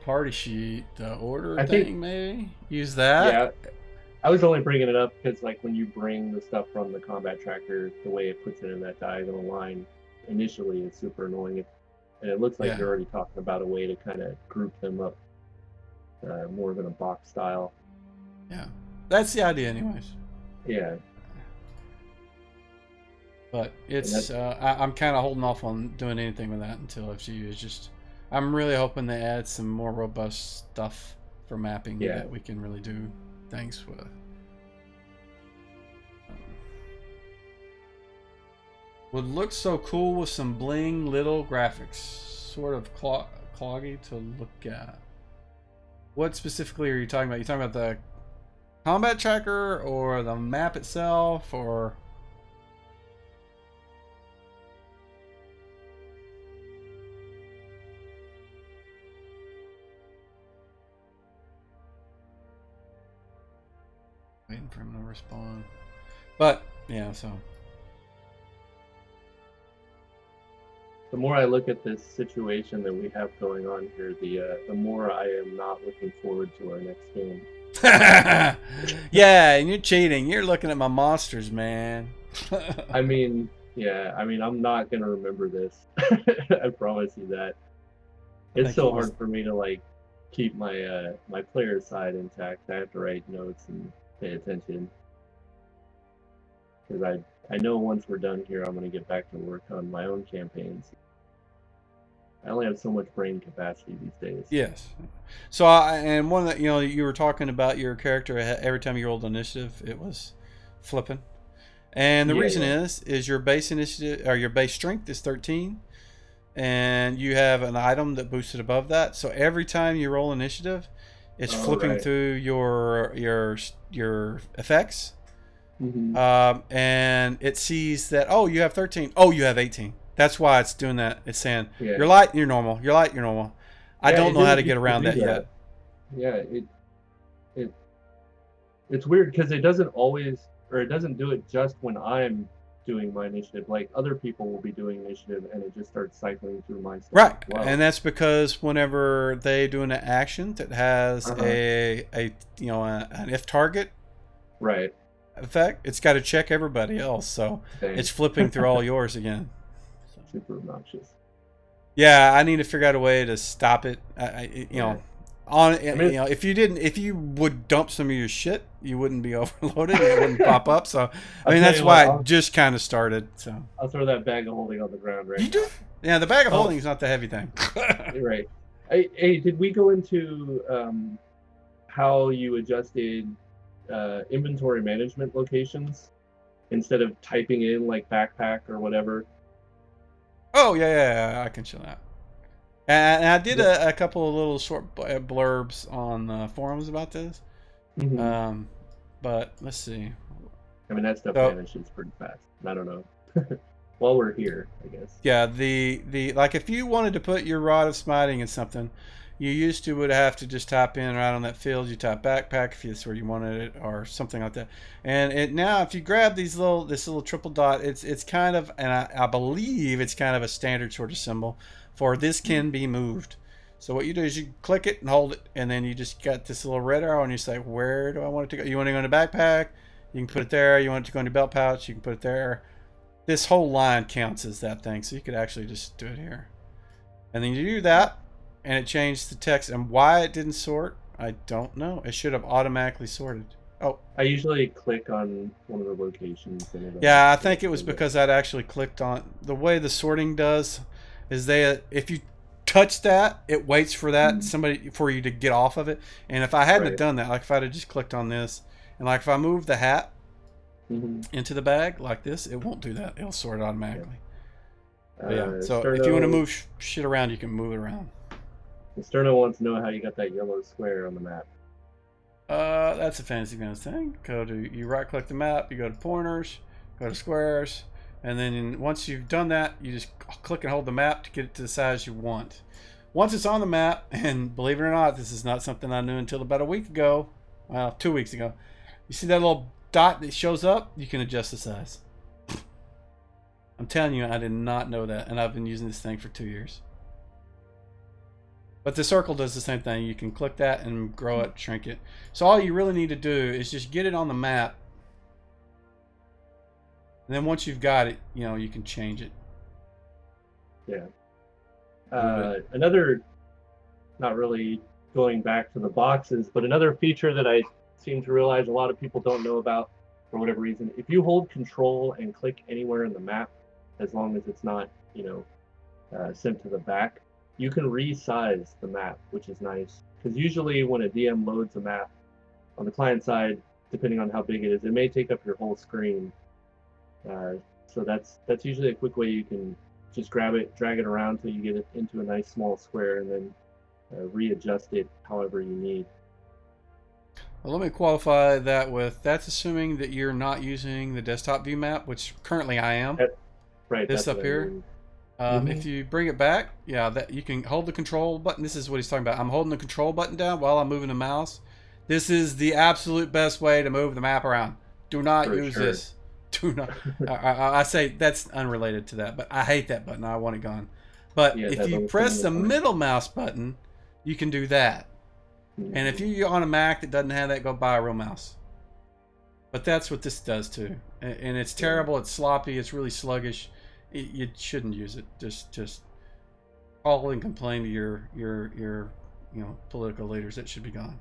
party sheet, the order I thing, think, maybe use that. yeah, I was only bringing it up because, like, when you bring the stuff from the combat tracker, the way it puts it in that diagonal line initially is super annoying. And it looks like Yeah, you're already talking about a way to kind of group them up more than a box style. yeah, that's the idea, anyways. Yeah. But And it's I'm kind of holding off on doing anything with that until FGU is just. I'm really hoping they add some more robust stuff for mapping that we can really do things with. Would look so cool with some bling little graphics. Sort of cloggy to look at. What specifically are you talking about? You talking about the combat tracker or the map itself, or? Waiting for him to respond. But yeah, so. The more I look at this situation that we have going on here, the more I am not looking forward to our next game. Yeah, and you're cheating. You're looking at my monsters, man. I mean, yeah, I mean, I'm not gonna remember this. I promise you that. It's so hard for me to like keep my my player side intact. I have to write notes and pay attention because I know once we're done here, I'm gonna get back to work on my own campaigns. I only have so much brain capacity these days. Yes. So, and one that, you know, you were talking about your character every time you rolled initiative, it was flipping. And the reason is your base initiative or your base strength is 13, and you have an item that boosted above that. So every time you roll initiative, it's flipping through your effects, and it sees that, oh, you have 13, oh, you have 18. That's why it's doing that. It's saying you're light, you're normal. You're light, you're normal. I don't know how to get around that yet. Yeah, it's weird because it doesn't always, or it doesn't do it just when I'm doing my initiative. Like other people will be doing initiative, and it just starts cycling through my stuff. Right, and that's because whenever they do an action that has a you know an if target, right, effect, it's got to check everybody else. So it's flipping through all yours again. Super obnoxious. Yeah, I need to figure out a way to stop it. You know, you know, if you would dump some of your shit, you wouldn't be overloaded. It wouldn't pop up. So I mean, that's why it just kind of started. So I'll throw that bag of holding on the ground right now. You do? Yeah, the bag of holding is not the heavy thing. Right. Hey, did we go into how you adjusted inventory management locations instead of typing in like backpack or whatever? Oh yeah, I can show that. And I did a couple of little short blurbs on forums about this. But let's see. I mean, that stuff vanishes pretty fast. I don't know. While we're here, I guess. Yeah, the like if you wanted to put your rod of smiting in something, you used to would have to just type in right on that field. You type backpack if that's where you wanted it or something like that. And it now if you grab this little triple dot, it's kind of, and I believe it's kind of a standard sort of symbol for this can be moved. So what you do is you click it and hold it, and then you just got this little red arrow, and you say, where do I want it to go? You want to go in the backpack? You can put it there. You want it to go in your belt pouch? You can put it there. This whole line counts as that thing, so you could actually just do it here. And then you do that, and it changed the text. And why it didn't sort, I don't know. It should have automatically sorted. Oh, I usually click on one of the locations. Yeah, I think it was because I'd actually clicked on the way the sorting does. Is if you touch that, it waits for that for you to get off of it. And if I hadn't have done that, like if I'd have just clicked on this, and like if I move the hat into the bag like this, it won't do that. It'll sort it automatically. So if you want to move shit around, you can move it around. Sterno wants to know how you got that yellow square on the map. That's a fancy thing. You right click the map, you go to pointers, go to squares, and then once you've done that, you just click and hold the map to get it to the size you want. once it's on the map, and believe it or not, this is not something I knew until about a week ago. Well, 2 weeks ago. You see that little dot that shows up? You can adjust the size. I'm telling you, I did not know that, and I've been using this thing for 2 years. But the circle does the same thing. You can click that and grow it, shrink it. So all you really need to do is just get it on the map. And then once you've got it, you know, you can change it. Yeah. Another, not really going back to the boxes, but another feature that I seem to realize a lot of people don't know about for whatever reason, if you hold control and click anywhere in the map, as long as it's not, you know, sent to the back, you can resize the map, which is nice. Because usually when a DM loads a map on the client side, depending on how big it is, it may take up your whole screen. So that's usually a quick way you can just grab it, drag it around till you get it into a nice small square, and then readjust it however you need. Well, let me qualify that with, that's assuming that you're not using the desktop view map, which currently I am. Right. This up here. If you bring it back, yeah, that you can hold the control button. This is what he's talking about. I'm holding the control button down while I'm moving the mouse. This is the absolute best way to move the map around. Do not use this. Do not. I say that's unrelated to that, but I hate that button. I want it gone. But yeah, if you press the middle mouse button, you can do that. And if you're on a Mac that doesn't have that, go buy a real mouse. But that's what this does too. And it's terrible. It's sloppy. It's really sluggish. You shouldn't use it. Just call and complain to your you know, political leaders. It should be gone.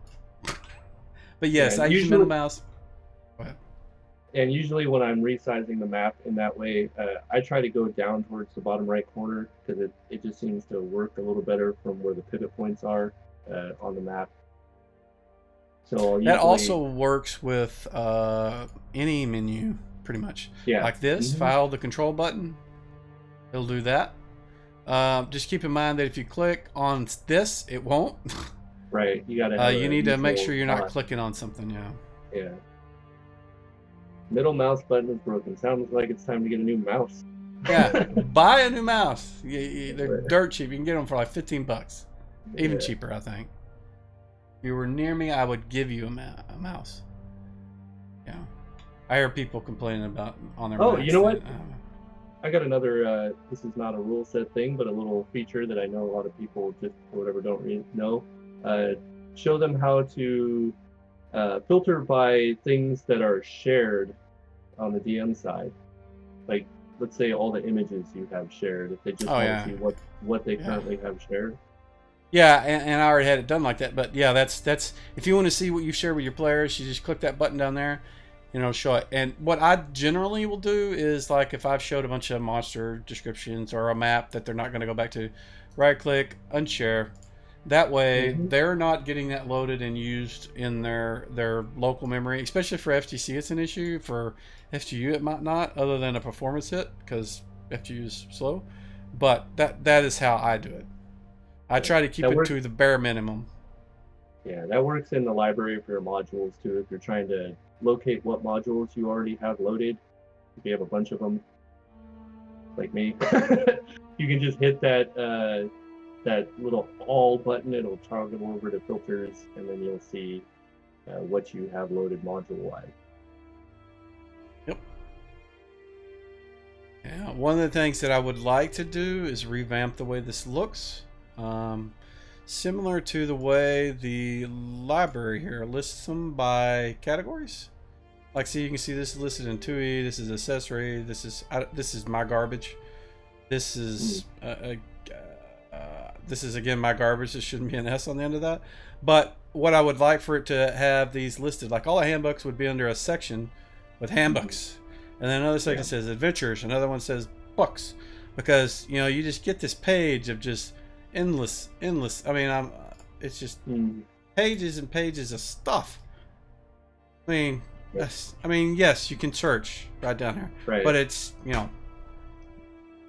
But yes, I use middle mouse. Go ahead. And usually when I'm resizing the map in that way, I try to go down towards the bottom right corner because it just seems to work a little better from where the pivot points are on the map. So usually, that also works with any menu, pretty much. Yeah. Like this, if I hold the control button, it'll do that. Just keep in mind that if you click on this, it won't. Right. You gotta. You need to make sure you're not clicking on something. Yeah. Yeah. Middle mouse button is broken. Sounds like it's time to get a new mouse. Yeah. Buy a new mouse. They're dirt cheap. You can get them for like $15, even cheaper, I think. If you were near me, I would give you a mouse. Yeah. I hear people complaining about on their. Macs you know what? I got another, this is not a rule set thing, but a little feature that I know a lot of people just for whatever don't really know. Show them how to filter by things that are shared on the DM side. Like, let's say all the images you have shared, if they just want to see what they currently have shared. Yeah, and I already had it done like that. But yeah, that's if you want to see what you share with your players, you just click that button down there. You know, show it. And what I generally will do is, like, if I've showed a bunch of monster descriptions or a map that they're not going to go back to, right click, unshare. That way, they're not getting that loaded and used in their local memory. Especially for FGC, it's an issue. For FGU, it might not, other than a performance hit, because FGU is slow. But that is how I do it. I try to keep it to the bare minimum. Yeah, that works in the library for your modules too. If you're trying to locate what modules you already have loaded, if you have a bunch of them, like me, you can just hit that little all button. It'll toggle over to filters, and then you'll see what you have loaded module-wise. Yep. Yeah, one of the things that I would like to do is revamp the way this looks. Similar to the way the library here lists them by categories. Like, so you can see this is listed in TUI, this is accessory, this is my garbage. This is this is again my garbage. There shouldn't be an S on the end of that. But what I would like for it to have these listed, like all the handbooks would be under a section with handbooks. And then another section says adventures, another one says books. Because, you know, you just get this page of just endless. I mean, it's just pages and pages of stuff. I mean, yes, you can search right down here, but it's, you know,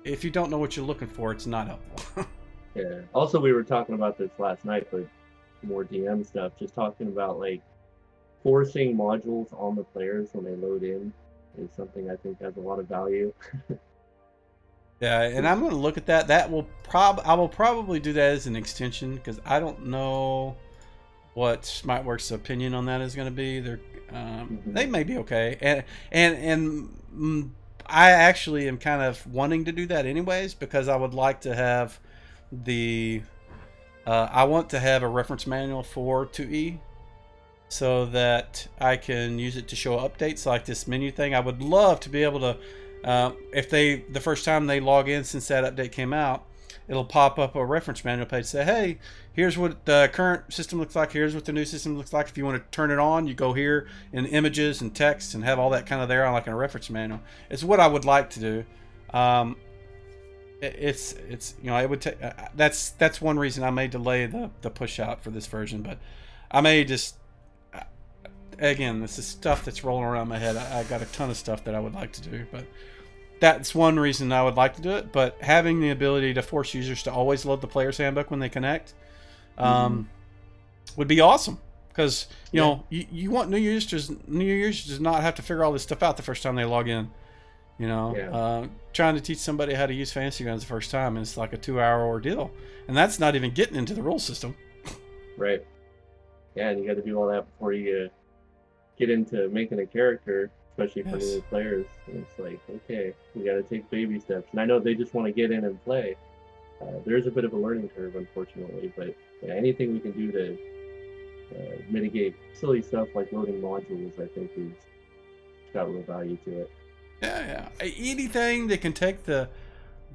if you don't know what you're looking for, it's not helpful. Yeah. Also, we were talking about this last night, but more DM stuff. Just talking about, like, forcing modules on the players when they load in is something I think has a lot of value. Yeah, and I'm going to look at that. I will probably do that as an extension because I don't know what Smartworks' opinion on that is going to be. They may be okay, and I actually am kind of wanting to do that anyways because I would like to have I want to have a reference manual for 2E so that I can use it to show updates like this menu thing. I would love to be able to, if the first time they log in since that update came out, it'll pop up a reference manual page, say, hey, here's what the current system looks like, here's what the new system looks like. If you want to turn it on, you go here in images and text and have all that kind of there on like a reference manual. It's what I would like to do. It's it would take that's one reason I may delay the push out for this version, but I may just again, this is stuff that's rolling around my head. I got a ton of stuff that I would like to do, but that's one reason I would like to do it. But having the ability to force users to always load the player's handbook when they connect would be awesome. Because you know you want new users to not have to figure all this stuff out the first time they log in. You know, trying to teach somebody how to use Fantasy Grounds the first time, and it's like a 2-hour ordeal, and that's not even getting into the rule system. Right. Yeah, and you got to do all that before you get into making a character, especially for new players. And it's like, okay, we got to take baby steps. And I know they just want to get in and play. There's a bit of a learning curve, unfortunately, but anything we can do to mitigate silly stuff like loading modules, I think, is got real value to it. Yeah. Anything that can take the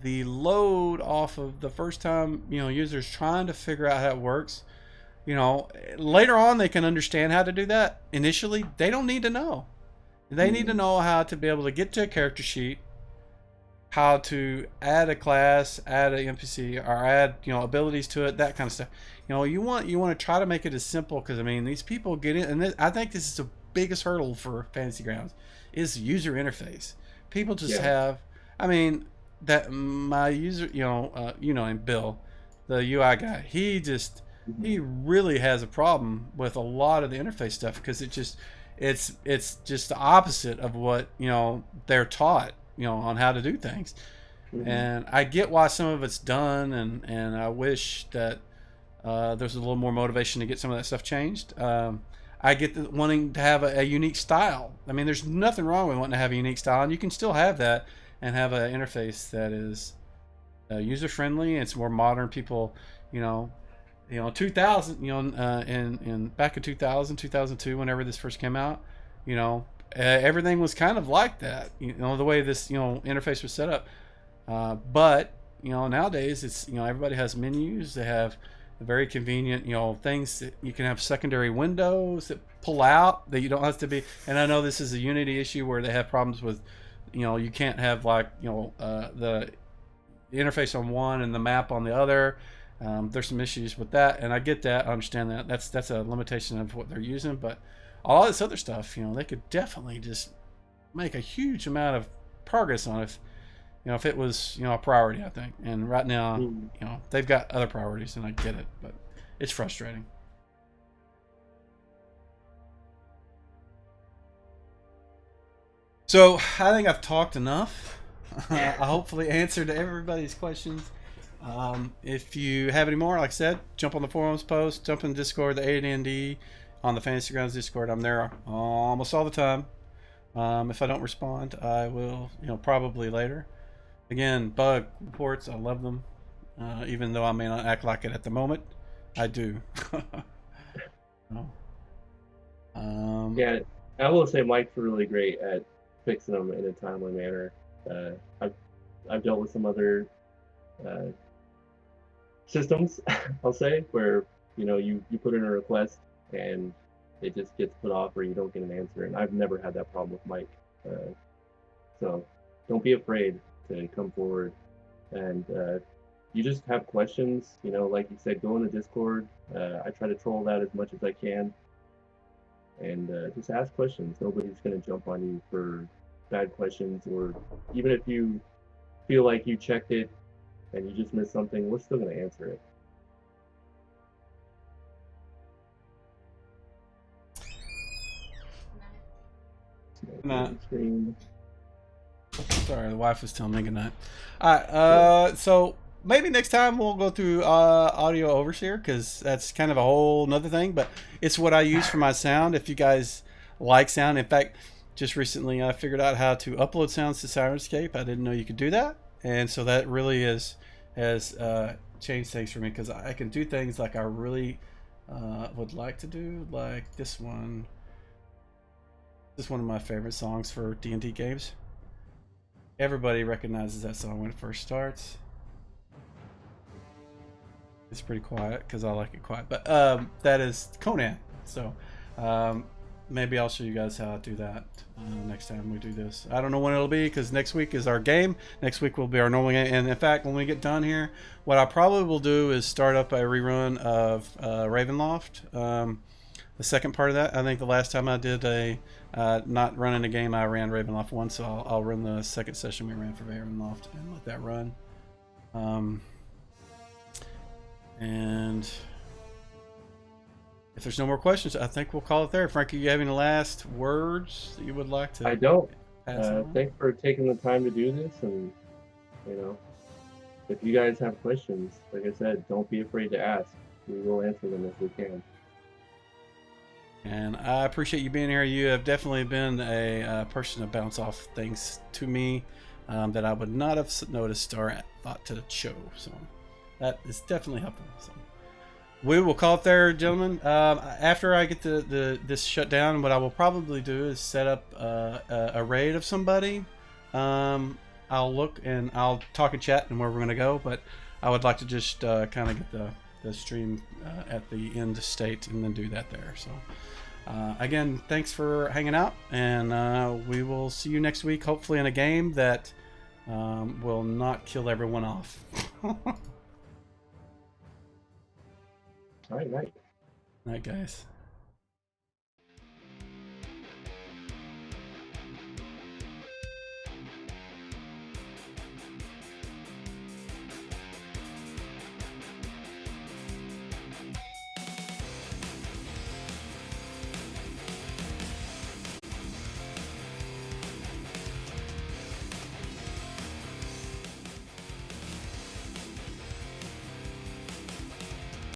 load off of the first time, users trying to figure out how it works. Later on they can understand how to do that. Initially, they don't need to know. They need to know how to be able to get to a character sheet, how to add a class, add an NPC, or add abilities to it, that kind of stuff. You want to try to make it as simple, because I mean these people get in, and I think this is the biggest hurdle for Fantasy Grounds is user interface. People just have, I mean, that my user, and Bill, the UI guy, he really has a problem with a lot of the interface stuff because it's just the opposite of what they're taught on how to do things. And I get why some of it's done, and I wish that there's a little more motivation to get some of that stuff changed. I get wanting to have a unique style. I mean, there's nothing wrong with wanting to have a unique style, and you can still have that and have an interface that is user friendly. It's more modern. People, 2000, in back in 2000, 2002, whenever this first came out, everything was kind of like that. The way this interface was set up. But nowadays it's everybody has menus. They have very convenient things that you can have secondary windows that pull out that you don't have to be. And I know this is a Unity issue where they have problems with you can't have like the interface on one and the map on the other. There's some issues with that, and I get that. I understand that. That's a limitation of what they're using, but all this other stuff, they could definitely just make a huge amount of progress on it. If it was, a priority, I think. And right now, they've got other priorities, and I get it, but it's frustrating. So I think I've talked enough. I hopefully answered everybody's questions. If you have any more, like I said, jump on the forums post, jump in Discord, the AD&D on the Fantasy Grounds Discord. I'm there almost all the time. If I don't respond, I will, probably later. Again, bug reports, I love them. Even though I may not act like it at the moment, I do. Yeah, I will say Mike's really great at fixing them in a timely manner. I've dealt with some other systems, I'll say, where you put in a request and it just gets put off or you don't get an answer, and I've never had that problem with Mike. So don't be afraid to come forward, and you just have questions, like you said, go in the Discord. I try to troll that as much as I can, and just ask questions. Nobody's going to jump on you for bad questions, or even if you feel like you checked it and you just missed something, we're still going to answer it. Nah. Screen. Sorry, the wife was telling me goodnight. All right, so maybe next time we'll go through Audio Overseer, because that's kind of a whole nother thing, but it's what I use for my sound. If you guys like sound, in fact, just recently I figured out how to upload sounds to Sirenscape. I didn't know you could do that, and so that really has changed things for me, because I can do things like I really would like to do, like this one. This is one of my favorite songs for D&D games. Everybody recognizes that song when it first starts. It's pretty quiet because I like it quiet, but that is Conan. So maybe I'll show you guys how to do that next time we do this. I don't know when it'll be, because next week is our game. Next week will be our normal game, and in fact, when we get done here, what I probably will do is start up a rerun of Ravenloft. The second part of that, I think the last time I did a not running a game, I ran Ravenloft 1, so I'll run the second session we ran for Ravenloft and let that run. And if there's no more questions, I think we'll call it there. Frankie, you have any last words that you would like to? I don't. Pass on? Thanks for taking the time to do this, and if you guys have questions, like I said, don't be afraid to ask. We will answer them if we can. And I appreciate you being here. You have definitely been a person to bounce off things to me that I would not have noticed or thought to show. So that is definitely helpful. So we will call it there, gentlemen. After I get this shut down, what I will probably do is set up a raid of somebody. I'll look and I'll talk in chat and where we're going to go. But I would like to just kind of get the stream at the end state and then do that there. So again, thanks for hanging out, and we will see you next week, hopefully in a game that will not kill everyone off. All right, night. Night, guys.